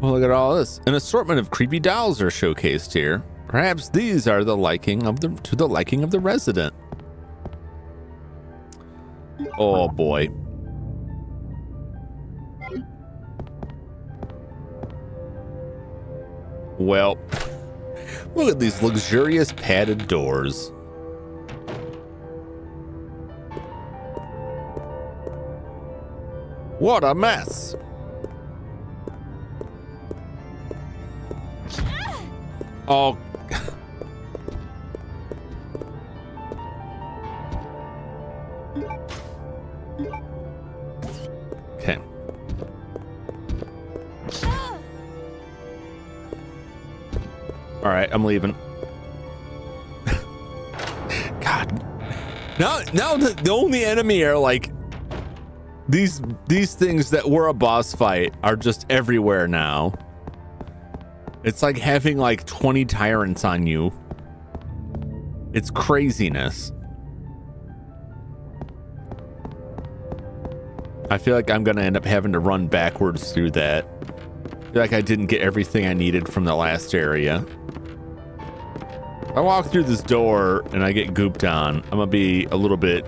Well, look at all this. An assortment of creepy dolls are showcased here. Perhaps these are to the liking of the resident. Oh boy. Well, look at these luxurious padded doors. What a mess. Oh. right, I'm leaving. God. Now the only enemy are like these things that were a boss fight are just everywhere now. It's like having like 20 tyrants on you. It's craziness. I feel like I'm gonna end up having to run backwards through that. I feel like I didn't get everything I needed from the last area. If I walk through this door and I get gooped on, I'm gonna be a little bit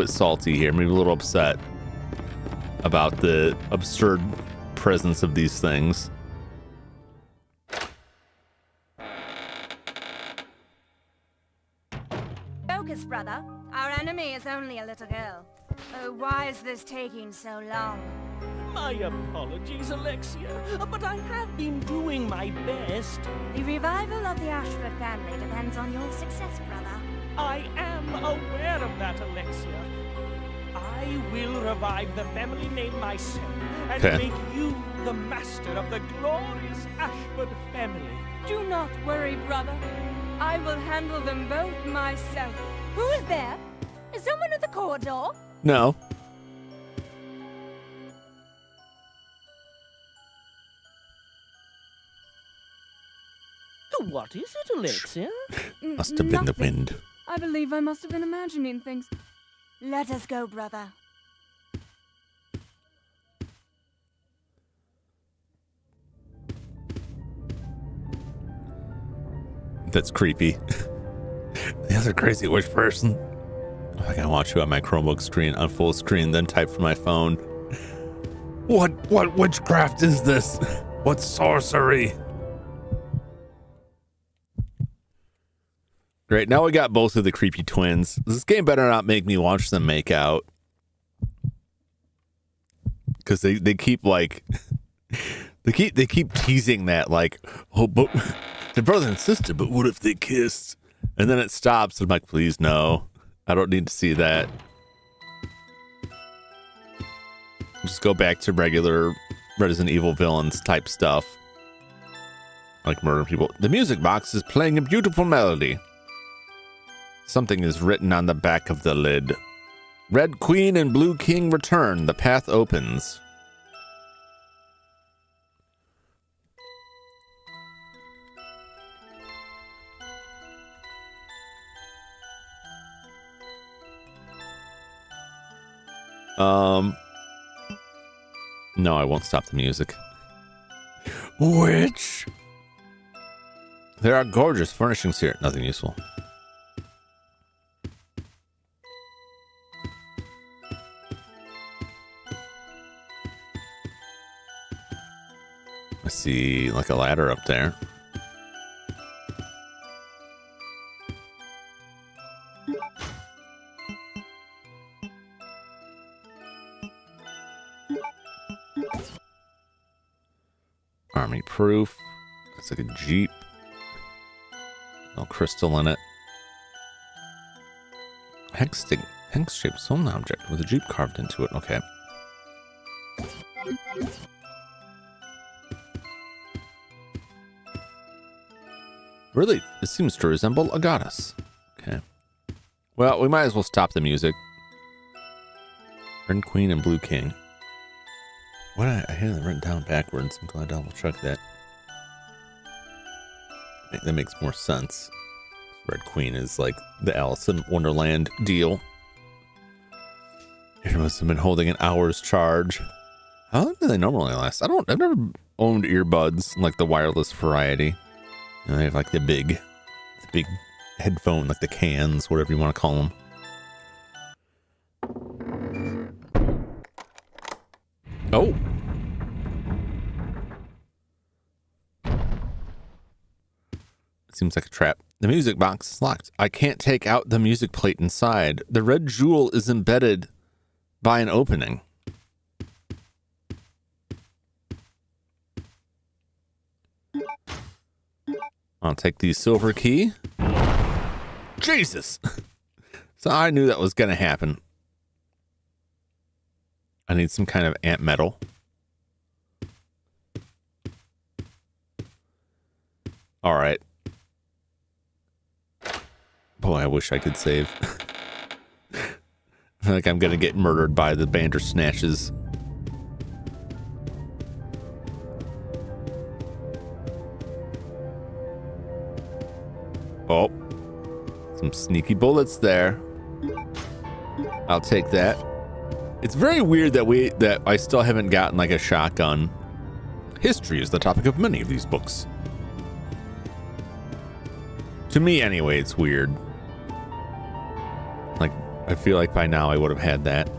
salty here, maybe a little upset about the absurd presence of these things. Focus, brother. Our enemy is only a little girl. Oh, why is this taking so long? My apologies, Alexia, but I have been doing my best. The revival of the Ashford family depends on your success, brother. I am aware of that, Alexia. I will revive the family name myself and make you the master of the glorious Ashford family. Do not worry, brother. I will handle them both myself. Who is there? Is someone at the corridor? No. What is it, Alexia? Must have been the wind. I believe I must have been imagining things. Let us go, brother. That's creepy. The other crazy witch person. I gotta watch you on my Chromebook screen on full screen, then type from my phone. What witchcraft is this? What sorcery? Great, now we got both of the creepy twins. This game better not make me watch them make out. Because they keep like they keep teasing that like, oh, but they're brother and sister, but what if they kissed? And then it stops. I'm like, please no. I don't need to see that. Just go back to regular Resident Evil villains type stuff. Like murder people. The music box is playing a beautiful melody. Something is written on the back of the lid. Red Queen and Blue King return. The path opens. No, I won't stop the music. Witch! There are gorgeous furnishings here. Nothing useful. I see like a ladder up there. Army proof. It's like a Jeep. No crystal in it. Hex-shaped stone object with a Jeep carved into it. Okay. Really, it seems to resemble a goddess. Okay. Well, we might as well stop the music. Red Queen and Blue King. What I had it written down backwards. I'm glad I double check that. I think that makes more sense. Red Queen is like the Alice in Wonderland deal. It must have been holding an hour's charge. How long do they normally last? I've never owned earbuds like the wireless variety. You know, they have like the big headphone, like the cans, whatever you want to call them. Oh. Seems like a trap. The music box is locked. I can't take out the music plate inside. The red jewel is embedded by an opening. I'll take the silver key. Jesus! So I knew that was going to happen. I need some kind of ant metal. All right. Boy, I wish I could save. I feel like I'm gonna get murdered by the Bandersnatches. Oh, some sneaky bullets there. I'll take that. It's very weird that I still haven't gotten like a shotgun. History is the topic of many of these books. To me, anyway, it's weird. Like, I feel like by now I would have had that.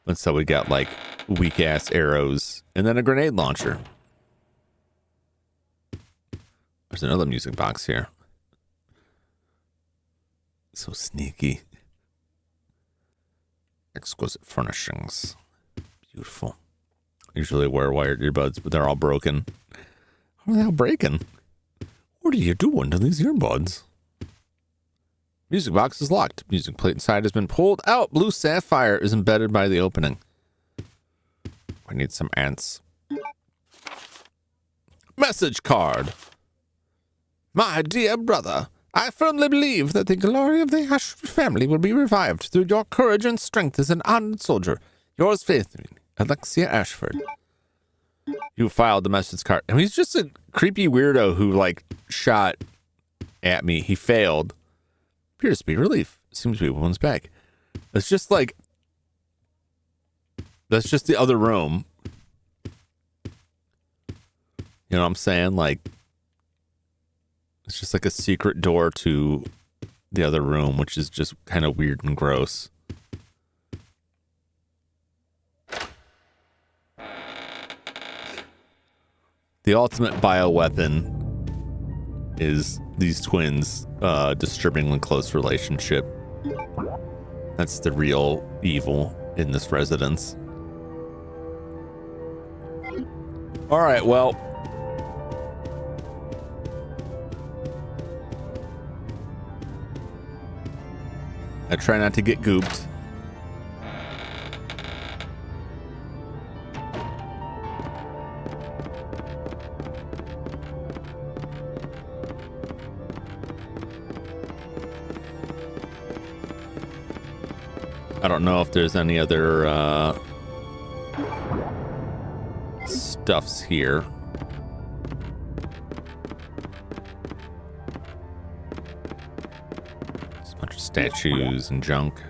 And so we got like weak ass arrows and then a grenade launcher. There's another music box here. So sneaky. Exquisite furnishings. Beautiful. Usually wear wired earbuds, but they're all broken. How are they all breaking? What are you doing to these earbuds? Music box is locked. Music plate inside has been pulled out. Blue sapphire is embedded by the opening. I need some ants. Message card. My dear brother, I firmly believe that the glory of the Ashford family will be revived through your courage and strength as an honored soldier. Yours faithfully, Alexia Ashford. You filed the message card. And he's just a creepy weirdo who, like, shot at me. He failed. Appears to be relief. Seems to be one's back. It's just like... That's just the other room. You know what I'm saying? Like... It's just like a secret door to the other room, which is just kind of weird and gross. The ultimate bioweapon is these twins' disturbingly close relationship. That's the real evil in this residence. All right, well... I try not to get gooped. I don't know if there's any other stuffs here. Statues and junk.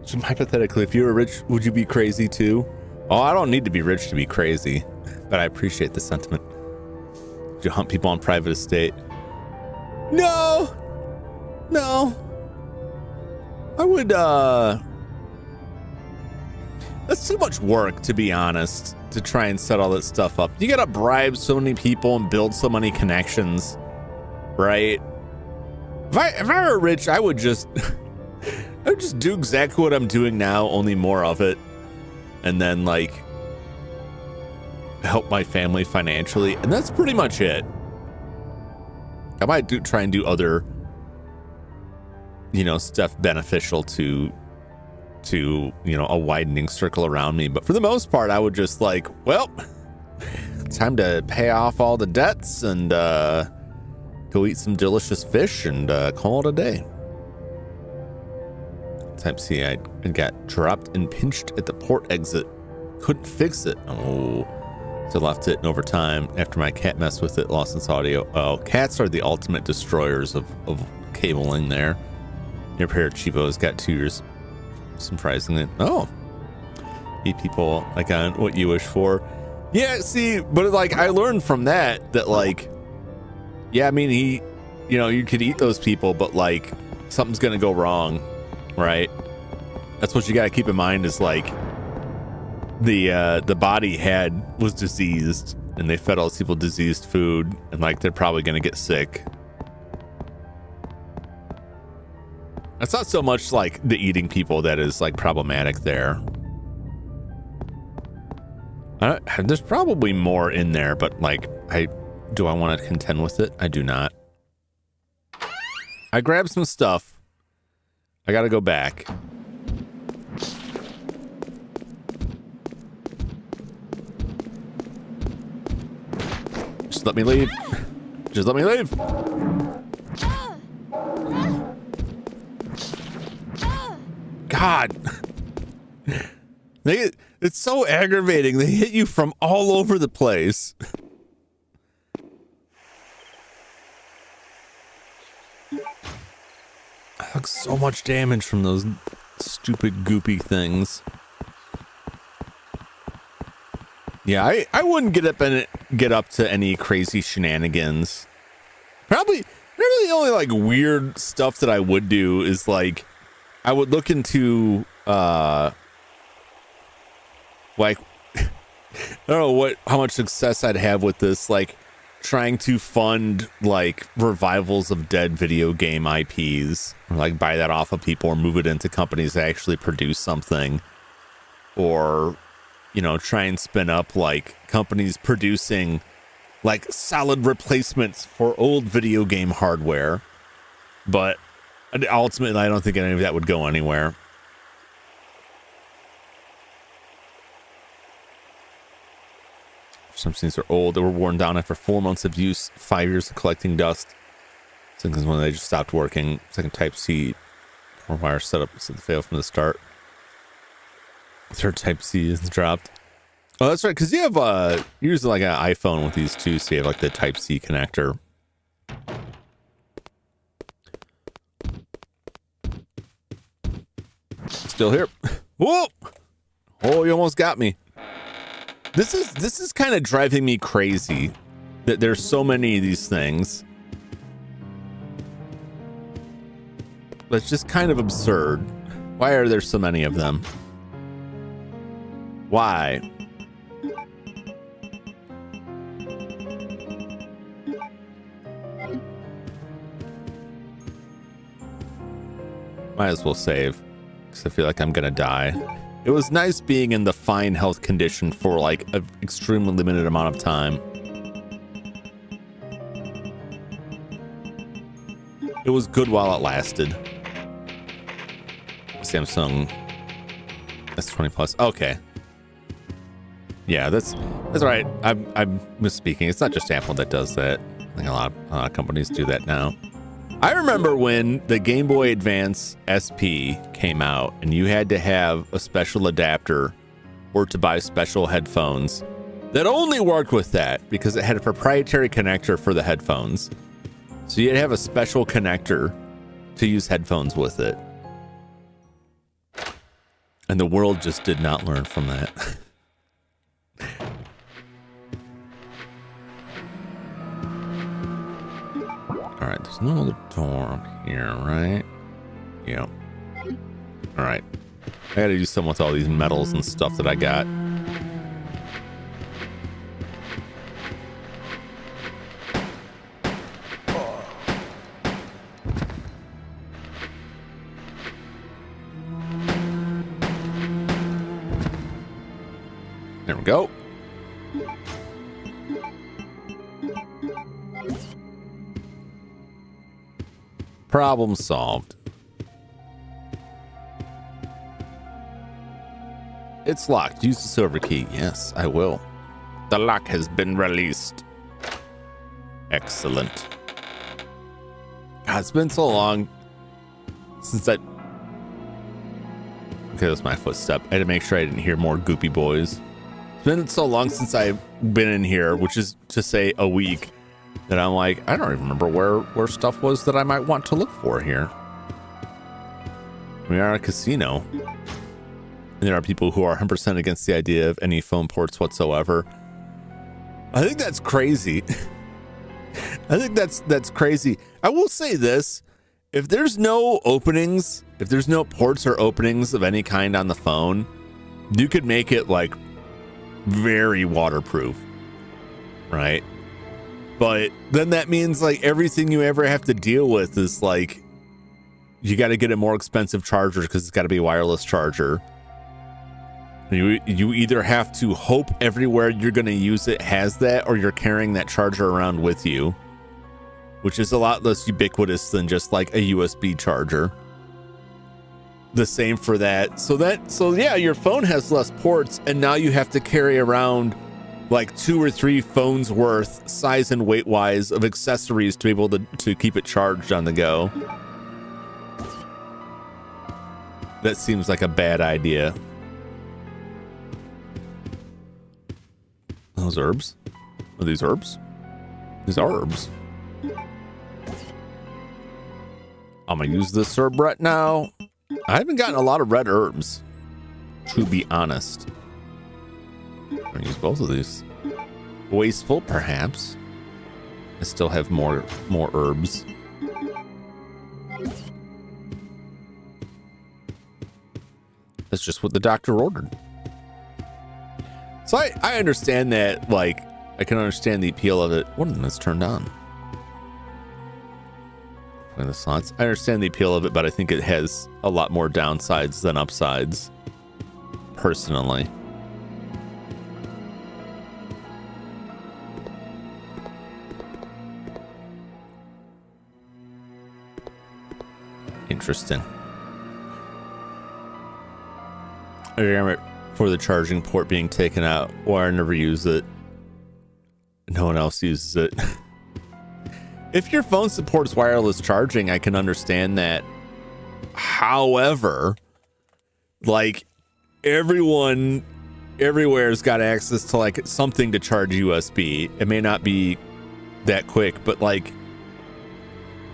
So hypothetically, if you were rich, would you be crazy too? Oh, I don't need to be rich to be crazy, but I appreciate the sentiment. Would you hunt people on private estate? No! No. I would, that's too much work, to be honest, to try and set all that stuff up. You gotta bribe so many people and build so many connections, right? If I were rich, I would just do exactly what I'm doing now, only more of it, and then like help my family financially, and that's pretty much it. I might try and do other, you know, stuff beneficial to you know, a widening circle around me, but for the most part I would just like, well, time to pay off all the debts and go eat some delicious fish and call it a day. Type C, I got dropped and pinched at the port exit, couldn't fix it. Oh, so left it, and over time after my cat messed with it, lost its audio. Oh, cats are the ultimate destroyers of cabling there. Your pair of Chivos got 2 years. Surprisingly, oh, eat people like on what you wish for. Yeah, see, but like I learned from that like, yeah, I mean, you know, you could eat those people, but like something's gonna go wrong, right? That's what you gotta keep in mind, is like the body was diseased, and they fed all these people diseased food, and like they're probably gonna get sick. It's not so much like the eating people that is like problematic there. There's probably more in there, but like, do I want to contend with it? I do not. I grabbed some stuff. I gotta go back. let me leave. Just let me leave. God. It's so aggravating. They hit you from all over the place. I took so much damage from those stupid goopy things. Yeah, I wouldn't get up to any crazy shenanigans. Probably the only like weird stuff that I would do is like I would look into like I don't know how much success I'd have with this, like trying to fund like revivals of dead video game IPs, or like buy that off of people or move it into companies that actually produce something, or you know, try and spin up like companies producing like solid replacements for old video game hardware. But ultimately, I don't think any of that would go anywhere. Some things are old. They were worn down after 4 months of use, 5 years of collecting dust. Since when they just stopped working. Second Type-C wire setup failed from the start. Third Type-C is dropped. Oh, that's right, because you have you're using like an iPhone with these two, so you have like the Type-C connector. Still here. Whoa! Oh, you almost got me. This is kind of driving me crazy that there's so many of these things. But it's just kind of absurd. Why are there so many of them? Why? Might as well save, because I feel like I'm gonna die. It was nice being in the fine health condition for like an extremely limited amount of time. It was good while it lasted. Samsung S20 Plus. Okay. Yeah, that's right. I'm misspeaking. It's not just Apple that does that. I think a lot of companies do that now. I remember when the Game Boy Advance SP came out and you had to have a special adapter or to buy special headphones that only worked with that because it had a proprietary connector for the headphones. So you'd have a special connector to use headphones with it. And the world just did not learn from that. All right, there's no other door here, right? Yep. All right. I gotta do something with all these metals and stuff that I got. There we go. Problem solved. It's locked. Use the silver key. Yes, I will. The lock has been released. Excellent. God, it's been so long since I... Okay, that's my footstep. I had to make sure I didn't hear more goopy boys. It's been so long since I've been in here, which is to say a week, that I'm like, I don't even remember where stuff was that I might want to look for here. We are a casino. And there are people who are 100% against the idea of any phone ports whatsoever. I think that's crazy. I think that's crazy. I will say this. If there's no openings, if there's no ports or openings of any kind on the phone, you could make it like very waterproof, right? But then that means like everything you ever have to deal with is like, you got to get a more expensive charger because it's got to be a wireless charger. You either have to hope everywhere you're going to use it has that, or you're carrying that charger around with you, which is a lot less ubiquitous than just like a USB charger. The same for that. So yeah, your phone has less ports, and now you have to carry around like 2 or 3 phones worth, size and weight wise, of accessories to be able to keep it charged on the go. That seems like a bad idea. Those herbs? Are these herbs? These are herbs. I'm gonna use this herb right now. I haven't gotten a lot of red herbs, to be honest. I'm gonna use both of these. Wasteful, perhaps. I still have more herbs. That's just what the doctor ordered. So I understand that, like, I can understand the appeal of it. One of them is turned on. The slots. I understand the appeal of it, but I think it has a lot more downsides than upsides, personally. Interesting. I remember for the charging port being taken out, or I never use it. No one else uses it. If your phone supports wireless charging, I can understand that. However, like, everyone everywhere's got access to like something to charge USB. It may not be that quick, but like,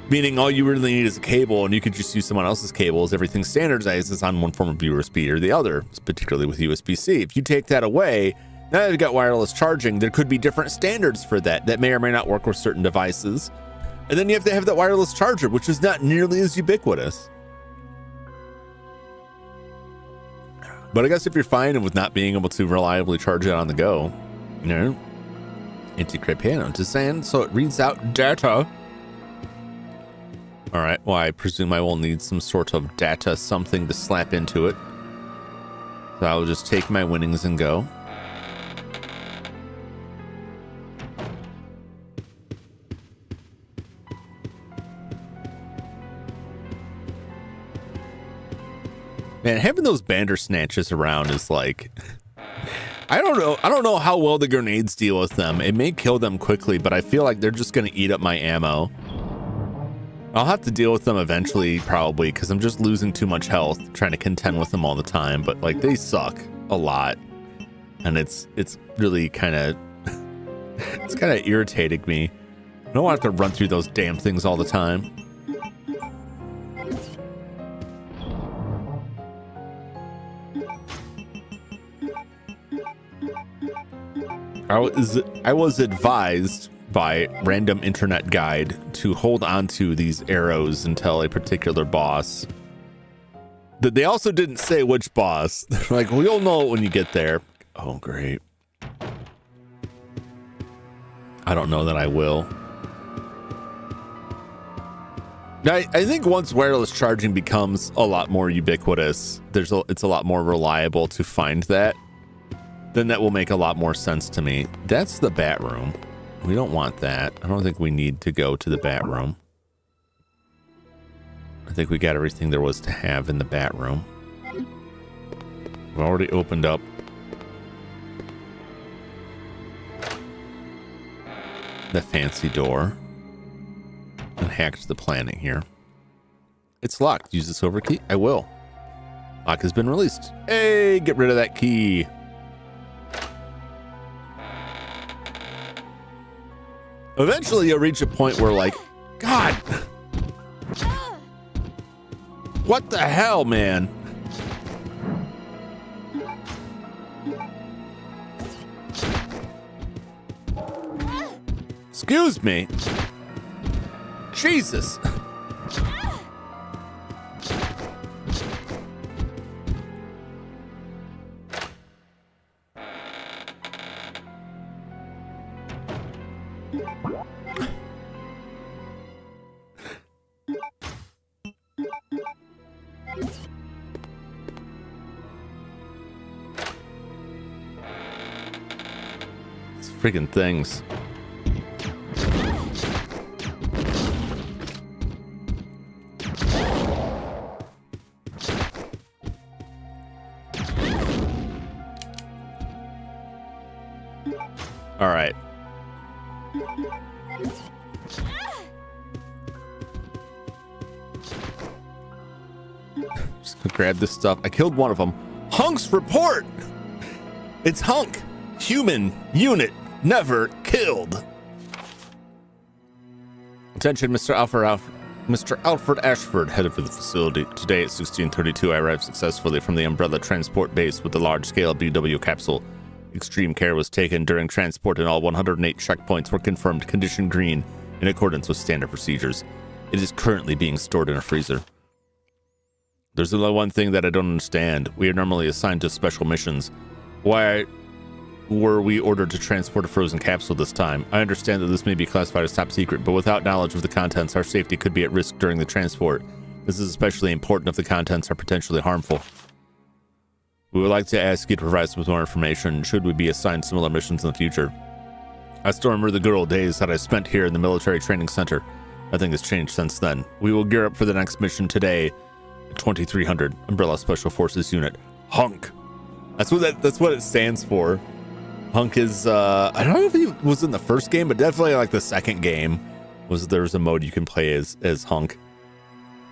meaning all you really need is a cable, and you could just use someone else's cables. Everything standardizes on one form of USB or the other, particularly with USB-C. If you take that away, now that you've got wireless charging, there could be different standards for that may or may not work with certain devices. And then you have to have that wireless charger, which is not nearly as ubiquitous. But I guess if you're fine with not being able to reliably charge it on the go, you know, integrate piano to sand so it reads out data. All right, well, I presume I will need some sort of data, something to slap into it. So I'll just take my winnings and go. Man, having those Bandersnatches around is like, I don't know how well the grenades deal with them. It may kill them quickly, but I feel like they're just going to eat up my ammo. I'll have to deal with them eventually, probably, because I'm just losing too much health trying to contend with them all the time. But like, they suck a lot, and it's really kind of it's kind of irritating me. I don't want to have to run through those damn things all the time. I was advised by random internet guide to hold on to these arrows until a particular boss. They also didn't say which boss. They're like, well, you'll know it when you get there. Oh, great. I don't know that I will. I think once wireless charging becomes a lot more ubiquitous, it's a lot more reliable to find that. Then that will make a lot more sense to me. That's the bat room. We don't want that. I don't think we need to go to the bat room. I think we got everything there was to have in the bat room. We've already opened up the fancy door and hacked the planning here. It's locked. Use the silver key. I will. Lock has been released. Hey, get rid of that key. Eventually you'll reach a point where like, God, what the hell, man? Excuse me. Jesus. Freaking things. All right. Just gonna grab this stuff. I killed one of them. Hunk's report. It's Hunk. Human unit never killed. Attention, Mr. Alfred Ashford, headed for the facility. Today at 16:32, I arrived successfully from the Umbrella transport base with the large-scale BW capsule. Extreme care was taken during transport and all 108 checkpoints were confirmed condition green in accordance with standard procedures. It is currently being stored in a freezer. There's only one thing that I don't understand. We are normally assigned to special missions. Why were we ordered to transport a frozen capsule this time? I understand that this may be classified as top secret, but without knowledge of the contents, our safety could be at risk during the transport. This is especially important if the contents are potentially harmful. We would like to ask you to provide us with more information should we be assigned similar missions in the future. I still remember the good old days that I spent here in the military training center. Nothing has changed since then. We will gear up for the next mission today at 2300 Umbrella Special Forces Unit. Hunk. That's what it stands for. Hunk is I don't know if he was in the first game, but definitely like the second game there's a mode you can play as Hunk.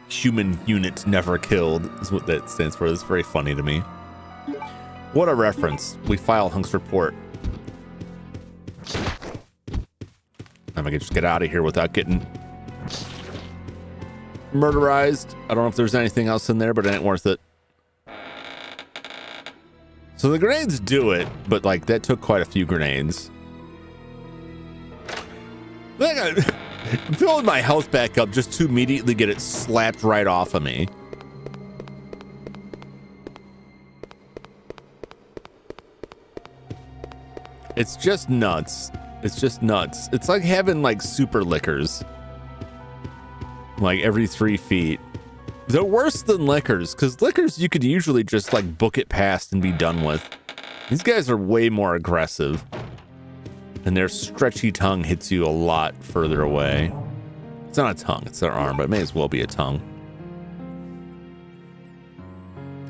Human unit never killed is what that stands for. It's very funny to me. What a reference. We file Hunk's report. If I could just get out of here without getting murderized. I don't know if there's anything else in there, but it ain't worth it. So the grenades do it, but like that took quite a few grenades. I'm filling my health back up just to immediately get it slapped right off of me. It's just nuts. It's just nuts. It's like having like super lickers. Like every 3 feet. They're worse than lickers, because lickers you could usually just like book it past and be done with. These guys are way more aggressive. And their stretchy tongue hits you a lot further away. It's not a tongue, it's their arm, but it may as well be a tongue.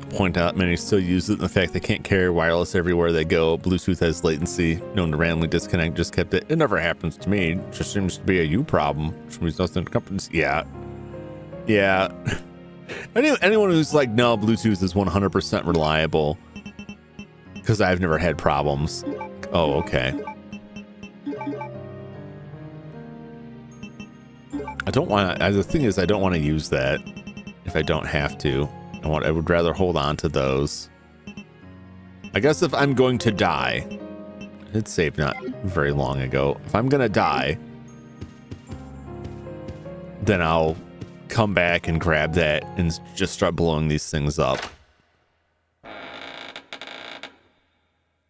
Point out many still use it in the fact they can't carry wireless everywhere they go. Bluetooth has latency, known to randomly disconnect, just kept it. It never happens to me. It just seems to be a you problem, which means nothing to companies. Yeah. Anyone who's like, no, Bluetooth is 100% reliable because I've never had problems. Oh, okay. The thing is, I don't want to use that if I don't have to. I would rather hold on to those. I guess if I'm going to die, it saved not very long ago. If I'm going to die, then I'll come back and grab that and just start blowing these things up.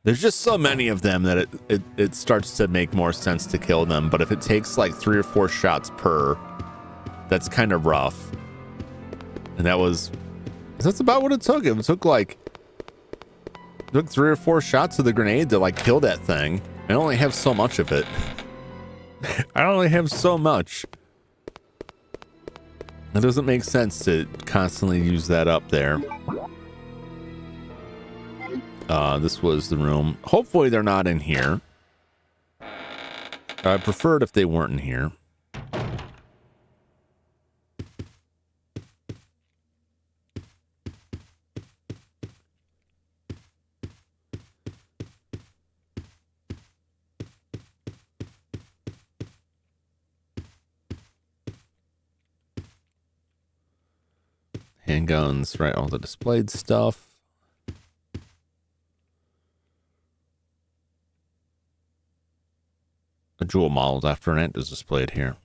There's just so many of them that it starts to make more sense to kill them. But if it takes like 3 or 4 shots per, that's kind of rough. And that's about what it took. It took 3 or 4 shots of the grenade to like kill that thing. I only have so much of it. I only have so much. It doesn't make sense to constantly use that up there. This was the room. Hopefully they're not in here. I prefer it if they weren't in here. Handguns, right? All the displayed stuff. A jewel modeled after an ant is displayed here.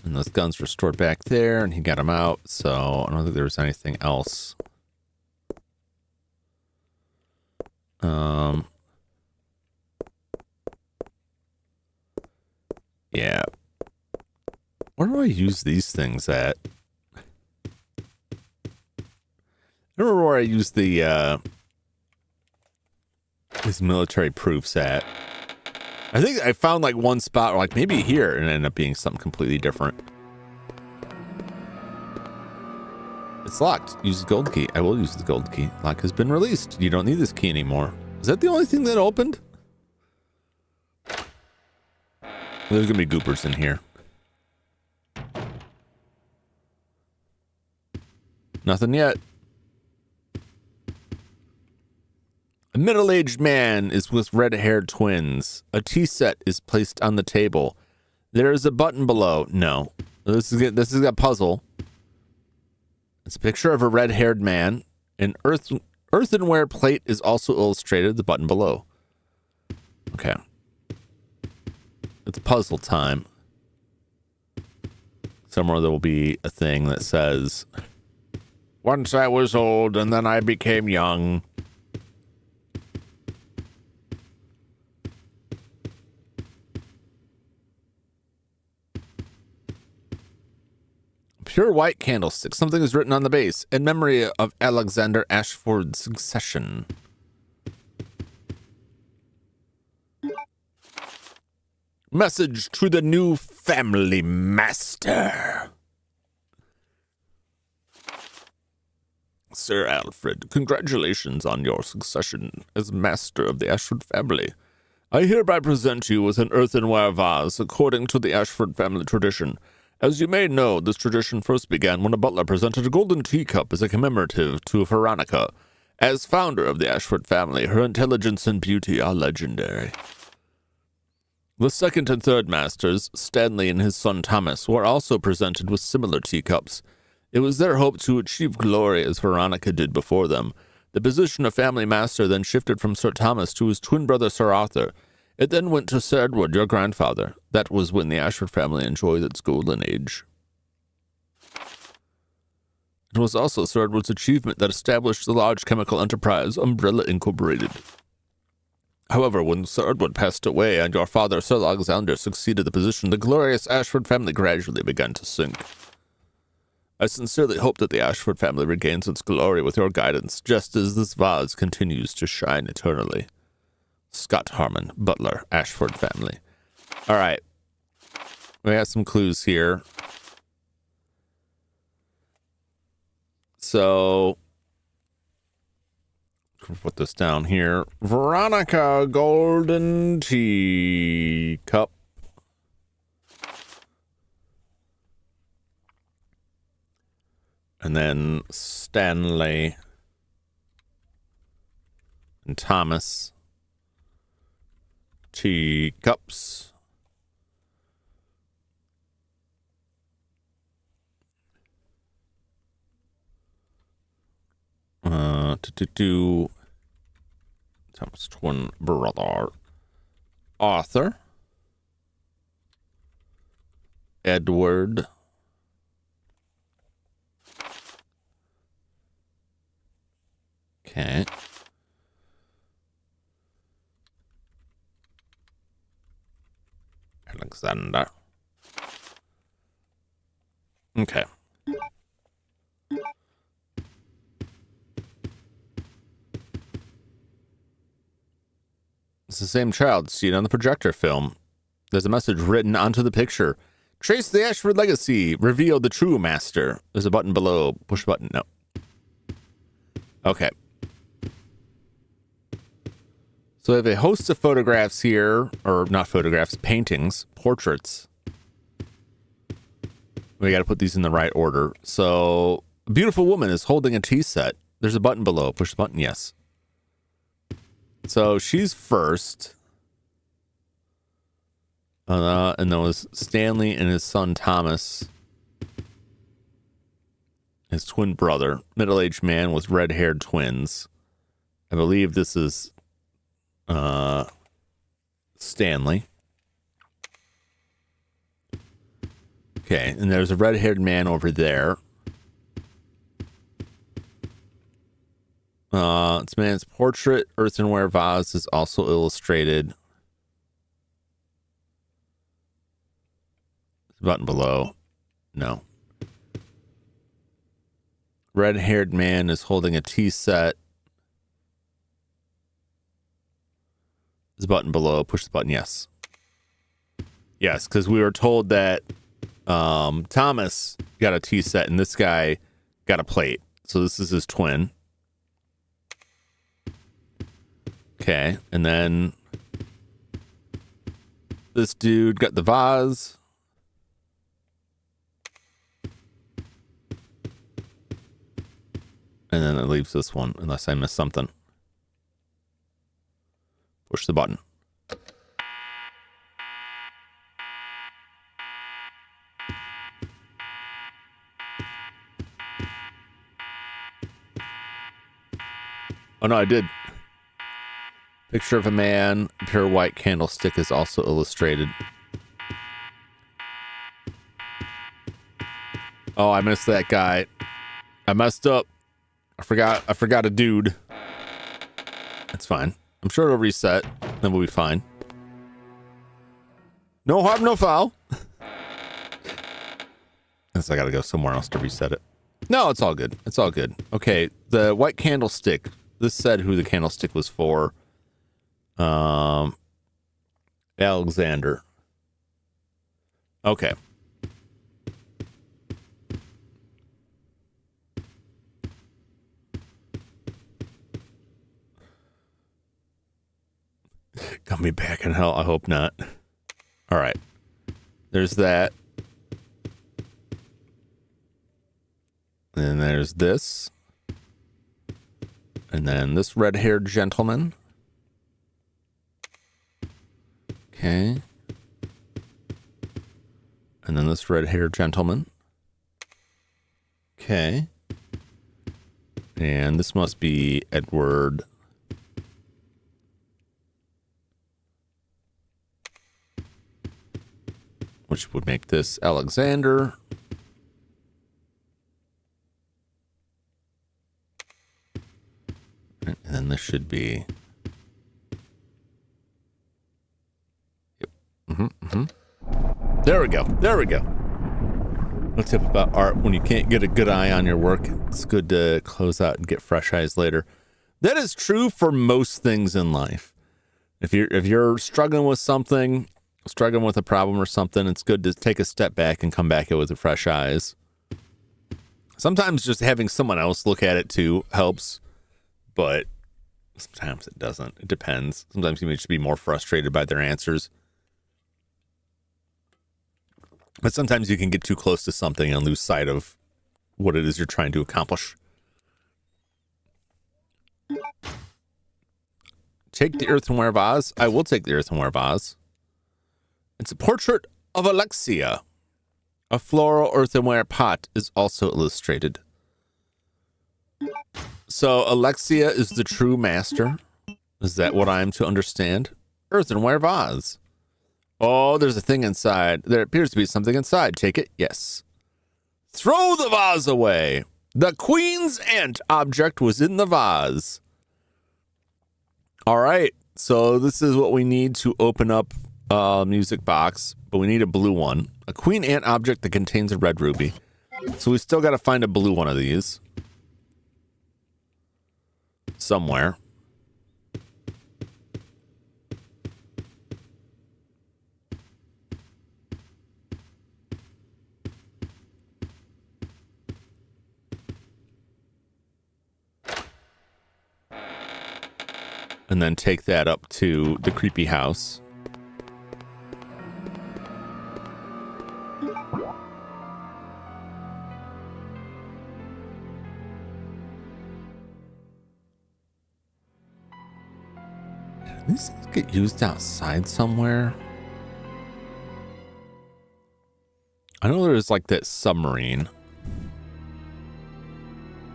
And those guns were stored back there, and he got them out, so I don't think there was anything else. Yeah. Where do I use these things at? I don't remember where I use the these military proofs at. I think I found like one spot, or like maybe here, and it ended up being something completely different. It's locked. Use the gold key. I will use the gold key. Lock has been released. You don't need this key anymore. Is that the only thing that opened? There's gonna be goopers in here. Nothing yet. A middle-aged man is with red-haired twins. A tea set is placed on the table. There is a button below. No. This is a puzzle. It's a picture of a red-haired man. An earthenware plate is also illustrated. The button below. Okay. It's puzzle time. Somewhere there will be a thing that says, "Once I was old and then I became young." Pure white candlestick. Something is written on the base in memory of Alexander Ashford's succession. Message to the new family master. Sir Alfred, congratulations on your succession as master of the Ashford family. I hereby present you with an earthenware vase according to the Ashford family tradition. As you may know, this tradition first began when a butler presented a golden teacup as a commemorative to Veronica. As founder of the Ashford family, her intelligence and beauty are legendary. The second and third masters, Stanley and his son Thomas, were also presented with similar teacups. It was their hope to achieve glory as Veronica did before them. The position of family master then shifted from Sir Thomas to his twin brother Sir Arthur. It then went to Sir Edward, your grandfather. That was when the Ashford family enjoyed its golden age. It was also Sir Edward's achievement that established the large chemical enterprise Umbrella Incorporated. However, when Sir Edward passed away and your father Sir Alexander succeeded the position, the glorious Ashford family gradually began to sink. I sincerely hope that the Ashford family regains its glory with your guidance, just as this vase continues to shine eternally. Scott Harmon, Butler, Ashford family. All right. We have some clues here. So, put this down here. Veronica golden tea cup. And then Stanley and Thomas. Teacups. Thomas' twin brother, Arthur, Edward, okay. Alexander. Okay. It's the same child seen on the projector film. There's a message written onto the picture. Trace the Ashford legacy. Reveal the true master. There's a button below. Push button. No. Okay. So I have a host of photographs here, or not photographs, paintings, portraits. We got to put these in the right order. So a beautiful woman is holding a tea set. There's a button below. Push the button. Yes. So she's first. And there was Stanley and his son Thomas. His twin brother. Middle-aged man with red-haired twins. I believe this is Stanley. Okay, and there's a red-haired man over there. It's man's portrait. Earthenware vase is also illustrated. Button below. No. Red-haired man is holding a tea set. There's a button below. Push the button. Yes. Yes, because we were told that Thomas got a tea set and this guy got a plate. So this is his twin. Okay, and then this dude got the vase. And then it leaves this one, unless I missed something. Push the button. Oh no, I did. Picture of a man, a pure white candlestick is also illustrated. Oh, I missed that guy. I messed up. I forgot a dude. That's fine. I'm sure it'll reset. Then we'll be fine. No harm, no foul. Guess I gotta go somewhere else to reset it. No, it's all good. It's all good. Okay, the white candlestick. This said who the candlestick was for. Alexander. Okay. Got me back in hell. I hope not. All right. There's that. And then there's this. And then this red-haired gentleman. Okay. And then this red-haired gentleman. Okay. And this must be Edward. Which would make this Alexander. And then this should be. Yep. There we go. There we go. What's up about art? When you can't get a good eye on your work, it's good to close out and get fresh eyes later. That is true for most things in life. If you're struggling with something, struggling with a problem or something, it's good to take a step back and come back with fresh eyes. Sometimes just having someone else look at it too helps, but sometimes it doesn't. It depends. Sometimes you may just be more frustrated by their answers. But sometimes you can get too close to something and lose sight of what it is you're trying to accomplish. Take the earthenware vase. I will take the earthenware vase. It's a portrait of Alexia. A floral earthenware pot is also illustrated. So Alexia is the true master. Is that what I'm to understand? Earthenware vase. Oh, there's a thing inside. There appears to be something inside. Take it? Yes. Throw the vase away. The Queen's Ant object was in the vase. All right. So this is what we need to open up music box, but we need a blue one. A Queen Ant object that contains a red ruby. So we still got to find a blue one of these. Somewhere. And then take that up to the creepy house. These things get used outside somewhere. I know there's like that submarine.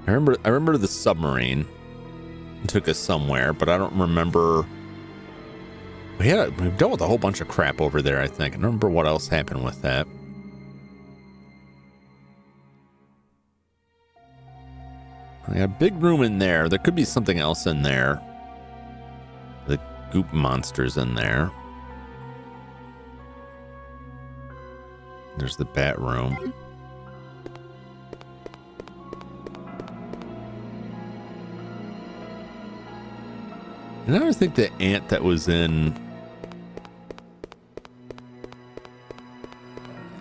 I remember the submarine took us somewhere, but I don't remember. We've dealt with a whole bunch of crap over there, I think. I don't remember what else happened with that. I got a big room in there. There could be something else in there. The goop monsters in there. There's the bat room. And I don't think the ant that was in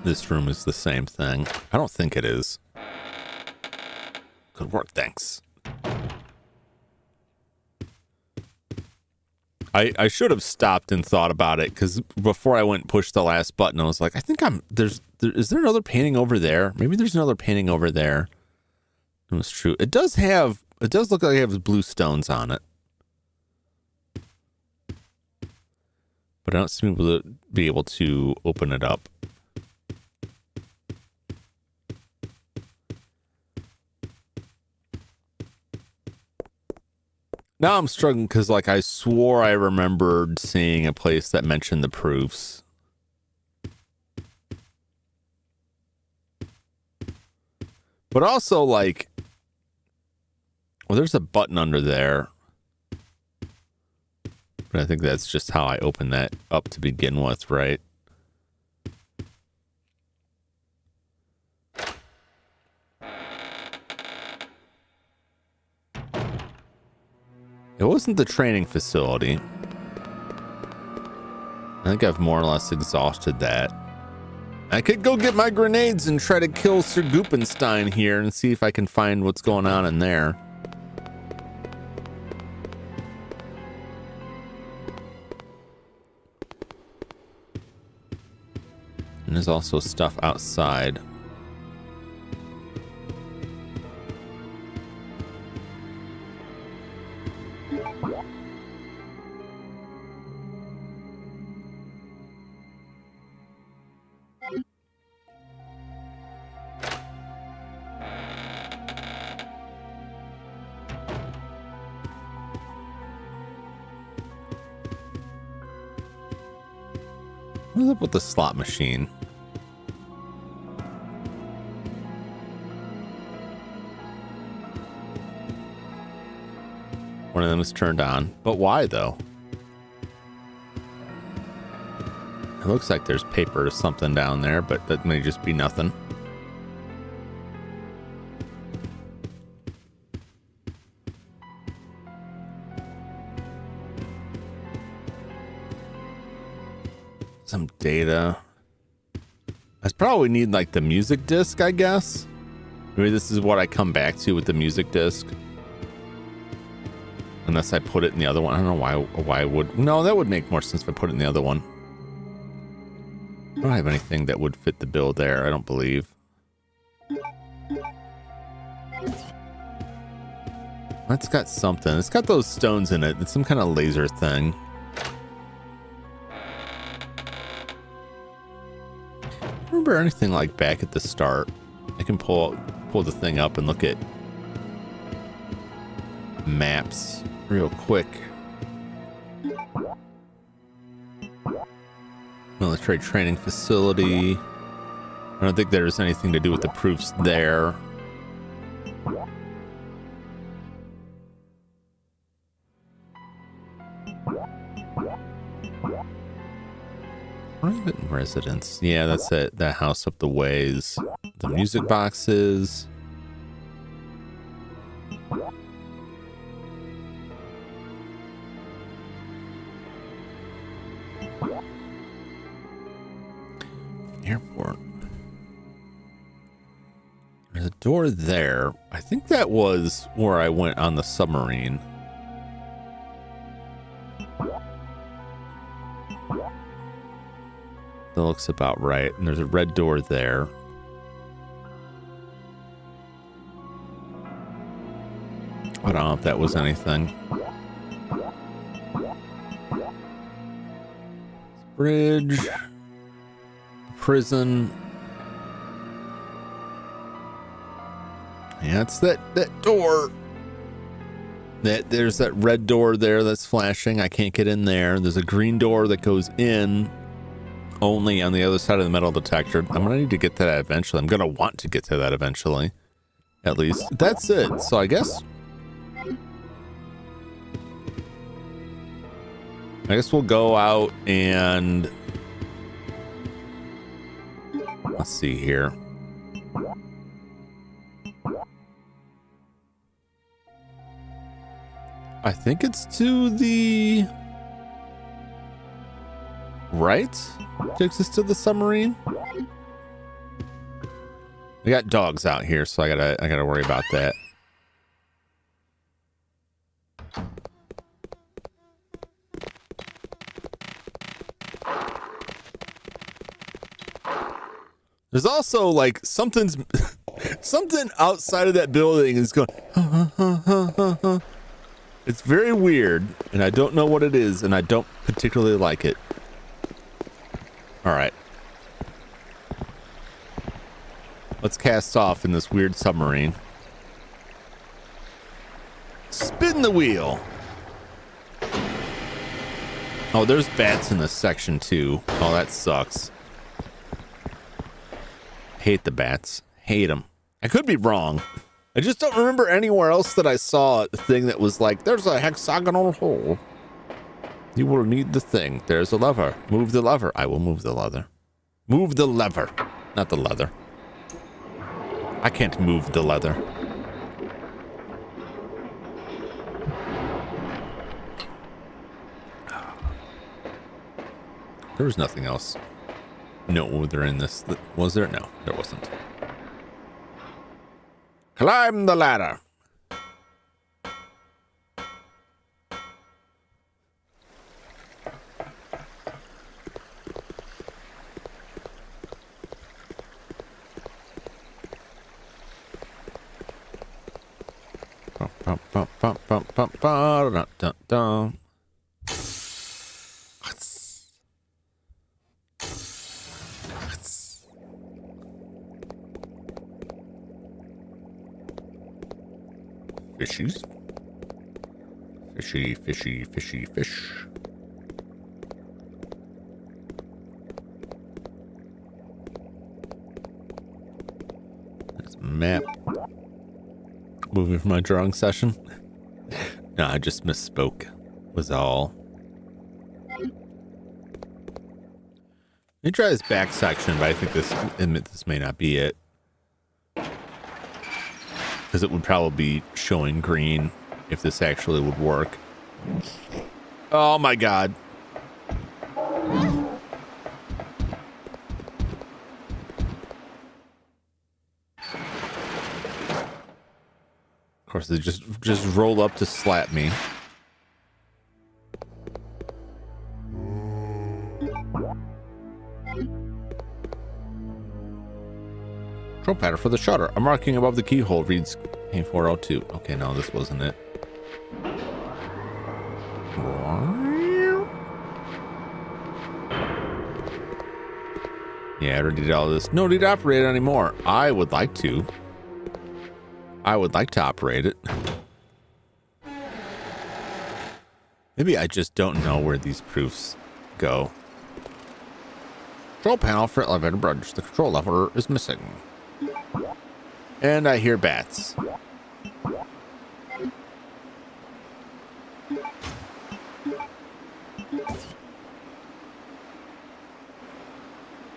this room is the same thing. I don't think it is. Good work, thanks. I should have stopped and thought about it, because before I went and pushed the last button, I was like, I think is there another painting over there? Maybe there's another painting over there. It was true. It does look like it has blue stones on it. But I don't seem to be able to open it up. Now I'm struggling because, like, I swore I remembered seeing a place that mentioned the proofs. But also, like, well, there's a button under there. But I think that's just how I open that up to begin with, right? It wasn't the training facility. I think I've more or less exhausted that. I could go get my grenades and try to kill Sir Goopenstein here and see if I can find what's going on in there. And there's also stuff outside. What's up with the slot machine? One of them is turned on, but why though? It looks like there's paper or something down there, but that may just be nothing. Some data. I probably need like the music disc, I guess. Maybe this is what I come back to with the music disc. Unless I put it in the other one. I don't know why I would. No, that would make more sense if I put it in the other one. I don't have anything that would fit the bill there, I don't believe. That's got something. It's got those stones in it. It's some kind of laser thing. Remember anything like back at the start? I can pull the thing up and look at maps real quick. Military training facility. I don't think there's anything to do with the proofs there. Private residence. Yeah, that's it. That house up the ways. The music boxes. Airport. There's a door there. I think that was where I went on the submarine. That looks about right. And there's a red door there. I don't know if that was anything. Bridge. Prison. Yeah, it's that door. There's that red door there that's flashing. I can't get in there. There's a green door that goes in only on the other side of the metal detector. I'm gonna need to get to that eventually. I'm gonna want to get to that eventually. At least. That's it. So I guess we'll go out and let's see here. I think it's to the right. Takes us to the submarine. We got dogs out here, so I gotta worry about that. There's also like something outside of that building is going. It's very weird, and I don't know what it is, and I don't particularly like it. All right. Let's cast off in this weird submarine. Spin the wheel. Oh, there's bats in this section too. Oh, that sucks. Hate the bats. Hate them. I could be wrong. I just don't remember anywhere else that I saw a thing that was like, there's a hexagonal hole. You will need the thing. There's a lever. Move the lever. I will move the leather. Move the lever. Not the leather. I can't move the leather. There was nothing else. No, they're in this. Was there? No, there wasn't. Climb the ladder. Fishies. Fishy, fishy, fishy, fish. There's a map. Moving from my drawing session. No, I just misspoke. Was all. Let me try this back section, but I think this may not be it. Because it would probably be showing green if this actually would work. Oh my god. Of course, they just roll up to slap me. Control pattern for the shutter. A marking above the keyhole reads K402. Okay, no, this wasn't it. Yeah, I already did all this. No need to operate it anymore. I would like to. I would like to operate it. Maybe I just don't know where these proofs go. Control panel for elevator bridge. The control lever is missing. And I hear bats.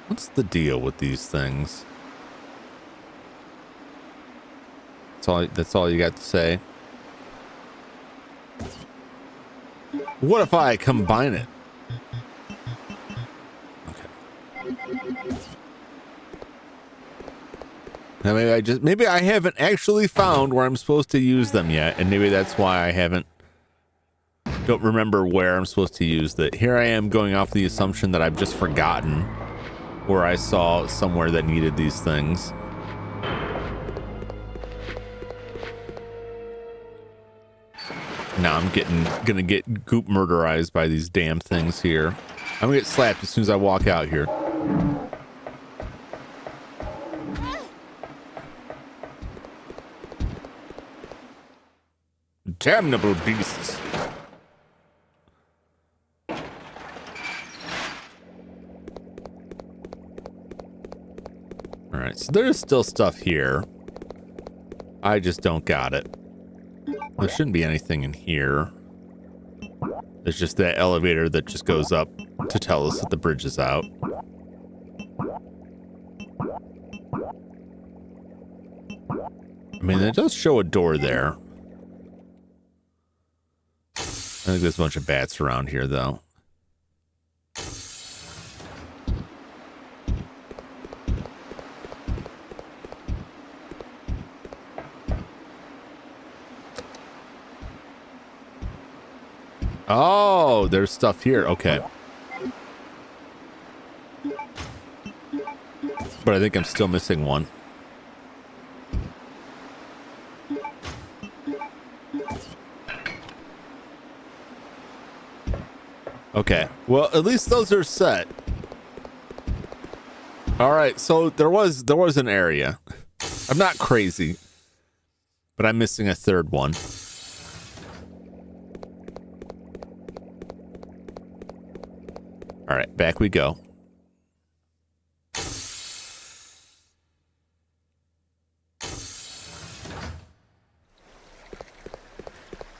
What's the deal with these things? That's all you got to say. What if I combine it? Now maybe I haven't actually found where I'm supposed to use them yet, and maybe that's why I don't remember where I'm supposed to use that. Here I am going off the assumption that I've just forgotten where I saw somewhere that needed these things. Now I'm gonna get goop murderized by these damn things here. I'm gonna get slapped as soon as I walk out here. Damnable beasts. Alright, so there's still stuff here. I just don't got it. There shouldn't be anything in here. There's just that elevator that just goes up to tell us that the bridge is out. I mean, it does show a door there. I think there's a bunch of bats around here, though. Oh, there's stuff here. Okay. but I think I'm still missing one. Okay, well, at least those are set. All right, so there was an area. I'm not crazy, but I'm missing a third one. All right, back we go.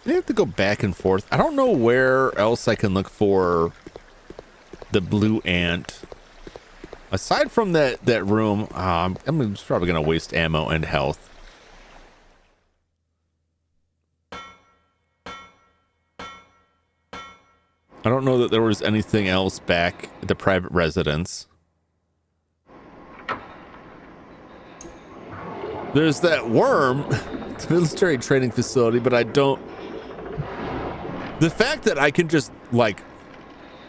I have to go back and forth. I don't know where else I can look for the blue ant. Aside from that room, I'm just probably going to waste ammo and health. I don't know that there was anything else back at the private residence. There's that worm. It's a military training facility, but I don't... The fact that I can just, like,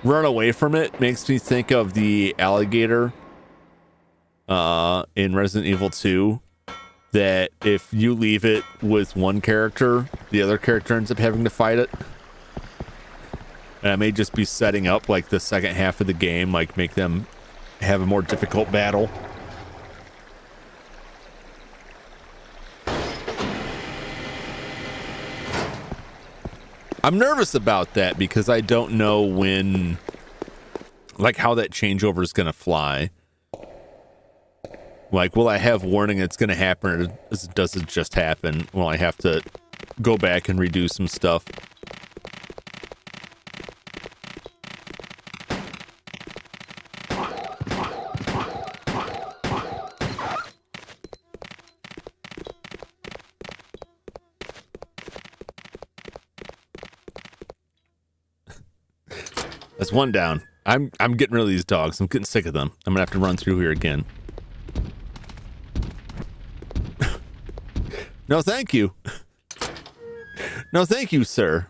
run away from it makes me think of the alligator in Resident Evil 2. That if you leave it with one character, the other character ends up having to fight it. And I may just be setting up, like, the second half of the game, like, make them have a more difficult battle. I'm nervous about that because I don't know when, like, how that changeover is going to fly. Like, will I have warning it's going to happen, or does it just happen? Will I have to go back and redo some stuff? That's one down. I'm getting rid of these dogs. I'm getting sick of them. I'm gonna have to run through here again. No, thank you. No, thank you, sir.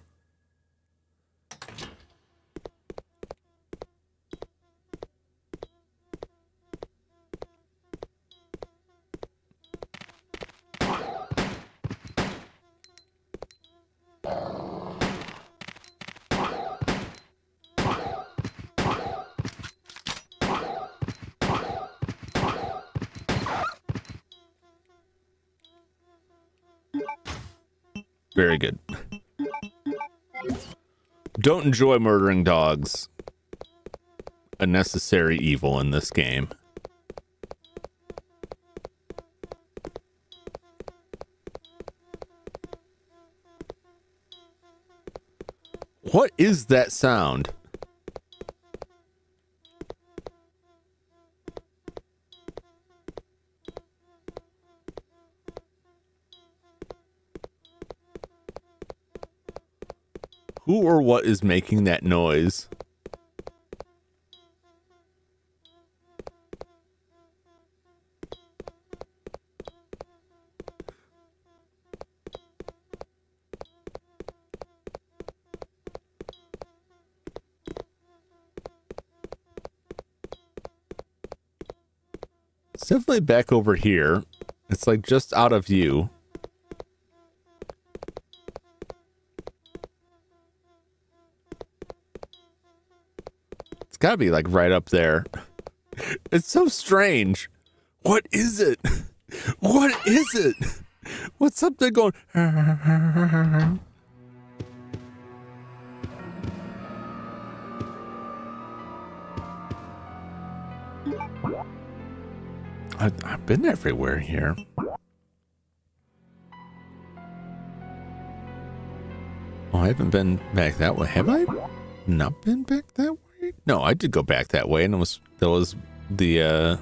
Very good. Don't enjoy murdering dogs. A necessary evil in this game. What is that sound? Who or what is making that noise? It's definitely back over here. It's like just out of view. Gotta be like right up there. It's so strange. What is it? What is it? What's something going? I've been everywhere here. Oh, I haven't been back that way. Have I not been back that way? No, I did go back that way, and that was the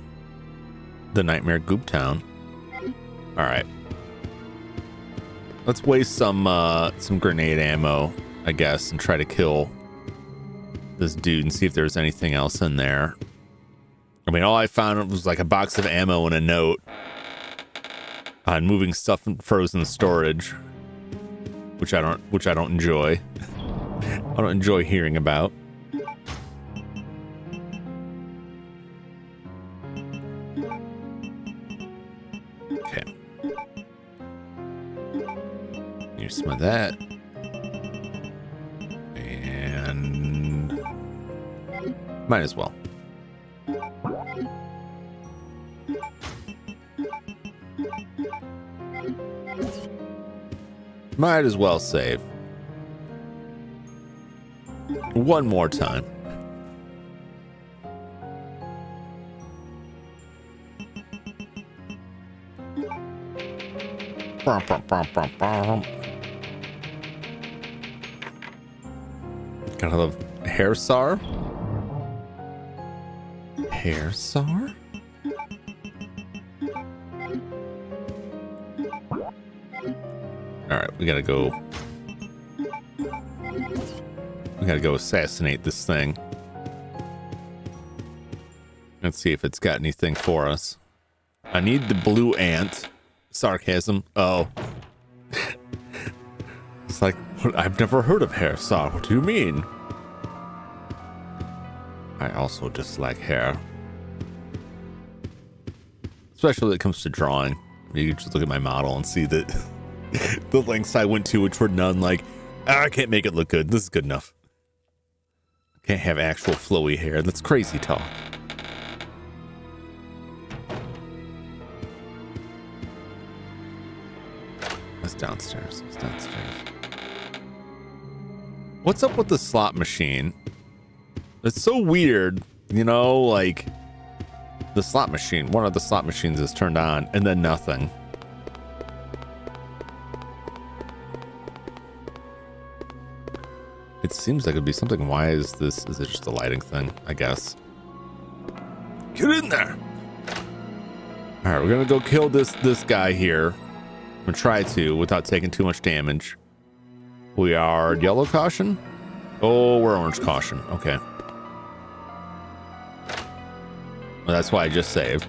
nightmare Goop Town. All right, let's waste some grenade ammo, I guess, and try to kill this dude and see if there's anything else in there. I mean, all I found was like a box of ammo and a note on moving stuff in frozen storage, which I don't enjoy. I don't enjoy hearing about. some of that. And might as well. Might as well save. One more time. Kind of hair sar. Hair sar? Alright, we gotta go. We gotta go assassinate this thing. Let's see if it's got anything for us. I need the blue ant. Sarcasm. Oh. It's like, I've never heard of hair sar. What do you mean? I also dislike hair. Especially when it comes to drawing. You can just look at my model and see that the lengths I went to, which were none, like, I can't make it look good. This is good enough. Can't have actual flowy hair. That's crazy talk. That's downstairs. It's downstairs. What's up with the slot machine? It's so weird, you know, like the slot machine, one of the slot machines is turned on and then nothing. It seems like it'd be something. Why is this? Is it just a lighting thing? I guess. Get in there. All right, we're gonna go kill this guy here. I'm gonna try to without taking too much damage. We are yellow caution. Oh, we're orange caution. Okay. Well, that's why I just saved.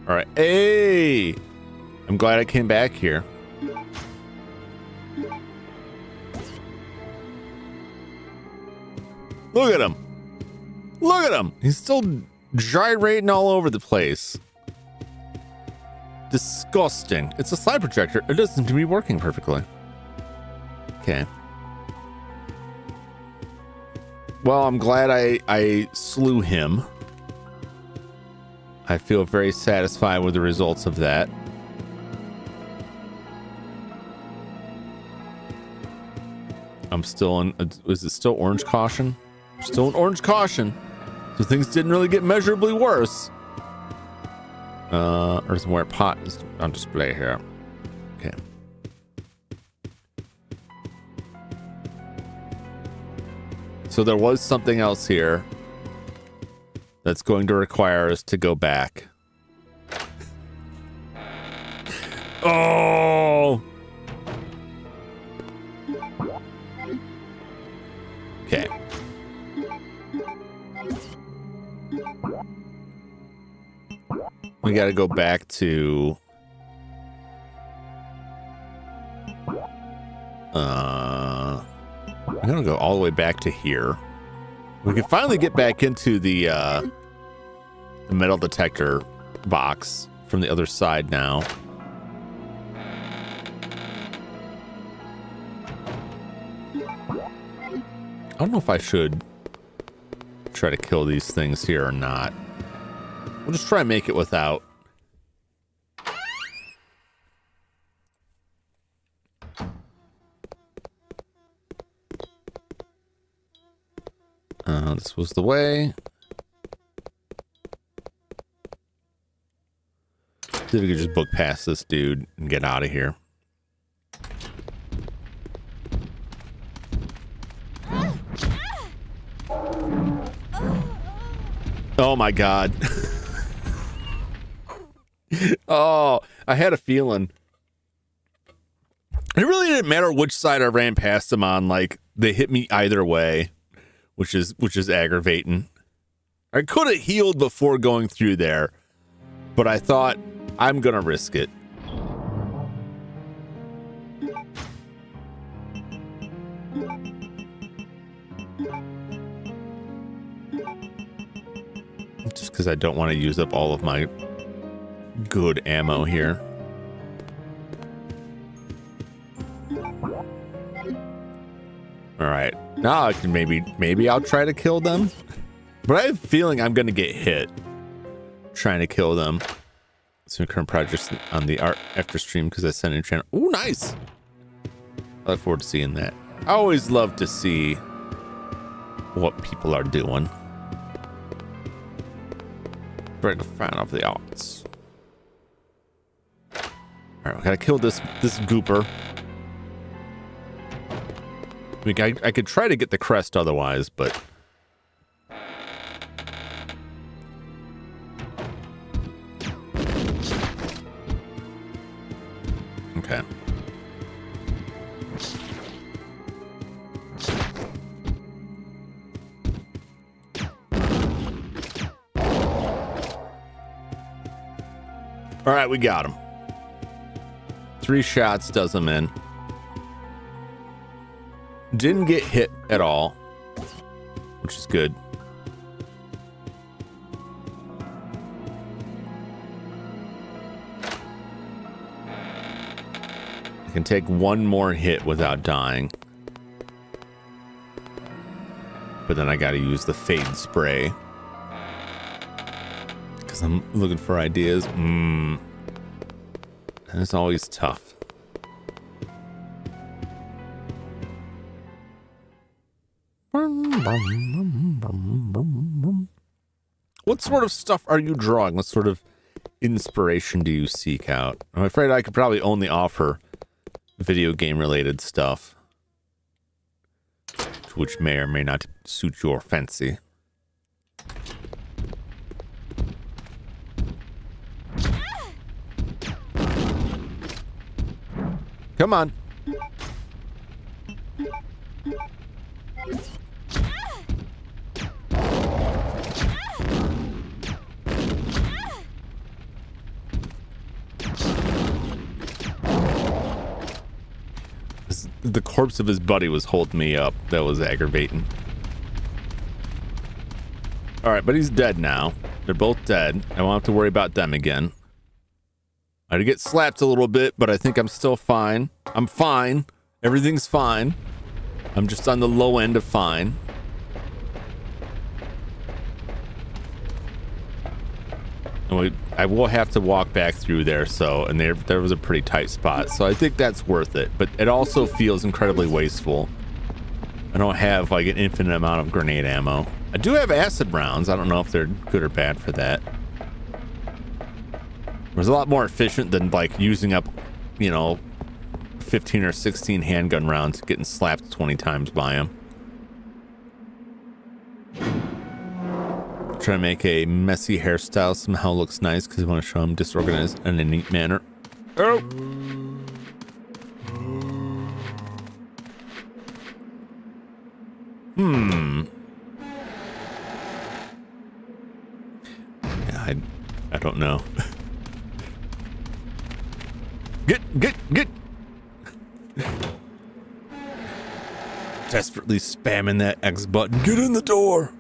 All right. Hey, I'm glad I came back here. Look at him. Look at him. He's still gyrating all over the place. Disgusting. It's a slide projector. It doesn't seem to be working perfectly. Okay. Well, I'm glad I slew him. I feel very satisfied with the results of that. I'm still in. Is it still orange caution? Still in orange caution. So things didn't really get measurably worse. Earthenware pot is on display here. Okay. So there was something else here that's going to require us to go back. Oh! Okay. We got to go back to I'm gonna go all the way back to here. We can finally get back into the metal detector box from the other side now. I don't know if I should try to kill these things here or not. We'll just try and make it without. This was the way. See if we could just book past this dude and get out of here. Oh my God. Oh, I had a feeling. It really didn't matter which side I ran past them on. Like, they hit me either way, which is aggravating. I could have healed before going through there, but I thought I'm gonna risk it. Just because I don't want to use up all of my good ammo here. All right, now I can maybe I'll try to kill them, but I have a feeling I'm gonna get hit trying to kill them. So current projects on the art after stream because I sent in channel. Oh, nice! I look forward to seeing that. I always love to see what people are doing. Big fan of the arts. All right, we gotta kill this gooper. I mean, I could try to get the crest otherwise, but okay. All right, we got him. 3 shots does him in. Didn't get hit at all, which is good. I can take one more hit without dying. But then I gotta use the fade spray. Because I'm looking for ideas. And it's always tough. What sort of stuff are you drawing? What sort of inspiration do you seek out? I'm afraid I could probably only offer video game related stuff, which may or may not suit your fancy. Come on. The corpse of his buddy was holding me up. That was aggravating. All right, but he's dead now. They're both dead. I won't have to worry about them again. I did get slapped a little bit, but I think I'm still fine. I'm fine. Everything's fine. I'm just on the low end of fine. I will have to walk back through there, and there was a pretty tight spot, so I think that's worth it, but it also feels incredibly wasteful. I don't have like an infinite amount of grenade ammo. I do have acid rounds. I don't know if they're good or bad for that. It was a lot more efficient than like using up, 15 or 16 handgun rounds, getting slapped 20 times by him. Trying to make a messy hairstyle somehow looks nice because I want to show him disorganized in a neat manner. Oh! Yeah, I don't know. Get! Desperately spamming that X button. Get in the door!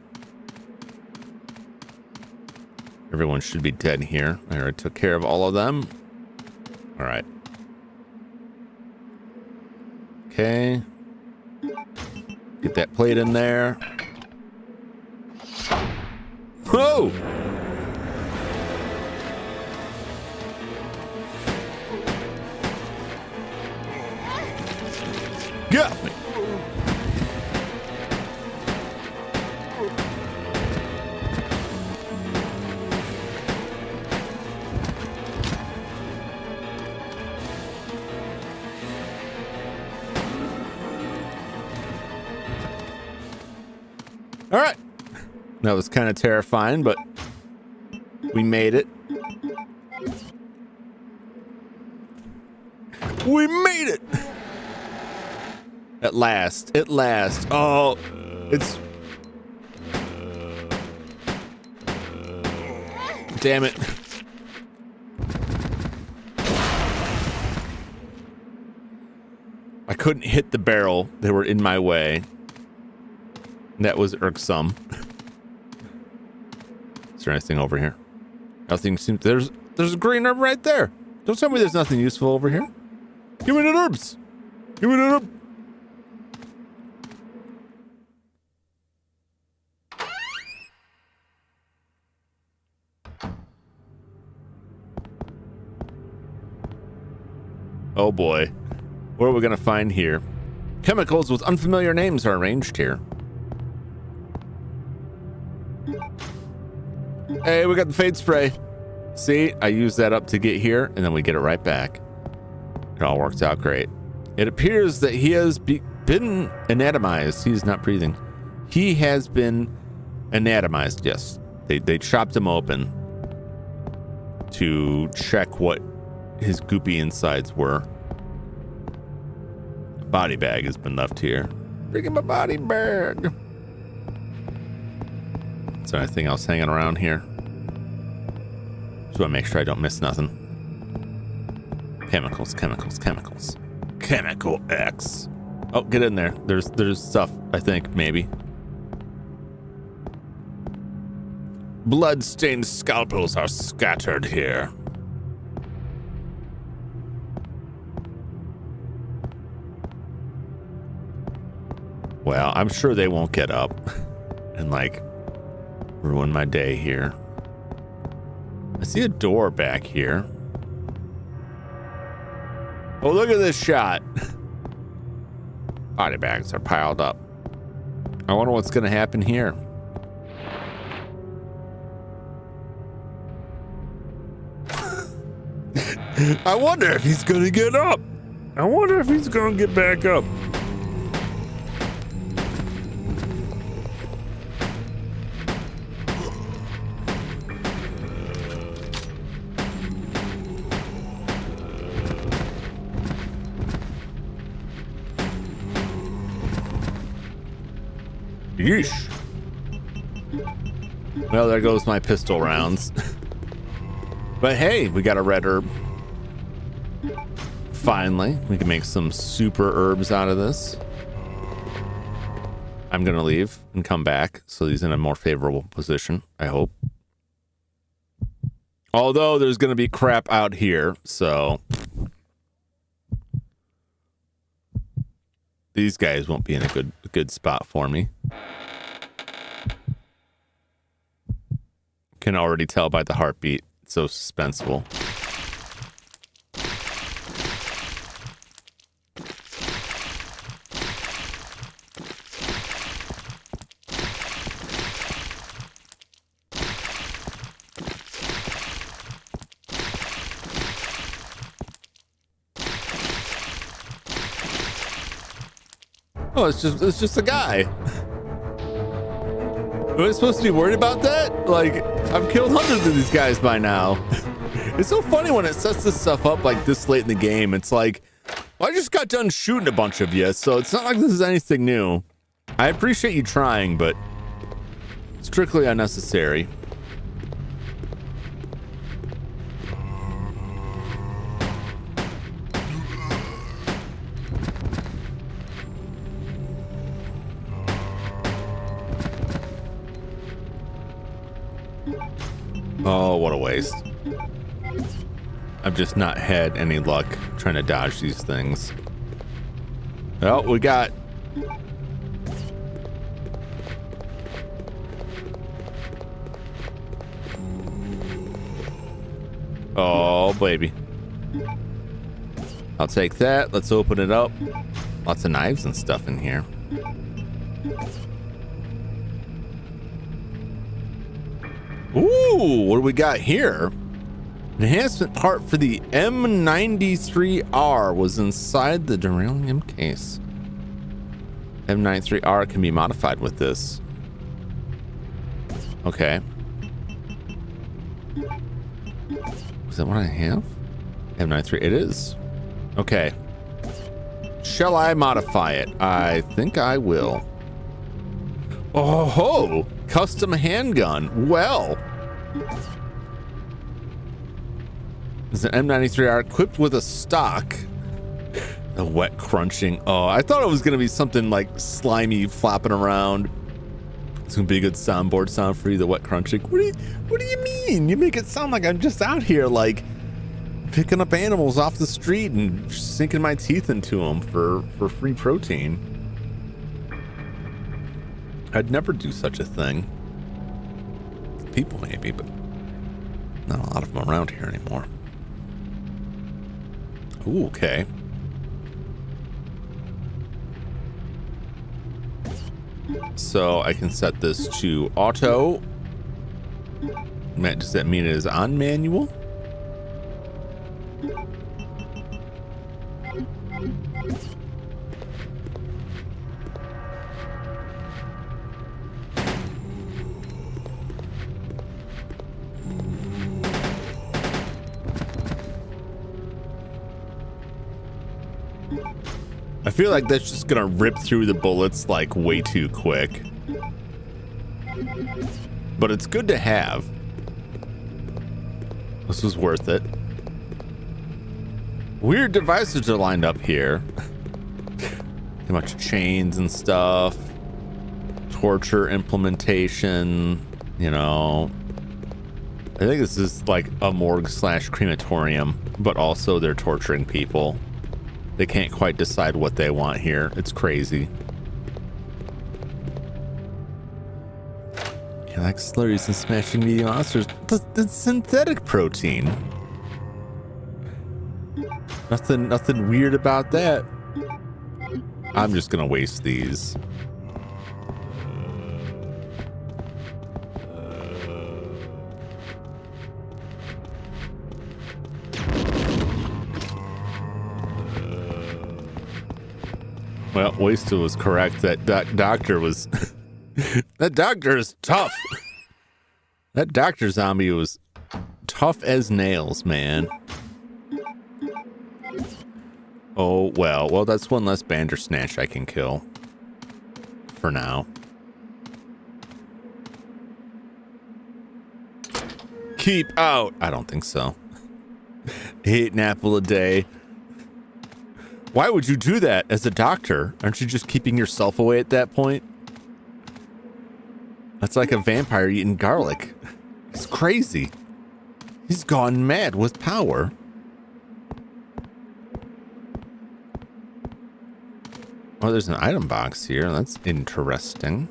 Everyone should be dead here. I already took care of all of them. All right. Okay. Get that plate in there. Whoa! Get me! All right. That was kind of terrifying, but we made it. We made it! At last. At last. Oh, it's... Damn it. I couldn't hit the barrel. They were in my way. That was irksome. Is there anything over here? Nothing seems. There's a green herb right there. Don't tell me there's nothing useful over here. Give me the herbs. Give me the herb. Oh boy. What are we gonna find here? Chemicals with unfamiliar names are arranged here. Hey, we got the fade spray. See, I use that up to get here, and then we get it right back. It all works out great. It appears that he has been anatomized. He's not breathing. He has been anatomized, yes. They chopped him open to check what his goopy insides were. A body bag has been left here. Bring him a body bag. Is there anything else hanging around here? Just want to make sure I don't miss nothing. Chemicals, chemicals, chemicals. Chemical X. Oh, get in there. There's stuff, I think, maybe. Blood-stained scalpels are scattered here. Well, I'm sure they won't get up and, like, ruin my day here. I see a door back here. Oh, look at this shot. Body bags are piled up. I wonder what's going to happen here. I wonder if he's going to get up. I wonder if he's going to get back up. Yeesh. Well, there goes my pistol rounds. But hey, we got a red herb. Finally, we can make some super herbs out of this. I'm gonna leave and come back so he's in a more favorable position, I hope. Although there's gonna be crap out here, so these guys won't be in a good spot for me. Can already tell by the heartbeat. It's so suspenseful. Oh, it's just a guy. Am I supposed to be worried about that? Like, I've killed hundreds of these guys by now. It's so funny when it sets this stuff up like this late in the game. It's like, well, I just got done shooting a bunch of you, so it's not like this is anything new. I appreciate you trying, but strictly unnecessary. Oh, what a waste. I've just not had any luck trying to dodge these things. Oh, we got... Oh, baby. I'll take that. Let's open it up. Lots of knives and stuff in here. Ooh, what do we got here? Enhancement part for the M93R was inside the beryllium case. M93R can be modified with this. Okay. Is that what I have? M93, it is. Okay. Shall I modify it? I think I will. Oh ho! Custom handgun. Well, is an M93R equipped with a stock. The wet crunching. Oh, I thought it was gonna be something like slimy flopping around. It's gonna be a good soundboard sound for you, the wet crunching. What do you mean? You make it sound like I'm just out here like picking up animals off the street and sinking my teeth into them for free protein. I'd never do such a thing. People maybe, but not a lot of them around here anymore. Ooh, okay. So I can set this to auto. Matt, does that mean it is on manual? I feel like that's just gonna rip through the bullets like way too quick. But it's good to have. This was worth it. Weird devices are lined up here. Too much chains and stuff. Torture implementation, you know. I think this is like a morgue / crematorium, but also they're torturing people. They can't quite decide what they want here. It's crazy. You like slurries and smashing media monsters? That's synthetic protein. Nothing weird about that. I'm just gonna waste these. Well, Wasted was correct. That doctor was... that doctor is tough. That doctor zombie was tough as nails, man. Oh, well, that's one less Bandersnatch I can kill. For now. Keep out! I don't think so. 8 apple a day. Why would you do that as a doctor? Aren't you just keeping yourself away at that point? That's like a vampire eating garlic. It's crazy. He's gone mad with power. Oh, there's an item box here. That's interesting.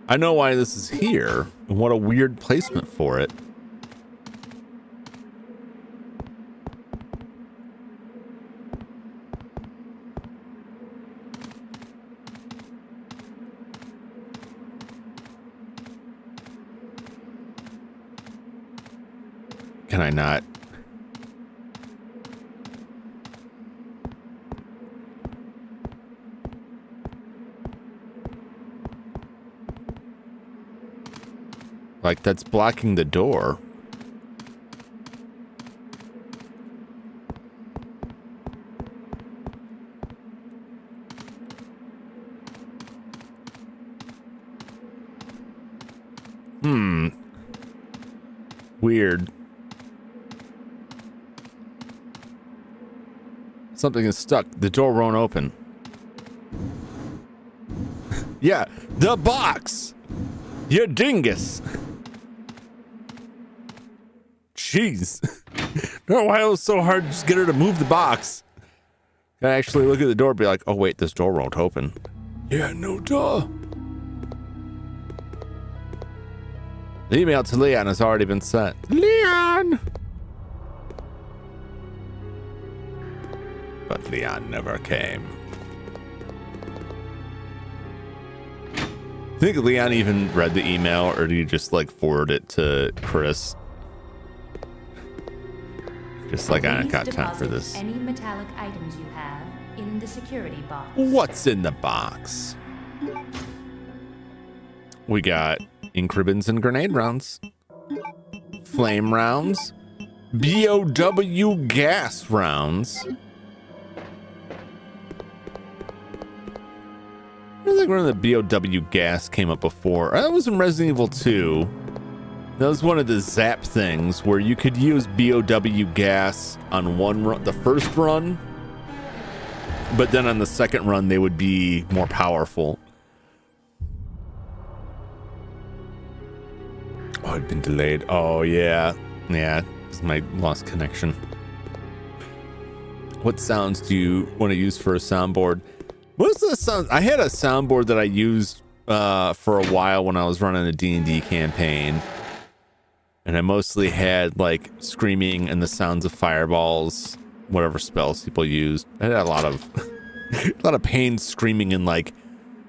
I know why this is here. And what a weird placement for it. Can I not? Like, that's blocking the door. Weird. Something is stuck. The door won't open. Yeah, the box. You dingus. Jeez. No, why it was so hard to just get her to move the box. Gotta actually look at the door and be like, oh wait, this door won't open. Yeah, no duh. The email to Leon has already been sent. Leon! But Leon never came. Think Leon even read the email, or do you just like forward it to Chris? Just like, I got time for this. Any metallic items you have in the security box. What's in the box? We got ink ribbons and grenade rounds, flame rounds, BOW gas rounds. I think one of the BOW gas came up before. That was in Resident Evil 2. That was one of the zap things where you could use BOW gas on one run, the first run, but then on the second run they would be more powerful. Oh, I've been delayed. Oh, yeah. Yeah, it's my lost connection. What sounds do you want to use for a soundboard? What's the sound? I had a soundboard that I used for a while when I was running a D&D campaign. And I mostly had like screaming and the sounds of fireballs, whatever spells people used. I had a lot of a lot of pain screaming and like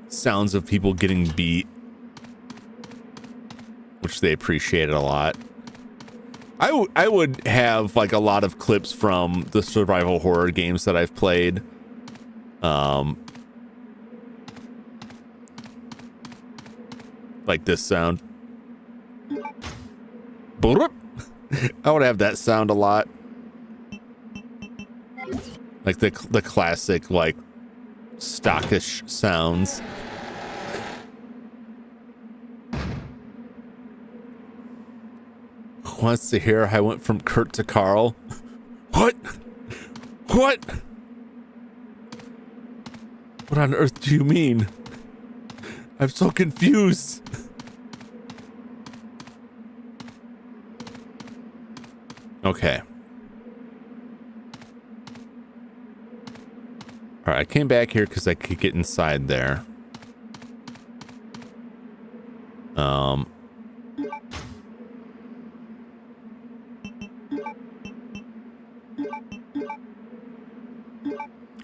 sounds of people getting beat, which they appreciated a lot. I would have like a lot of clips from the survival horror games that I've played. Like this sound. I would have that sound a lot. Like the classic like stockish sounds. Wants to hear I went from Kurt to Carl. What? What? What on earth do you mean? I'm so confused. Okay. All right, I came back here because I could get inside there.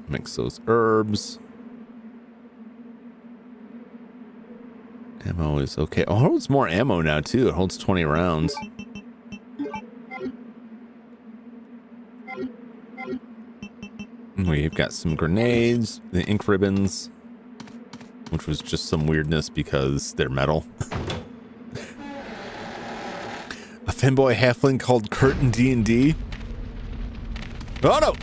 Mix those herbs. Ammo is okay. Oh, it holds more ammo now too. It holds 20 rounds. We've got some grenades, the ink ribbons, which was just some weirdness because they're metal. A femboy halfling called Kurt in D&D. Oh no!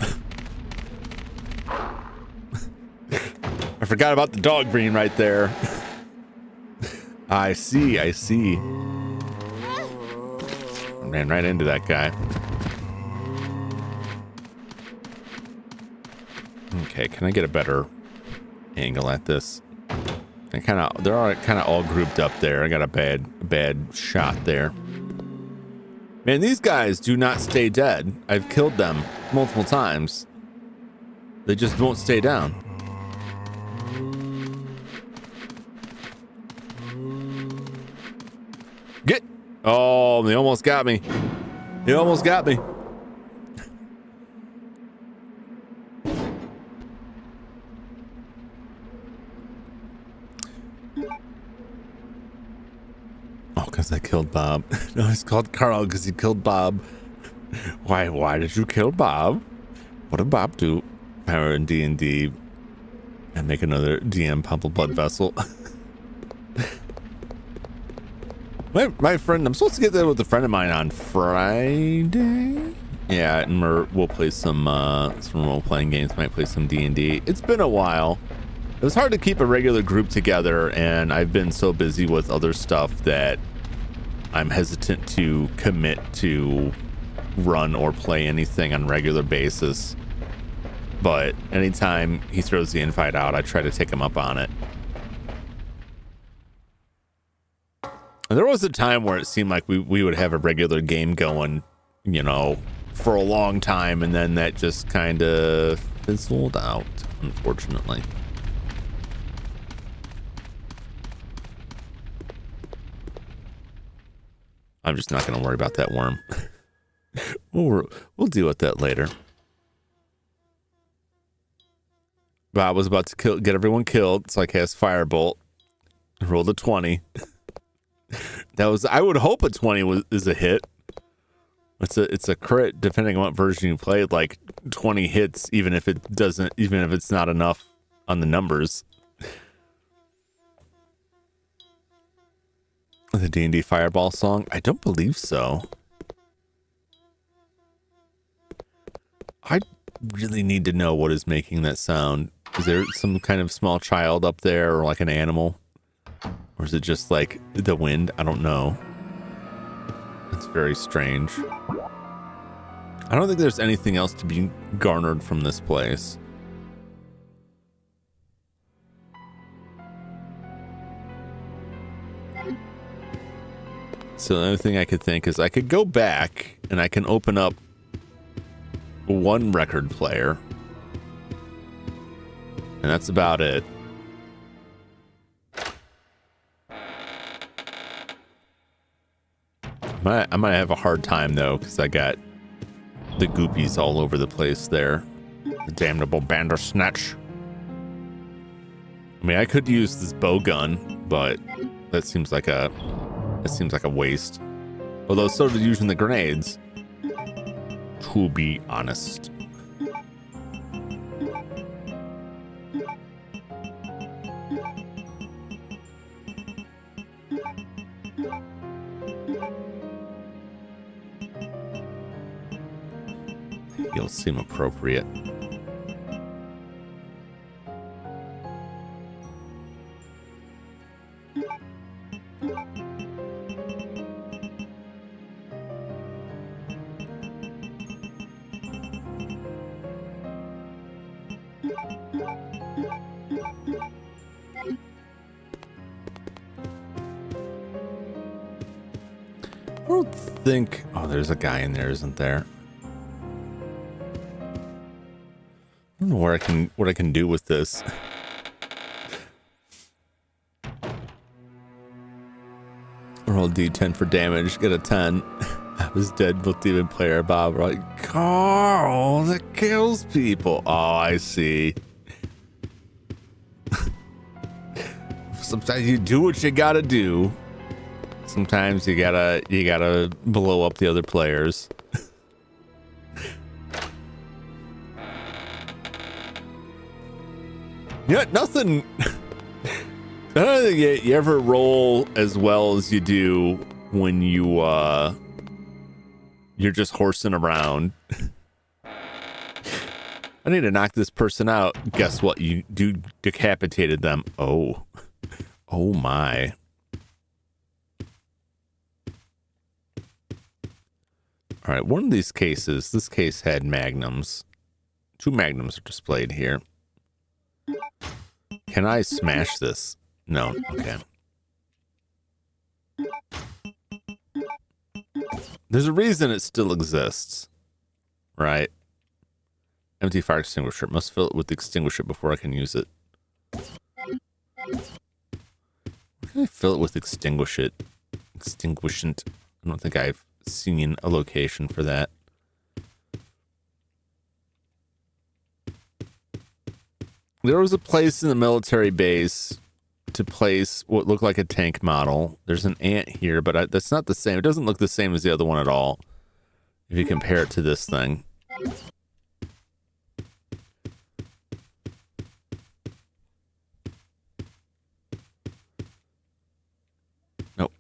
I forgot about the dog breeding right there. I see. Ran right into that guy. Okay, can I get a better angle at this? They're kind of all grouped up there. I got a bad shot there. Man, these guys do not stay dead. I've killed them multiple times. They just won't stay down. Get! Oh, they almost got me. They almost got me. Oh, because I killed Bob. No, it's called Carl because he killed Bob. Why did you kill Bob? What did Bob do? Power in D&D and make another DM pump a blood vessel. My friend, I'm supposed to get there with a friend of mine on Friday. Yeah, and we'll play some role-playing games. Might play some D&D. It's been a while. It was hard to keep a regular group together, and I've been so busy with other stuff that I'm hesitant to commit to run or play anything on a regular basis. But anytime he throws the invite out, I try to take him up on it. And there was a time where it seemed like we would have a regular game going, you know, for a long time, and then that just kind of fizzled out, unfortunately. I'm just not going to worry about that worm. We'll deal with that later. Bob was about to get everyone killed, so I cast Firebolt. Rolled a 20. That was, I would hope a 20 is a hit. It's a crit depending on what version you played. Like 20 hits, even if it's not enough on the numbers. The D&D Fireball song? I don't believe so. I really need to know what is making that sound. Is there some kind of small child up there, or like an animal? Or is it just like the wind? I don't know. It's very strange. I don't think there's anything else to be garnered from this place. So the only thing I could think is I could go back and I can open up one record player. And that's about it. I might have a hard time though, because I got the goopies all over the place there. The damnable Bandersnatch. I mean, I could use this bow gun, but that seems like a waste. Although so did using the grenades, to be honest. He'll seem appropriate. I don't think... Oh, there's a guy in there, isn't there? I don't know where what I can do with this. Roll D10 for damage, get a 10. I was dead, both demon player Bob were like, Carl, that kills people. Oh, I see. Sometimes you do what you gotta do. Sometimes you gotta blow up the other players. Yeah, nothing. I don't think you ever roll as well as you do when you're just horsing around. I need to knock this person out. Guess what? You decapitated them. Oh my. All right, one of these cases, this case had magnums. 2 magnums are displayed here. Can I smash this? No, okay. There's a reason it still exists, right? Empty fire extinguisher. Must fill it with the extinguisher before I can use it. Where can I fill it with extinguishant? I don't think I've seen a location for that. There was a place in the military base to place what looked like a tank model. There's an ant here, but that's not the same. It doesn't look the same as the other one at all, if you compare it to this thing. Nope.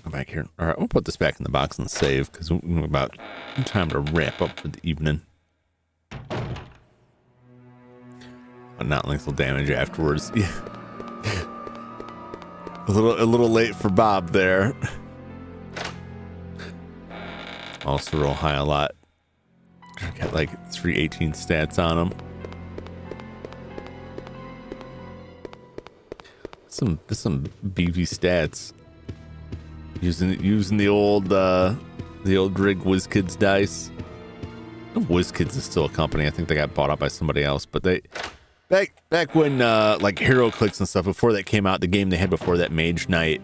Go back here. All right, we'll put this back in the box and save, because we're about time to wrap up for the evening. But not lethal damage afterwards. Yeah. A little late for Bob there. Also roll high a lot. Got like 318 stats on him. Some beefy stats. Using the old Rig WizKids dice. WizKids is still a company. I think they got bought out by somebody else, but they back when like Hero Clicks and stuff, before that came out, the game they had before that, Mage Knight,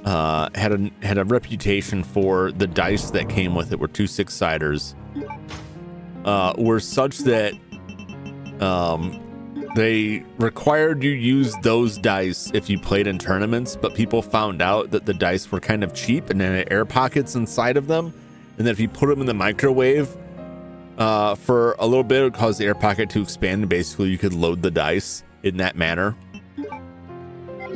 had a reputation for the dice that came with it were 2 6-siders. Were such that they required you use those dice if you played in tournaments, but people found out that the dice were kind of cheap and then had air pockets inside of them, and that if you put them in the microwave for a little bit, it would cause the air pocket to expand, and basically you could load the dice in that manner.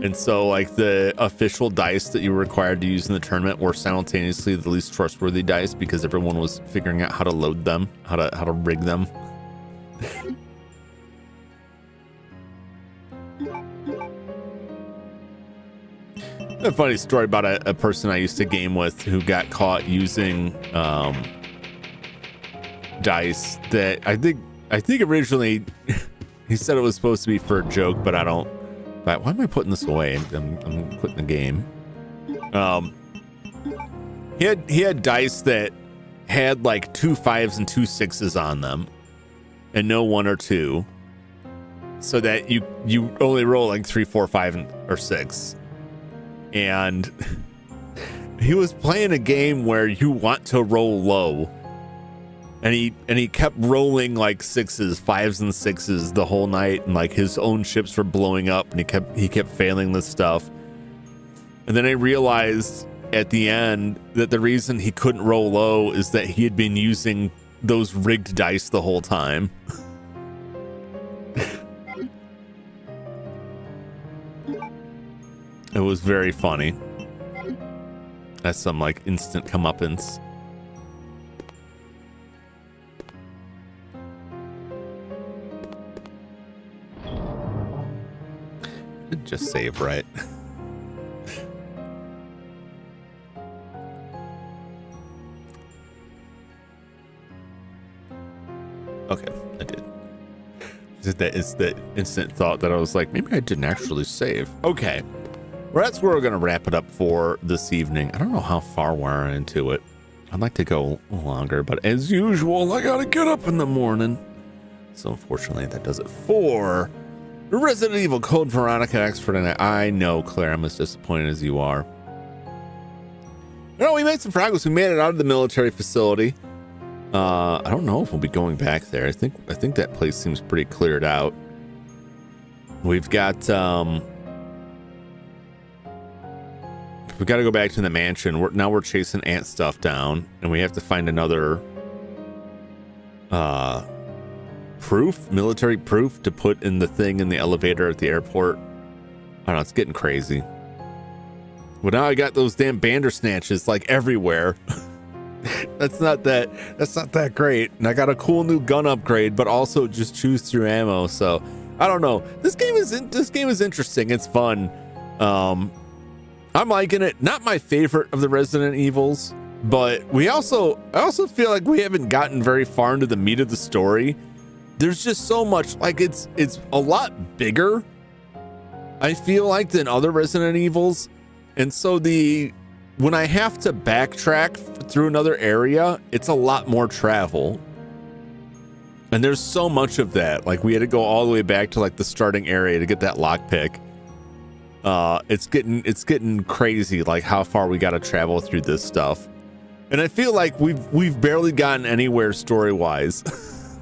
And so like the official dice that you were required to use in the tournament were simultaneously the least trustworthy dice, because everyone was figuring out how to load them, how to rig them. A funny story about a person I used to game with who got caught using dice that I think originally he said it was supposed to be for a joke, but I don't. But why am I putting this away? I'm quitting the game. He had dice that had like 2 5s and 2 6s on them, and no 1 or 2, so that you only roll like 3, 4, 5, or 6. And he was playing a game where you want to roll low, and he kept rolling like 6s, 5s, and 6s the whole night, and like his own ships were blowing up, and he kept failing this stuff. And then I realized at the end that the reason he couldn't roll low is that he had been using those rigged dice the whole time. It was very funny. That's some like instant comeuppance. Just save, right? Okay, I did. It's the instant thought that I was like, maybe I didn't actually save. Okay. Well, that's where we're going to wrap it up for this evening. I don't know how far we're into it. I'd like to go longer, but as usual, I got to get up in the morning. So unfortunately, that does it for Resident Evil Code Veronica Expert. And I know, Claire, I'm as disappointed as you are. You know, we made some progress. We made it out of the military facility. I don't know if we'll be going back there. I think that place seems pretty cleared out. We've got we got to go back to the mansion. We're chasing ant stuff down, and we have to find another military proof to put in the thing in the elevator at the airport. I don't know, it's getting crazy. But now I got those damn bandersnatches like everywhere. That's not that great. And I got a cool new gun upgrade, but also just choose through ammo. So I don't know. This game is interesting. It's fun. I'm liking it. Not my favorite of the Resident Evils, but I also feel like we haven't gotten very far into the meat of the story. There's just so much, like it's a lot bigger, I feel like, than other Resident Evils. And so when I have to backtrack through another area, it's a lot more travel. And there's so much of that. Like we had to go all the way back to like the starting area to get that lockpick. It's getting crazy, like how far we got to travel through this stuff. And I feel like we've barely gotten anywhere story-wise,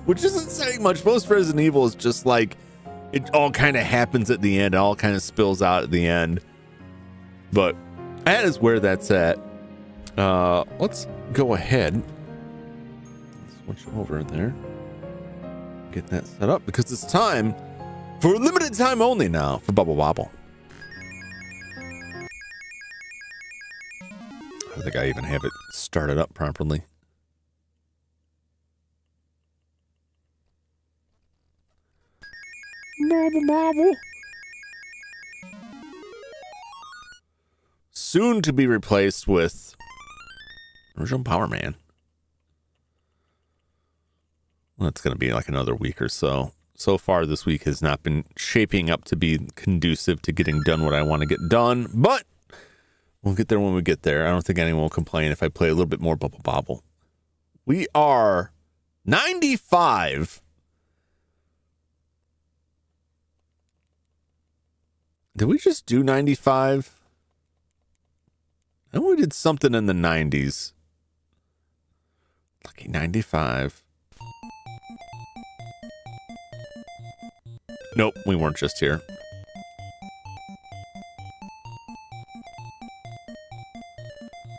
which isn't saying much. Most Resident Evil is just like it all kind of happens at the end, it all kind of spills out at the end. But that is where that's at. Let's go ahead, switch over there, get that set up, because it's time for limited time only now for Bubble Bobble. I think I even have it started up properly. Bobble Bobble. Soon to be replaced with original Power Man. Well, it's going to be like another week or so. So far, this week has not been shaping up to be conducive to getting done what I want to get done, but we'll get there when we get there. I don't think anyone will complain if I play a little bit more Bubble Bobble. We are 95. Did we just do 95? I know we did something in the 90s. Lucky 95. Nope, we weren't just here.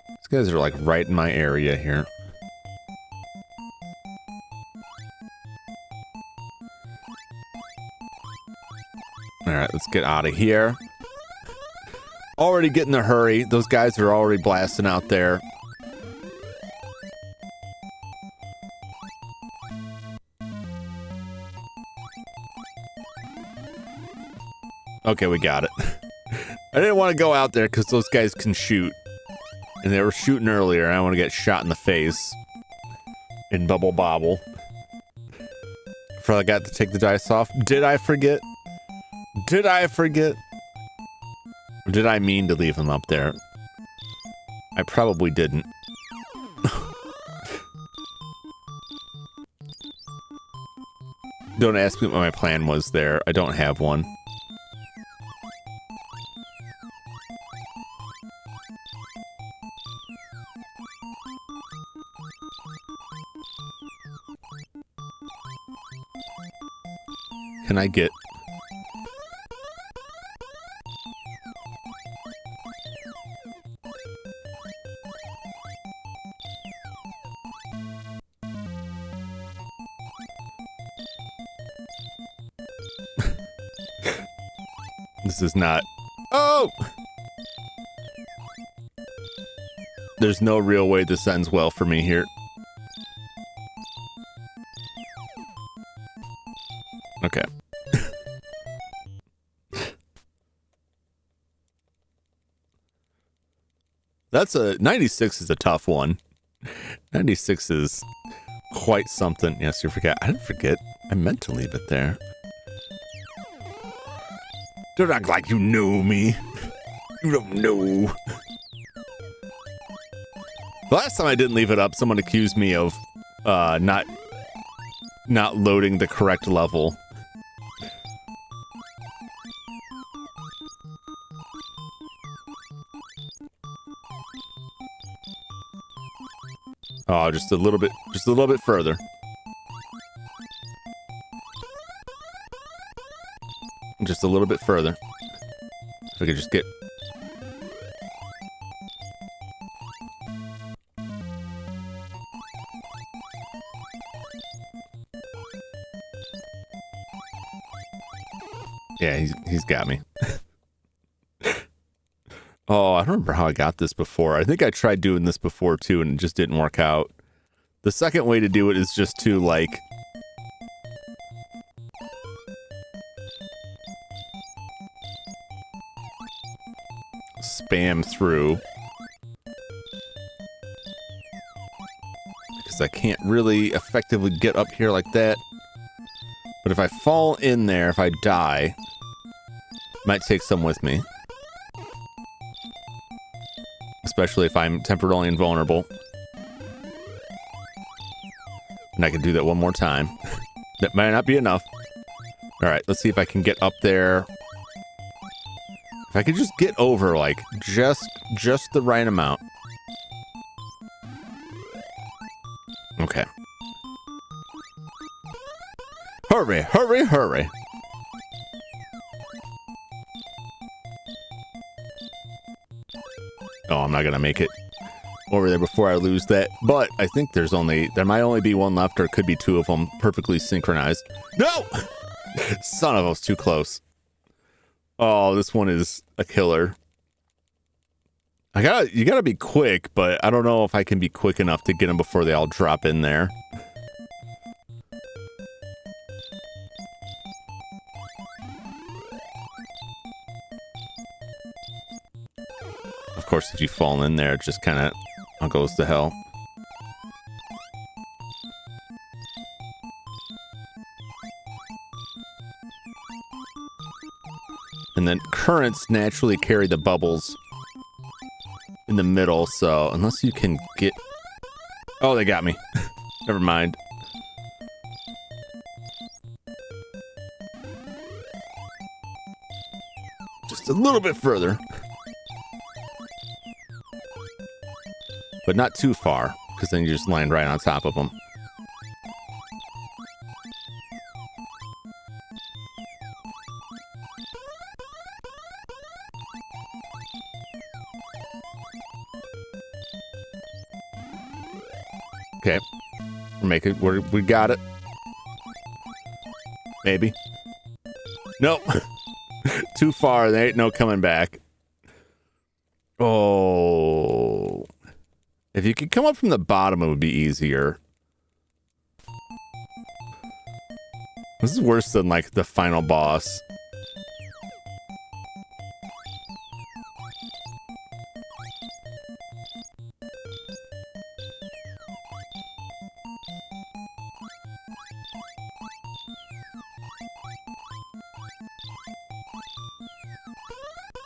These guys are like right in my area here. All right, let's get out of here. Already getting the hurry. Those guys are already blasting out there. Okay, we got it. I didn't want to go out there because those guys can shoot. And they were shooting earlier. I don't want to get shot in the face. In Bubble Bobble. Forgot to take the dice off. Did I forget? Did I forget? Or did I mean to leave them up there? I probably didn't. Don't ask me what my plan was there. I don't have one. Can I get... This is not... Oh! There's no real way this ends well for me here. Okay. That's a... 96 is a tough one. 96 is quite something. Yes, you forget. I didn't forget. I meant to leave it there. Don't act like you know me. You don't know. The last time I didn't leave it up, someone accused me of not loading the correct level. Oh, just a little bit further. Just a little bit further. If I could just get... Yeah, he's got me. Oh, I don't remember how I got this before. I think I tried doing this before too, and it just didn't work out. The second way to do it is just to, like... spam through. Because I can't really effectively get up here like that. But if I fall in there, if I die, might take some with me. Especially if I'm temporarily invulnerable. And I can do that one more time. That might not be enough. Alright, let's see if I can get up there. If I could just get over, like, just the right amount. Okay. Hurry, hurry, hurry. Oh, I'm not gonna make it over there before I lose that. But I think there might only be one left, or it could be two of them perfectly synchronized. No! Son of a, was too close. Oh, this one is a killer. You gotta be quick, but I don't know if I can be quick enough to get them before they all drop in there. Of course, if you fall in there, it just kind of all goes to hell. And then currents naturally carry the bubbles in the middle, so unless you can get... Oh, they got me. Never mind. Just a little bit further. But not too far, because then you just land right on top of them. Okay, we got it. Maybe. Nope. Too far. There ain't no coming back. Oh. If you could come up from the bottom, it would be easier. This is worse than, like, the final boss.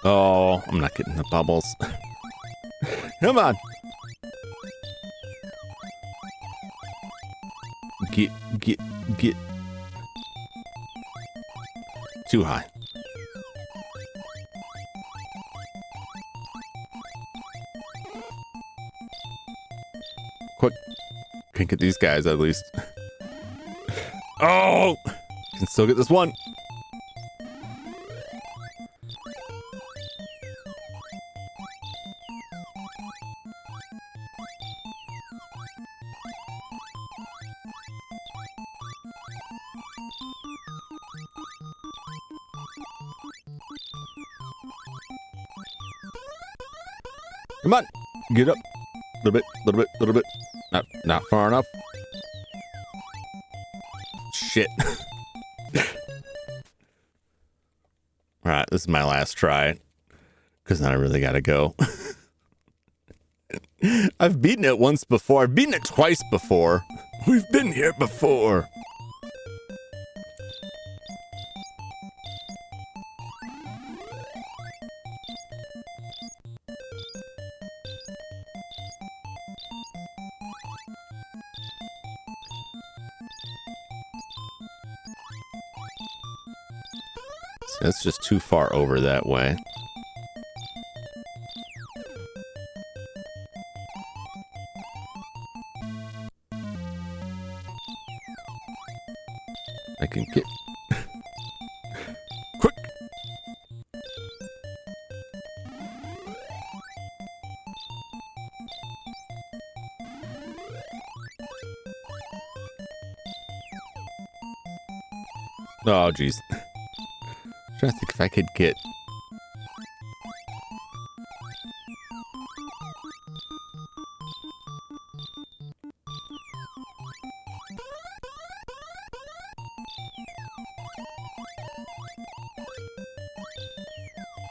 Oh, I'm not getting the bubbles. Come on. Get. Too high. Quick. Can't get these guys at least. Oh! Can still get this one. Come on, get up. Little bit. Not far enough. Shit. All right, this is my last try, because then I really gotta go. I've beaten it once before. I've beaten it twice before. We've been here before. That's just too far over that way. I can get... Quick! Oh, jeez. Trying to think if I could get...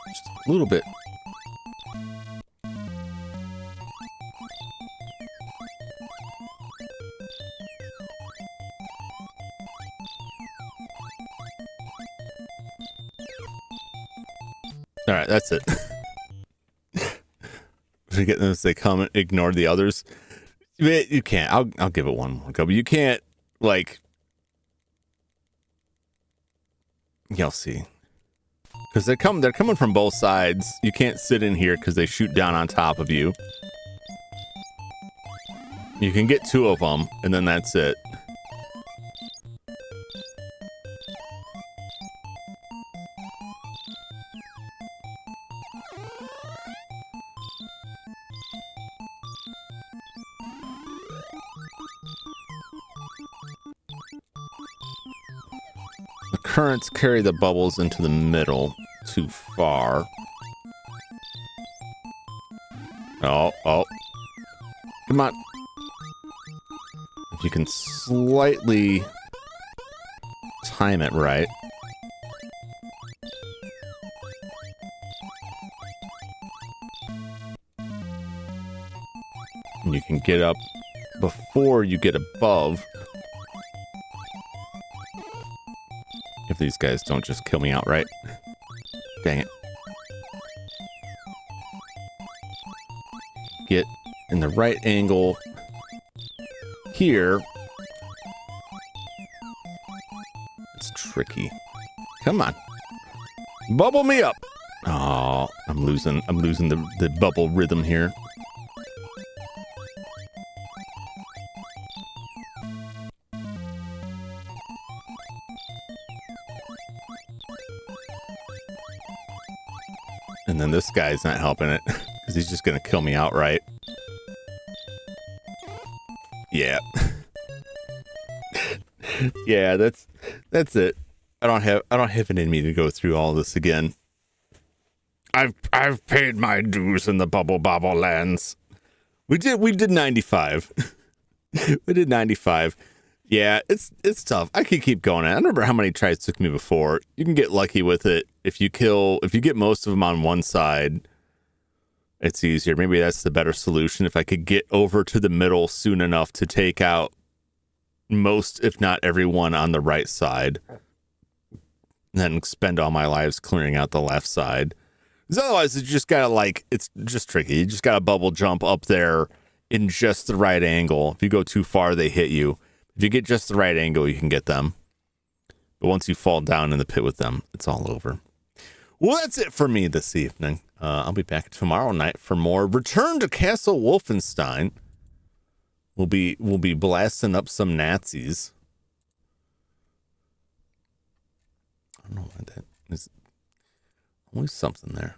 Just a little bit. All right, that's it. We get them as they come and ignore the others. You can't. I'll give it one more go, but you can't, like... You'll see. Because they're coming from both sides. You can't sit in here because they shoot down on top of you. You can get two of them, and then that's it. Currents carry the bubbles into the middle too far. Oh. Come on. If you can slightly time it right. And you can get up before you get above. If these guys don't just kill me outright. Dang it. Get in the right angle here. It's tricky. Come on. Bubble me up. Oh, I'm losing the bubble rhythm here. And then this guy's not helping it because he's just gonna kill me outright. Yeah. Yeah, that's it. I don't have it in me to go through all this again. I've paid my dues in the bubble bobble lands. We did 95. We did 95. Yeah, it's tough. I could keep going. I don't remember how many tries it took me before. You can get lucky with it. If you get most of them on one side, it's easier. Maybe that's the better solution. If I could get over to the middle soon enough to take out most, if not everyone on the right side, then spend all my lives clearing out the left side. Because otherwise, you just gotta it's just tricky. You just gotta bubble jump up there in just the right angle. If you go too far, they hit you. If you get just the right angle, you can get them. But once you fall down in the pit with them, it's all over. Well, that's it for me this evening. I'll be back tomorrow night for more Return to Castle Wolfenstein. We'll be blasting up some Nazis. I don't know why that is. Always something there.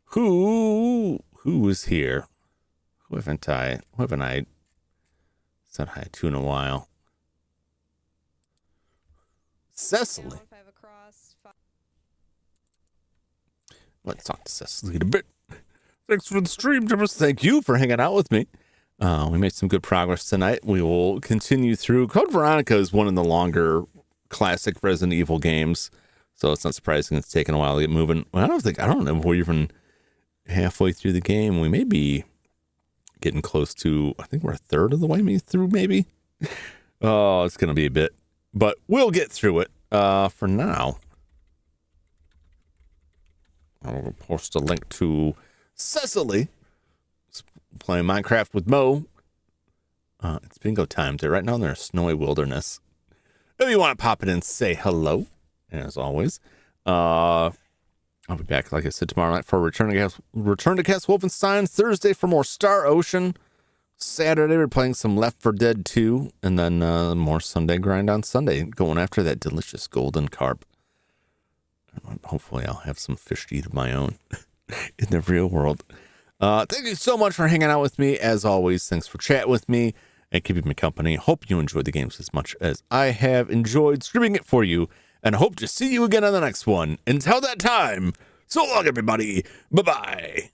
Who is here? Who haven't I said hi to in a while? Cecily. Let's talk to Cecily a bit. Thanks for the stream, Jimmers. Thank you for hanging out with me. We made some good progress tonight. We will continue through. Code Veronica is one of the longer classic Resident Evil games, so it's not surprising it's taken a while to get moving. Well, I don't know if we're even halfway through the game. We may be getting close to, I think we're a third of the way through, maybe. Oh, it's going to be a bit, but we'll get through it. For now, I'll post a link to Cecily playing Minecraft with Mo. It's bingo time. They're right now in their snowy wilderness. If you want to pop it in, say hello. As always, I'll be back, like I said, tomorrow night for Return to Castle Wolfenstein. Thursday for more Star Ocean. Saturday we're playing some Left 4 Dead 2, and then more Sunday grind on Sunday, going after that delicious golden carp. Hopefully I'll have some fish to eat of my own in the real world. Thank you so much for hanging out with me. As always, thanks for chatting with me and keeping me company. Hope you enjoyed the games as much as I have enjoyed streaming it for you, and I hope to see you again on the next one. Until that time, so long, everybody. Bye-bye.